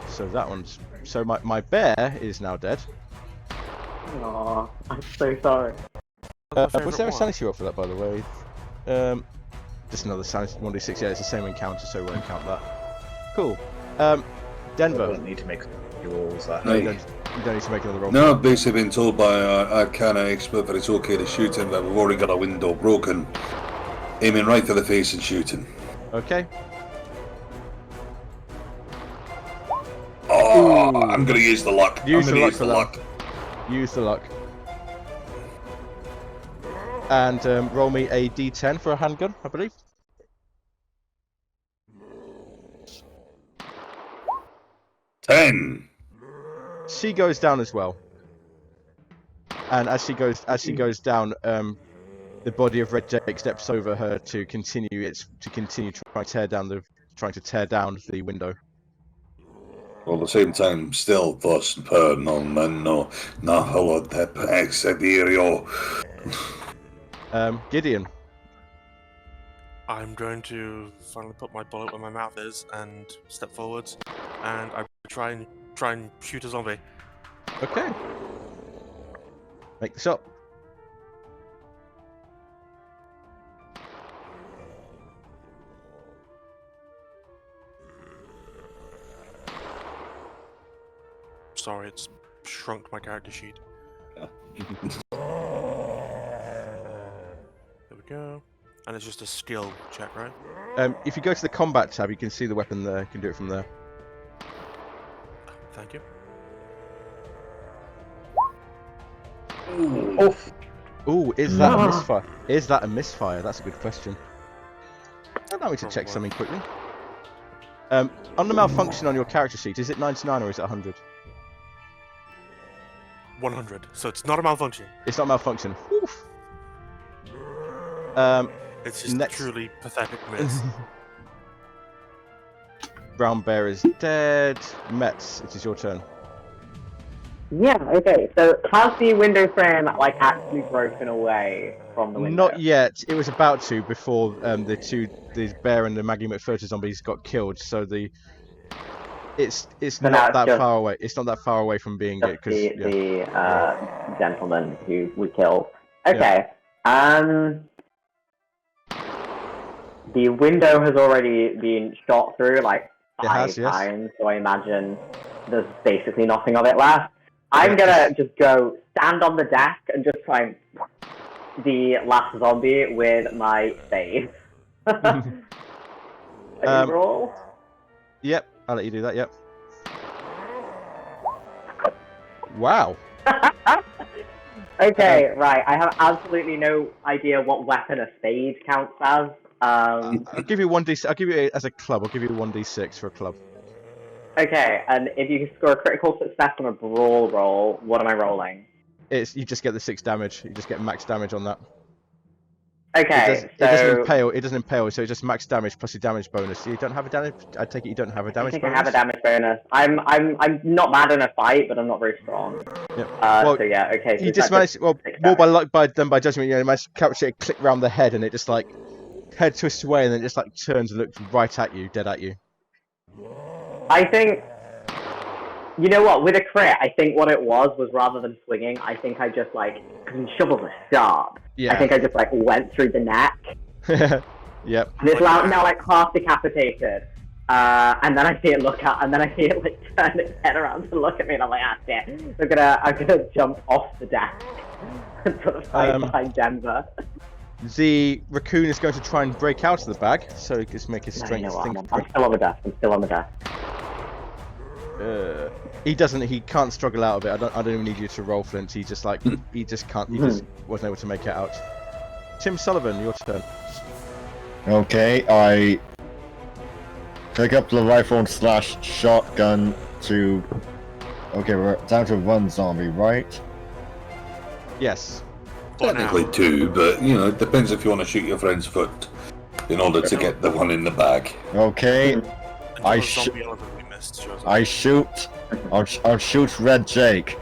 So that one's. So my bear is now dead. Aww, I'm so sorry. Was there a sanity roll for that, by the way? Just another sanity 1d6. Yeah, it's the same encounter, so we won't count that. Cool. I Denver. don't need to make rolls. No, you don't need to make another roll. No, I've basically been told by our Arcana expert that it's okay to shoot him, that we've already got a window broken. Aiming right to the face and shooting. Okay. Oh, I'm going to use the luck. Use the luck use for the that. luck. Use the luck. And roll me a d10 for a handgun, I believe. Ten. She goes down as well. And as she goes down, the body of Red Jake steps over her to continue trying to tear down the window. Well, at the same time, still thus per non menno Nyarlathotep exedirio. Gideon. I'm going to finally put my bullet where my mouth is and step forwards, and I try and shoot a zombie. Okay. Make the shot. Sorry, it's shrunk my character sheet. There we go. And it's just a skill check, right? If you go to the combat tab, you can see the weapon there. You can do it from there. Thank you. Ooh. Ooh, is that a misfire? Is that a misfire? That's a good question. Allow me to check something quickly. On the malfunction on your character sheet, is it 99 or is it 100? 100. So it's not a malfunction. It's not malfunction. Oof. It's just Next. a truly pathetic miss. Brown Bear is dead. Metz, it is your turn. Yeah, okay. So has the window frame like actually broken away from the window? Not yet. It was about to before the bear and the Maggie McFurter zombies got killed. So it's So now not it's that just- far away. It's not that far away from being it Just because the gentleman who we killed. Okay. The window has already been shot through like It 5 has, yes. times, so I imagine there's basically nothing of it left. I'm gonna just go stand on the deck and just try and the last zombie with my save. Roll. Yep, I'll let you do that. Yep. Wow. Okay, right. I have absolutely no idea what weapon a spade counts as. I'll give you 1d. I'll give you it as a club. I'll give you 1d6 for a club. Okay, and if you score a critical success on a brawl roll, what am I rolling? You just get the 6 damage. You just get max damage on that. Okay, It doesn't impale. It doesn't impale. So it's just max damage plus your damage bonus. You don't have a damage. I take it you don't have a damage I think bonus. I have a damage bonus. I'm not bad in a fight, but I'm not very strong. Yep. So yeah, okay. So You just managed. Well, more by luck than by judgment. You managed to capture it, click round the head, and it just like head twists away, and then it just like turns and looks right at you, dead at you. I think. You know what? With a crit, I think what it was rather than swinging, I think I just like because shovels are sharp. Yeah. I think I just like went through the neck. Yep. And it's now like half decapitated. And then I see it like turn its head around to look at me, and I'm like, ah, shit. I'm gonna jump off the deck and sort of hide behind Denver. The raccoon is going to try and break out of the bag, so just make a No, you strength know what? thing. I'm still on the desk. He doesn't. He can't struggle out of it. I don't even need you to roll, Flint. He just like he just can't. He just wasn't able to make it out. Tim Sullivan, your turn. Okay, I pick up the rifle / shotgun to. Okay, we're down to 1 zombie, right? Yes. Technically 2, but you know, it depends if you want to shoot your friend's foot in order to get the one in the bag. Okay, I zombie element we missed shows up. I shoot. I'll shoot Red Jake.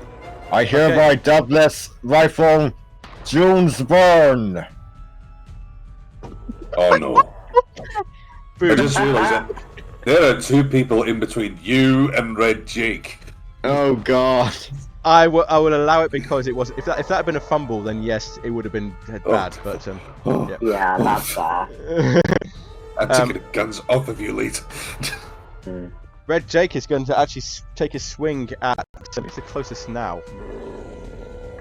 I hereby dub this rifle June's Burn. Oh no! I just realised that there are 2 people in between you and Red Jake. Oh God! I will allow it because it was. If that had been a fumble, then yes, it would have been bad. But yeah. Yeah, that's fair. I'm taking the guns off of you, Leet. Red Jake is going to actually take a swing at. It's the closest now.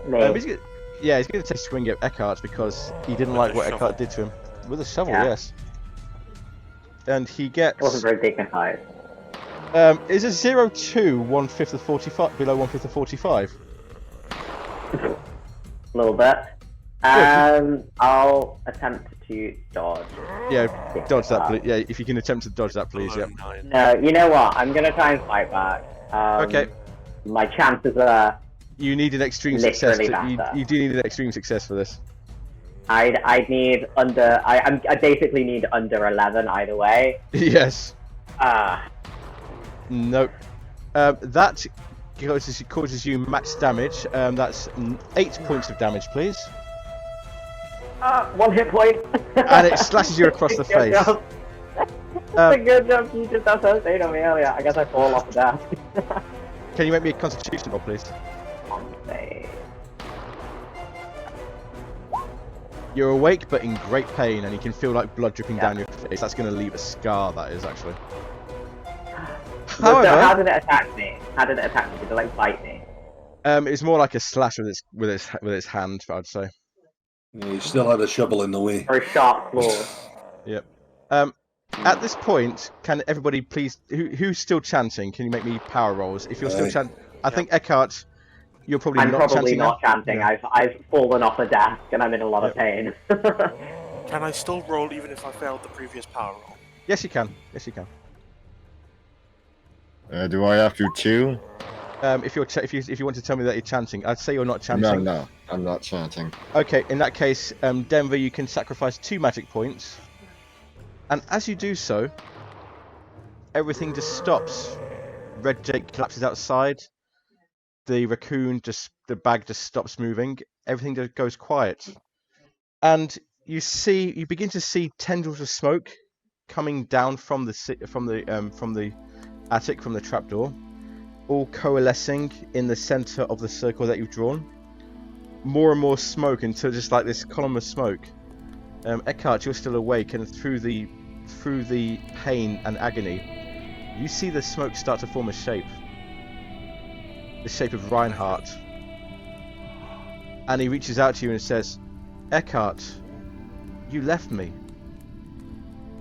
Me. He's going to take a swing at Eckhart because he didn't like what Eckhart did to him with a shovel. Yeah. Yes. And he gets. It wasn't very dignified. Is a 0-2 1/5 of 45 below 1/5 of 45? A little bit. I'll attempt to dodge. Yeah, dodge that, please. Yeah, if you can attempt to dodge that, please. Yep. No, you know what? I'm gonna try and fight back. Okay. My chances are. You need an extreme success. Literally You do need an extreme success for this. I need under. I basically need under 11 either way. Yes. Nope. That causes you max damage. That's 8 points of damage, please. 1 hit point. And it slashes you across the face. Job. That's a good job. You just have to say to me earlier. I guess I fall off the desk. Can you make me a Constitution roll, please? You're awake but in great pain, and you can feel like blood dripping down your face. That's going to leave a scar. That is actually. So how did it attack me? Did it like bite me? It's more like a slash with its hand, I'd say. Yeah, you still had a shovel in the way. Or a sharp claw? Yep. At this point, can everybody please? Who's still chanting? Can you make me power rolls? If you're still Aye. chanting, I think Eckhart, you're probably I'm not probably chanting not now. chanting. Yeah. I've fallen off a desk and I'm in a lot of pain. Can I still roll even if I failed the previous power roll? Yes, you can. Yes, you can. Do I have to tune? If you want to tell me that you're chanting, I'd say you're not chanting. No, I'm not chanting. Okay, in that case, Denver, you can sacrifice 2 magic points, and as you do so, everything just stops. Red Jake collapses outside. The the bag just stops moving. Everything just goes quiet, and you begin to see tendrils of smoke coming down from the attic, from the trapdoor, all coalescing in the center of the circle that you've drawn. More and more smoke until just like this column of smoke. Eckhart, you're still awake, and through the pain and agony, you see the smoke start to form a shape. The shape of Reinhardt. And he reaches out to you and says, Eckhart, you left me.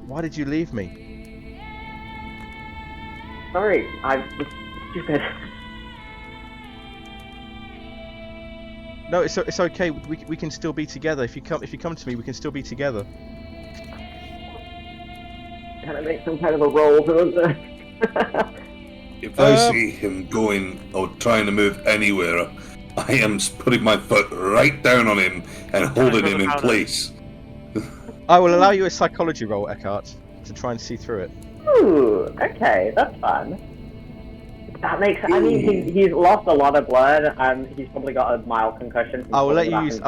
Why did you leave me? Sorry, I was stupid. No, it's okay. We can still be together. If you come to me, we can still be together. Can I make some kind of a roll for this? If I see him going or trying to move anywhere, I am putting my foot right down on him and holding him in place. I will allow you a psychology roll, Eckhart, to try and see through it. Ooh, okay, that's fun. That makes. I mean, he's lost a lot of blood. He's probably got a mild concussion. I'll let you use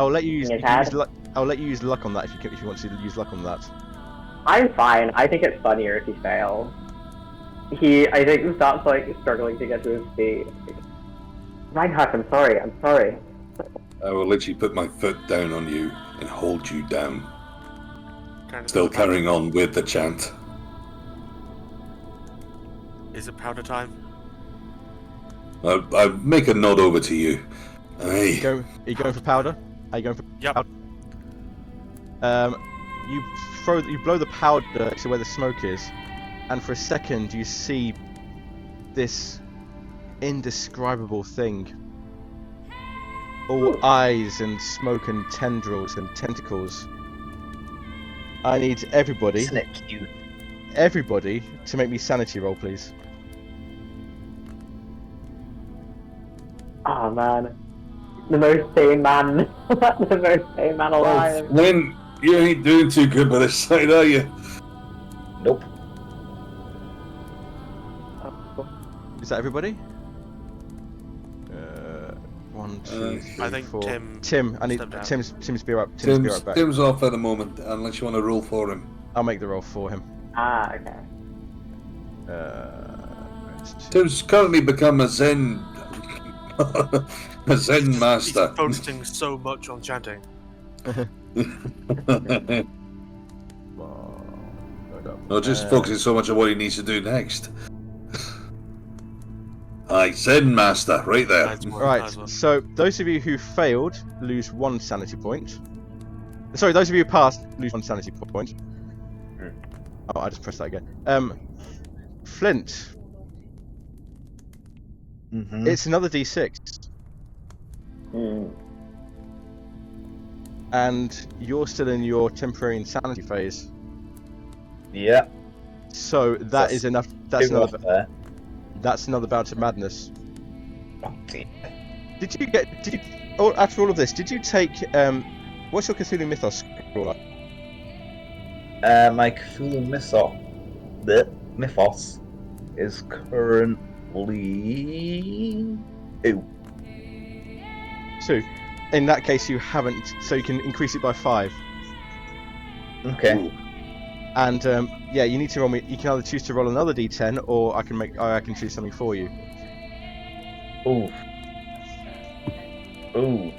luck on that if you want to use luck on that. I'm fine. I think it's funnier if he fails. I think, starts like struggling to get to his feet. Reinhardt, I'm sorry. I will literally put my foot down on you and hold you down. Kind of Still carrying on with the chant. Is it powder time? I make a nod over to you. Are you going for powder? Are you going for Yep. powder? You blow the powder to where the smoke is, and for a second you see this indescribable thing. All eyes and smoke and tendrils and tentacles. I need everybody Isn't it cute? to make me sanity roll, please. Oh man, the most sane man, the most sane man alive. Lynn, you ain't doing too good by this side, are you? Nope. Is that everybody? 1, 2, 3, I think 4. Tim I need stepped out. Tim's be right. Tim's be right back. Tim's off at the moment, unless you want to roll for him. I'll make the roll for him. Ah, okay. Tim's currently become a Zen master. He's focusing so much on chanting. No, just focusing so much on what he needs to do next. Aye, Zen master, right there. Nice one, Right, nice one. so those of you who failed lose 1 sanity point. Sorry, those of you who passed lose 1 sanity point. Oh, I just pressed that again. Flint, Mm-hmm. it's another D6, and you're still in your temporary insanity phase. Yeah. So that is enough. That's Two off another. there. That's another bout of madness. Oh, dear. After all of this, did you take what's your Cthulhu Mythos score like? My Cthulhu Mythos is currently 2. 2. In that case, you haven't, so you can increase it by 5. Okay. And yeah, you need to roll me. You can either choose to roll another D10, or I can choose something for you. Ooh. Ooh.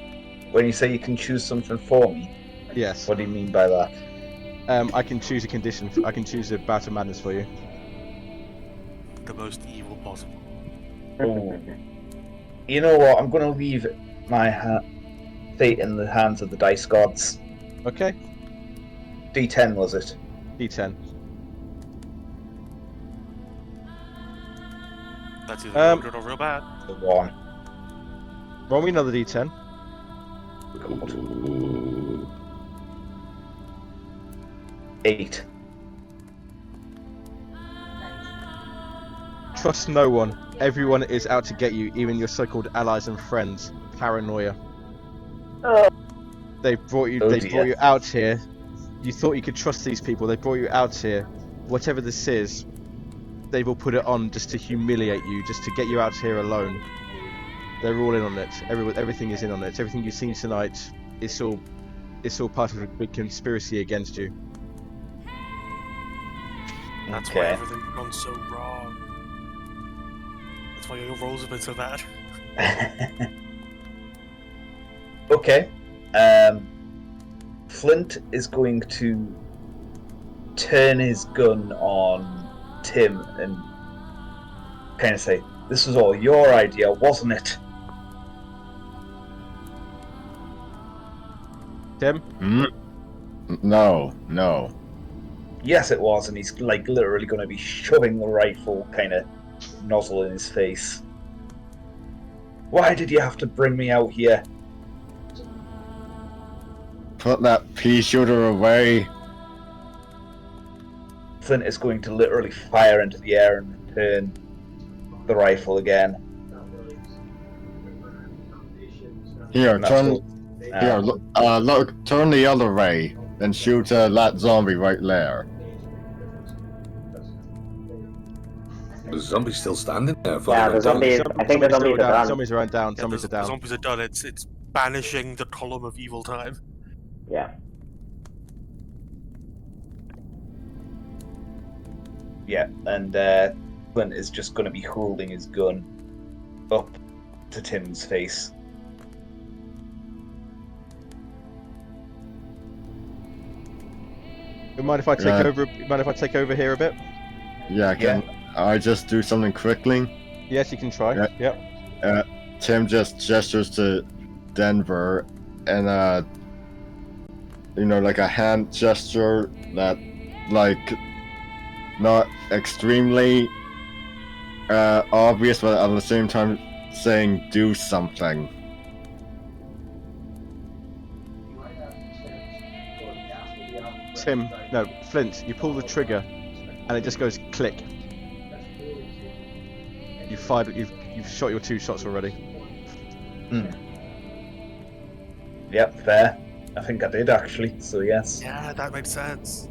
When you say you can choose something for me, Yes. what do you mean by that? I can choose a condition. I can choose a bout of madness for you. The most evil possible. Ooh. You know what? I'm going to leave my fate in the hands of the dice gods. Okay. D10 was it? D10. That's either real good or real bad. The 1. Roll me another d10. Ooh. 8. Trust no one. Everyone is out to get you, even your so-called allies and friends. Paranoia. They brought you. Oh They dear. brought you out here. You thought you could trust these people. They brought you out here. Whatever this is, they will put it on just to humiliate you, just to get you out here alone. They're all in on it. Everything is in on it. Everything you've seen tonight, it's all part of a big conspiracy against you. That's why Okay. everything's gone so wrong. That's why your rolls have been so bad. Okay. Flint is going to turn his gun on Tim and kind of say, "This was all your idea, wasn't it?" Tim? No. Yes, it was, and he's like literally going to be shoving the rifle kind of nozzle in his face. Why did you have to bring me out here? Put that pea shooter away. Flint is going to literally fire into the air and turn the rifle again. Here, And that's turn. what- Here, look. Turn the other way, then shoot that zombie right there. The zombie's still standing there. Yeah, the zombies. I think the zombies are done. Zombies are down. Yeah, Zombies the are down. zombies are done. It's banishing the column of evil time. Yeah. Yeah, and Flint is just going to be holding his gun up to Tim's face. You mind if I take Right. over? Mind if I take over here a bit? Yeah, can I just do something quickly? Yes, you can try. Yeah. Yep. Tim just gestures to Denver and like a hand gesture that like not extremely obvious, but at the same time saying do something. Tim, no, Flint, you pull the trigger, and it just goes click. You've fired. You've shot your 2 shots already. Yep, fair. I think I did actually, so yes. Yeah, that makes sense.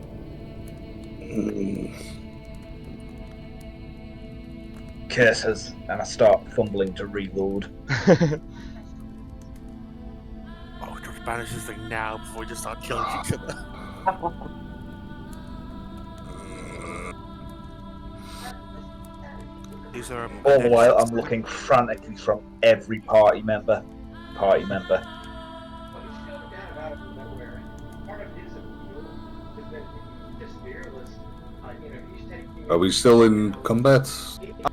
Curses, and I start fumbling to reload. Oh, we have to banish this thing now before we just start killing each other. These are All the while, I'm looking frantically from every party member. Are we still in combat?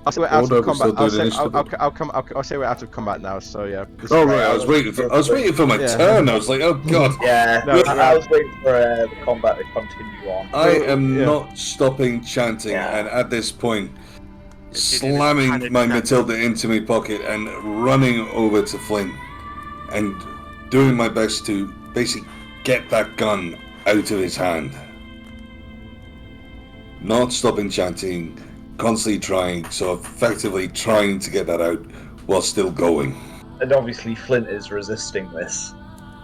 I'll say we're out Order, of we're still combat. doing initiative. I'll say we're out of combat now. So yeah. Oh right, I was waiting for my Yeah. turn. I was like, oh god. Yeah, No, I was waiting for the combat to continue on. I am Yeah. not stopping chanting, Yeah. and at this point, Gideon is slamming panic my chanting. Matilda into my pocket and running over to Flint and doing my best to basically get that gun out of his hand. Not stopping chanting, constantly trying, so effectively trying to get that out while still going. And obviously, Flint is resisting this.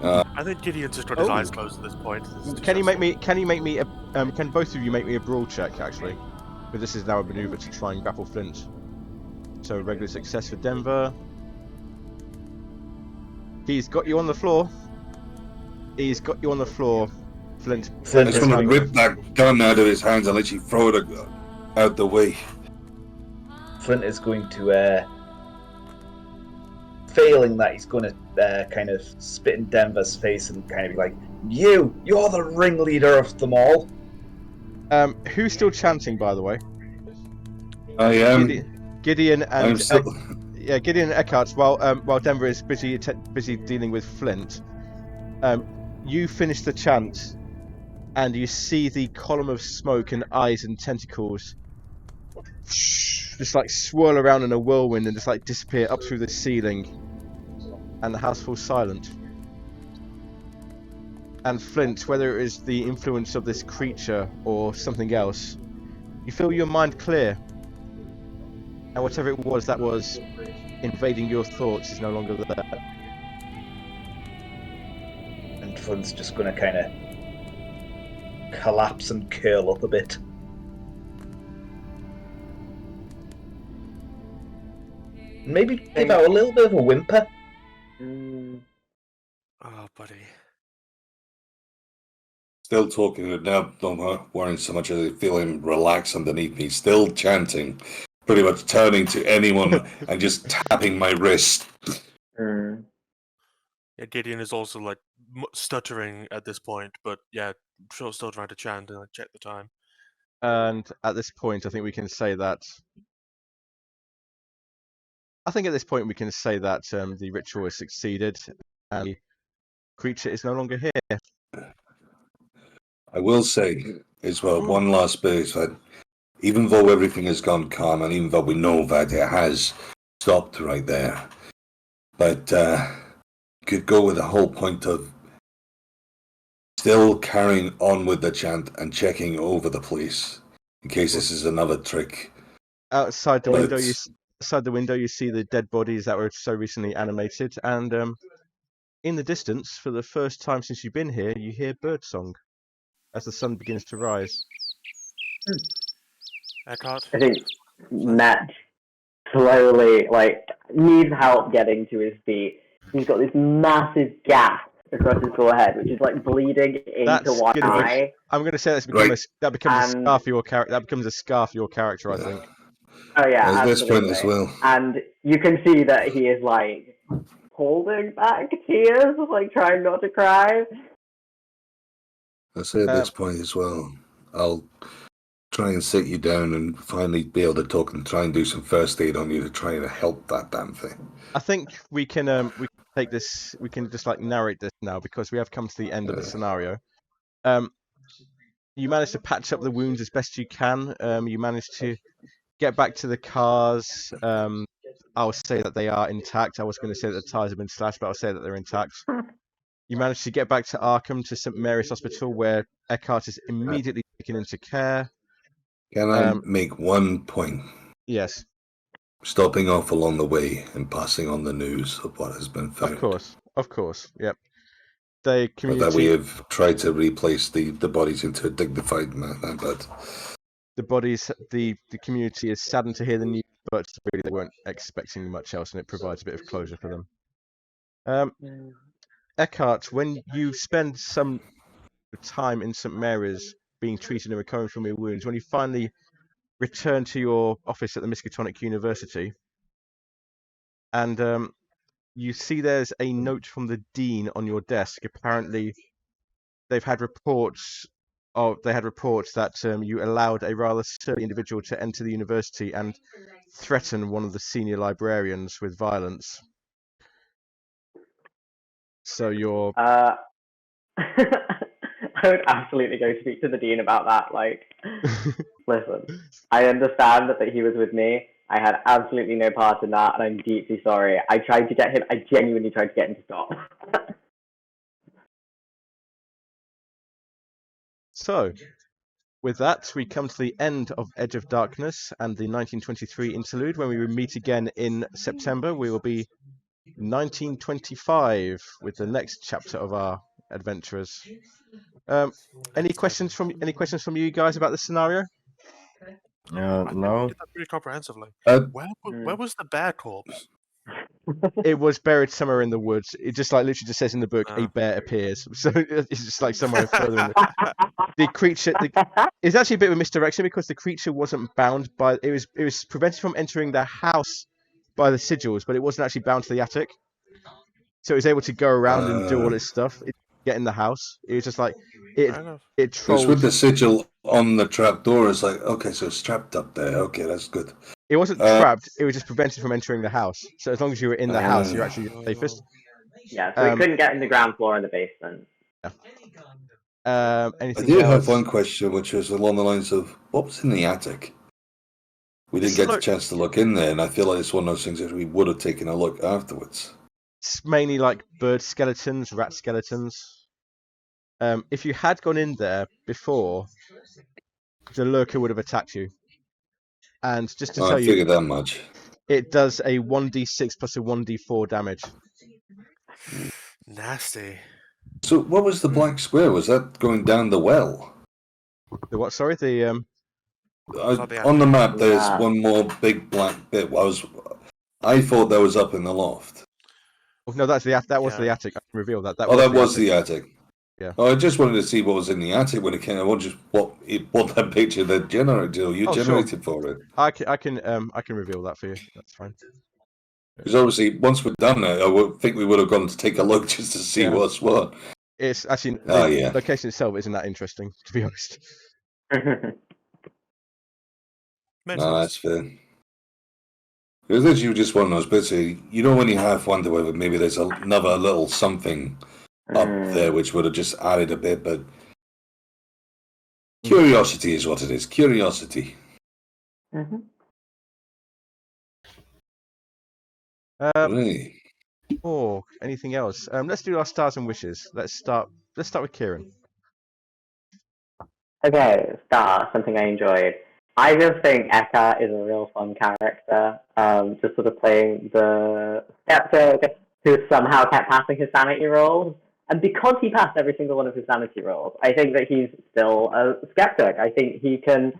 I think Gideon's just got his Oh. eyes closed at this point. Can both of you make me a brawl check actually? But this is now a maneuver to try and grapple Flint. So regular success for Denver. He's got you on the floor. Flint. I'm Flint just is gonna going, rip that gun out of his hands and literally throw it out the way. Flint is going to, failing that, he's going to kind of spit in Denver's face and kind of be like, you're the ringleader of them all. Who's still chanting, by the way? I am. Gideon I'm and still. Gideon and Eckhart. While Denver is busy dealing with Flint, you finish the chant, and you see the column of smoke and eyes and tentacles just like swirl around in a whirlwind and just like disappear up through the ceiling, and the house falls silent. And Flint, whether it is the influence of this creature or something else, you feel your mind clear, and whatever it was that was invading your thoughts is no longer there. And Flint's just going to kind of collapse and curl up a bit. Maybe give out a little bit of a whimper. Oh, buddy. Still talking it now, not worrying so much as I feel him relax underneath me, still chanting, pretty much turning to anyone and just tapping my wrist. Yeah, Gideon is also like stuttering at this point, but yeah, still trying to chant and like, check the time. And at this point, I think we can say that. The ritual has succeeded, and the creature is no longer here. I will say as well, one last bit is that even though everything has gone calm, and even though we know that it has stopped right there, but could go with the whole point of still carrying on with the chant and checking over the place in case this is another trick. Outside the window, you see the dead bodies that were so recently animated, and in the distance, for the first time since you've been here, you hear birdsong as the sun begins to rise. Eckhart? I think Matt slowly, needs help getting to his feet. He's got this massive gap across his forehead, which is bleeding into one eye. I'm going to say that becomes a scar for your character. That becomes a scar for your character, I think. Oh yeah, at this absolutely. point as well. And you can see that he is holding back tears, trying not to cry. I say at this point as well, I'll try and sit you down and finally be able to talk and try and do some first aid on you to try and help that damn thing. I think we can take this. We can just narrate this now because we have come to the end of the scenario. You managed to patch up the wounds as best you can. You managed to get back to the cars. I'll say that they are intact. I was going to say that the tires have been slashed, but I'll say that they're intact. You managed to get back to Arkham, to St. Mary's Hospital, where Eckhart is immediately taken into care. Can I make one point? Yes. Stopping off along the way and passing on the news of what has been found. Of course, yep. The community... But that we have tried to replace the bodies into a dignified manner, but... The bodies, the community is saddened to hear the news, but really they weren't expecting much else, and it provides a bit of closure for them. Eckhart, when you spend some time in St. Mary's being treated and recovering from your wounds, when you finally return to your office at the Miskatonic University, and you see there's a note from the dean on your desk. Apparently, they had reports that you allowed a rather surly individual to enter the university and threaten one of the senior librarians with violence. So you're... I would absolutely go speak to the dean about that. Listen, I understand that he was with me. I had absolutely no part in that, and I'm deeply sorry. I genuinely tried to get him to stop. So, with that, we come to the end of Edge of Darkness and the 1923 interlude. When we meet again in September, we will be 1925 with the next chapter of our adventurers. Any questions from you guys about the scenario? No. Did that pretty comprehensively. Where was the bear corpse? It was buried somewhere in the woods. It just literally just says in the book, a bear appears. So it's just somewhere further in the creature. It's actually a bit of a misdirection because the creature wasn't bound by. It was prevented from entering the house by the sigils, but it wasn't actually bound to the attic. So it was able to go around and do all its stuff. Get in the house. It was just it trolled. It's with the sigil on the trap door. It's okay, so it's trapped up there. Okay, that's good. It wasn't trapped. It was just prevented from entering the house. So as long as you were in the house, you're actually safest. Yeah, so we couldn't get in the ground floor in the basement. Yeah. Anything I do else? have one question, which is along the lines of what was in the attic? We didn't get a chance to look in there, and I feel like it's one of those things that we would have taken a look afterwards. It's mainly like bird skeletons, rat skeletons. If you had gone in there before, the lurker would have attacked you. And just to Oh, tell I you, figured that much. it does a 1d6 plus a 1d4 damage. Nasty. So, what was the black square? Was that going down the well? The what? Sorry, the On the map, there's Yeah. one more big black bit. I thought that was up in the loft. Oh, no, that was Yeah. the attic. I can reveal that. That was the attic. Yeah. Oh, I just wanted to see what was in the attic when it came. I wanted what that picture that generated or you Oh, sure. generated for it. I can reveal that for you. That's fine. Because obviously, once we're done it, I would think we would have gone to take a look just to see Yeah. what's what. It's actually Oh, the yeah. location itself isn't that interesting, to be honest. Makes No, sense. that's fair. Because this is just one of those bits. You know, when you half wonder whether maybe there's another little something up there which would have just added a bit, but curiosity is what it is. Curiosity. Right. Or anything else? Let's do our stars and wishes. Let's start with Kieran. Okay, Star, something I enjoyed. I just think Eckhart is a real fun character. Just sort of playing the skeptic who somehow kept passing his sanity rolls. And because he passed every single one of his sanity rolls, I think that he's still a skeptic. I think he can.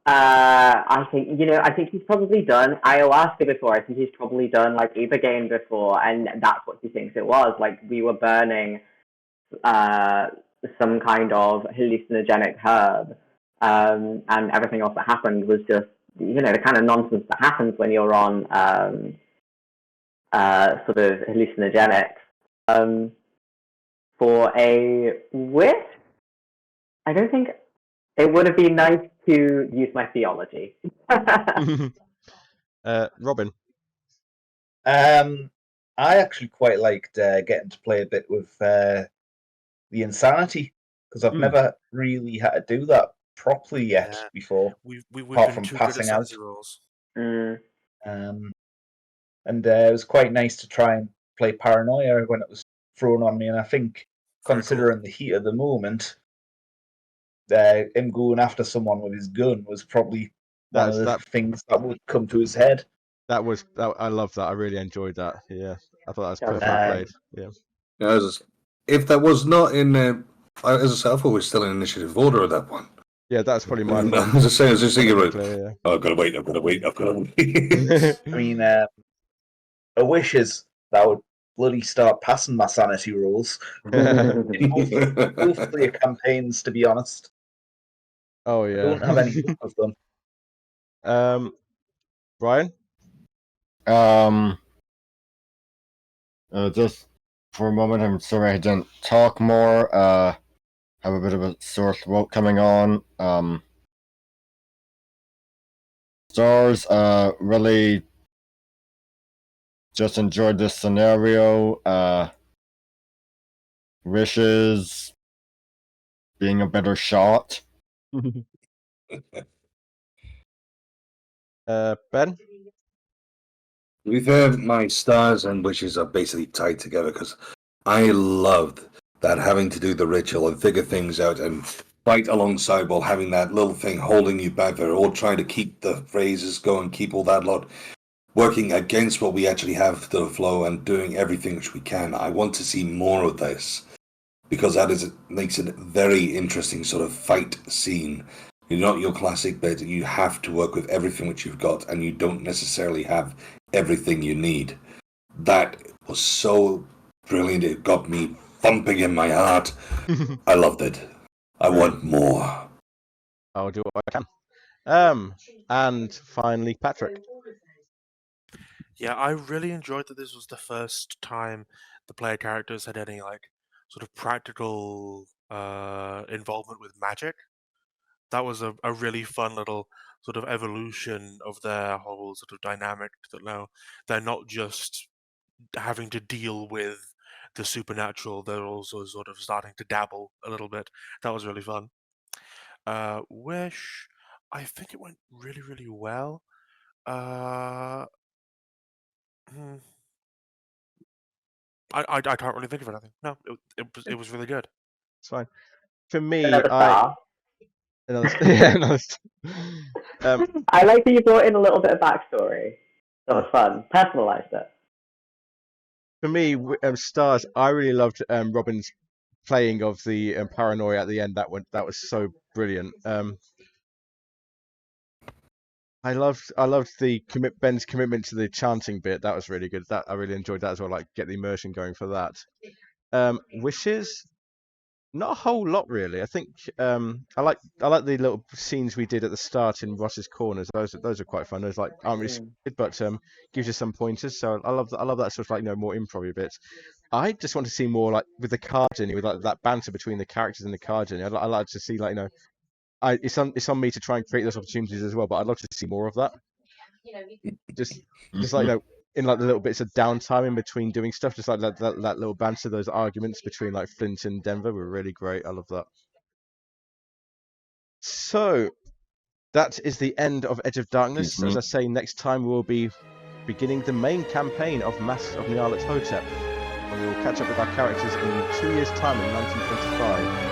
I think he's probably done ayahuasca before. I think he's probably done like ibogaine before, and that's what he thinks it was. Like we were burning some kind of hallucinogenic herb, and everything else that happened was just the kind of nonsense that happens when you're on sort of hallucinogenics. For a wish, I don't think it would have been nice to use my theology. Robin. I actually quite liked getting to play a bit with the insanity, because I've never really had to do that properly yet before. We've apart been from too good at passing out. sanity rolls. And it was quite nice to try and play paranoia when it was thrown on me, and I think, considering the heat of the moment, him going after someone with his gun was probably one of the things that would come to his head. I love that. I really enjoyed that. Yeah, I thought that was perfectly played. Yeah. If that was not in, as I said, I thought we were still in initiative order at that one. Yeah, that's probably my. As I say, I was just thinking, yeah. I've got to wait. I mean, a wish is that I would bloody start passing my sanity rolls. Hopefully, a campaigns, to be honest. Oh yeah. I don't have any of them. Brian. Just for a moment, I'm sorry I didn't talk more. Have a bit of a sore throat coming on. Stars, really just enjoyed this scenario. Wishes, being a better shot. Ben? To be fair, my stars and wishes are basically tied together because I loved that having to do the ritual and figure things out and fight alongside while having that little thing holding you back there, or trying to keep the phrases going, keep all that lot, working against what we actually have to the flow and doing everything which we can. I want to see more of this because makes it a very interesting sort of fight scene. You're not your classic bit. You have to work with everything which you've got, and you don't necessarily have everything you need. That was so brilliant. It got me thumping in my heart. I loved it. I want more. I'll do what I can. And finally, Patrick. Yeah, I really enjoyed that this was the first time the player characters had any like sort of practical involvement with magic. That was a really fun little sort of evolution of their whole sort of dynamic, that now they're not just having to deal with the supernatural, they're also sort of starting to dabble a little bit. That was really fun. Wish, I think it went really, really well. I can't really think of anything. No, it was really good. It's fine. For me, Another star. another I like that you brought in a little bit of backstory. That was fun. Personalized it. For me, stars. I really loved Robin's playing of the paranoia at the end. That was so brilliant. I loved the Ben's commitment to the chanting bit. That was really good. That I really enjoyed that as well. Like get the immersion going for that. Wishes, not a whole lot really. I think I like the little scenes we did at the start in Ross's corners. Those are quite fun. Those like aren't really scripted, but gives you some pointers. So I love that sort of like more improv bits. I just want to see more like with the card journey, with like that banter between the characters in the card journey. I like to see like it's on me to try and create those opportunities as well, but I'd love to see more of that. Just like in like the little bits of downtime in between doing stuff, just like that little banter, those arguments between like Flint and Denver were really great. I love that. So that is the end of Edge of Darkness. As I say, next time we'll be beginning the main campaign of Masks of Nyarlathotep, and we will catch up with our characters in 2 years' time in 1925.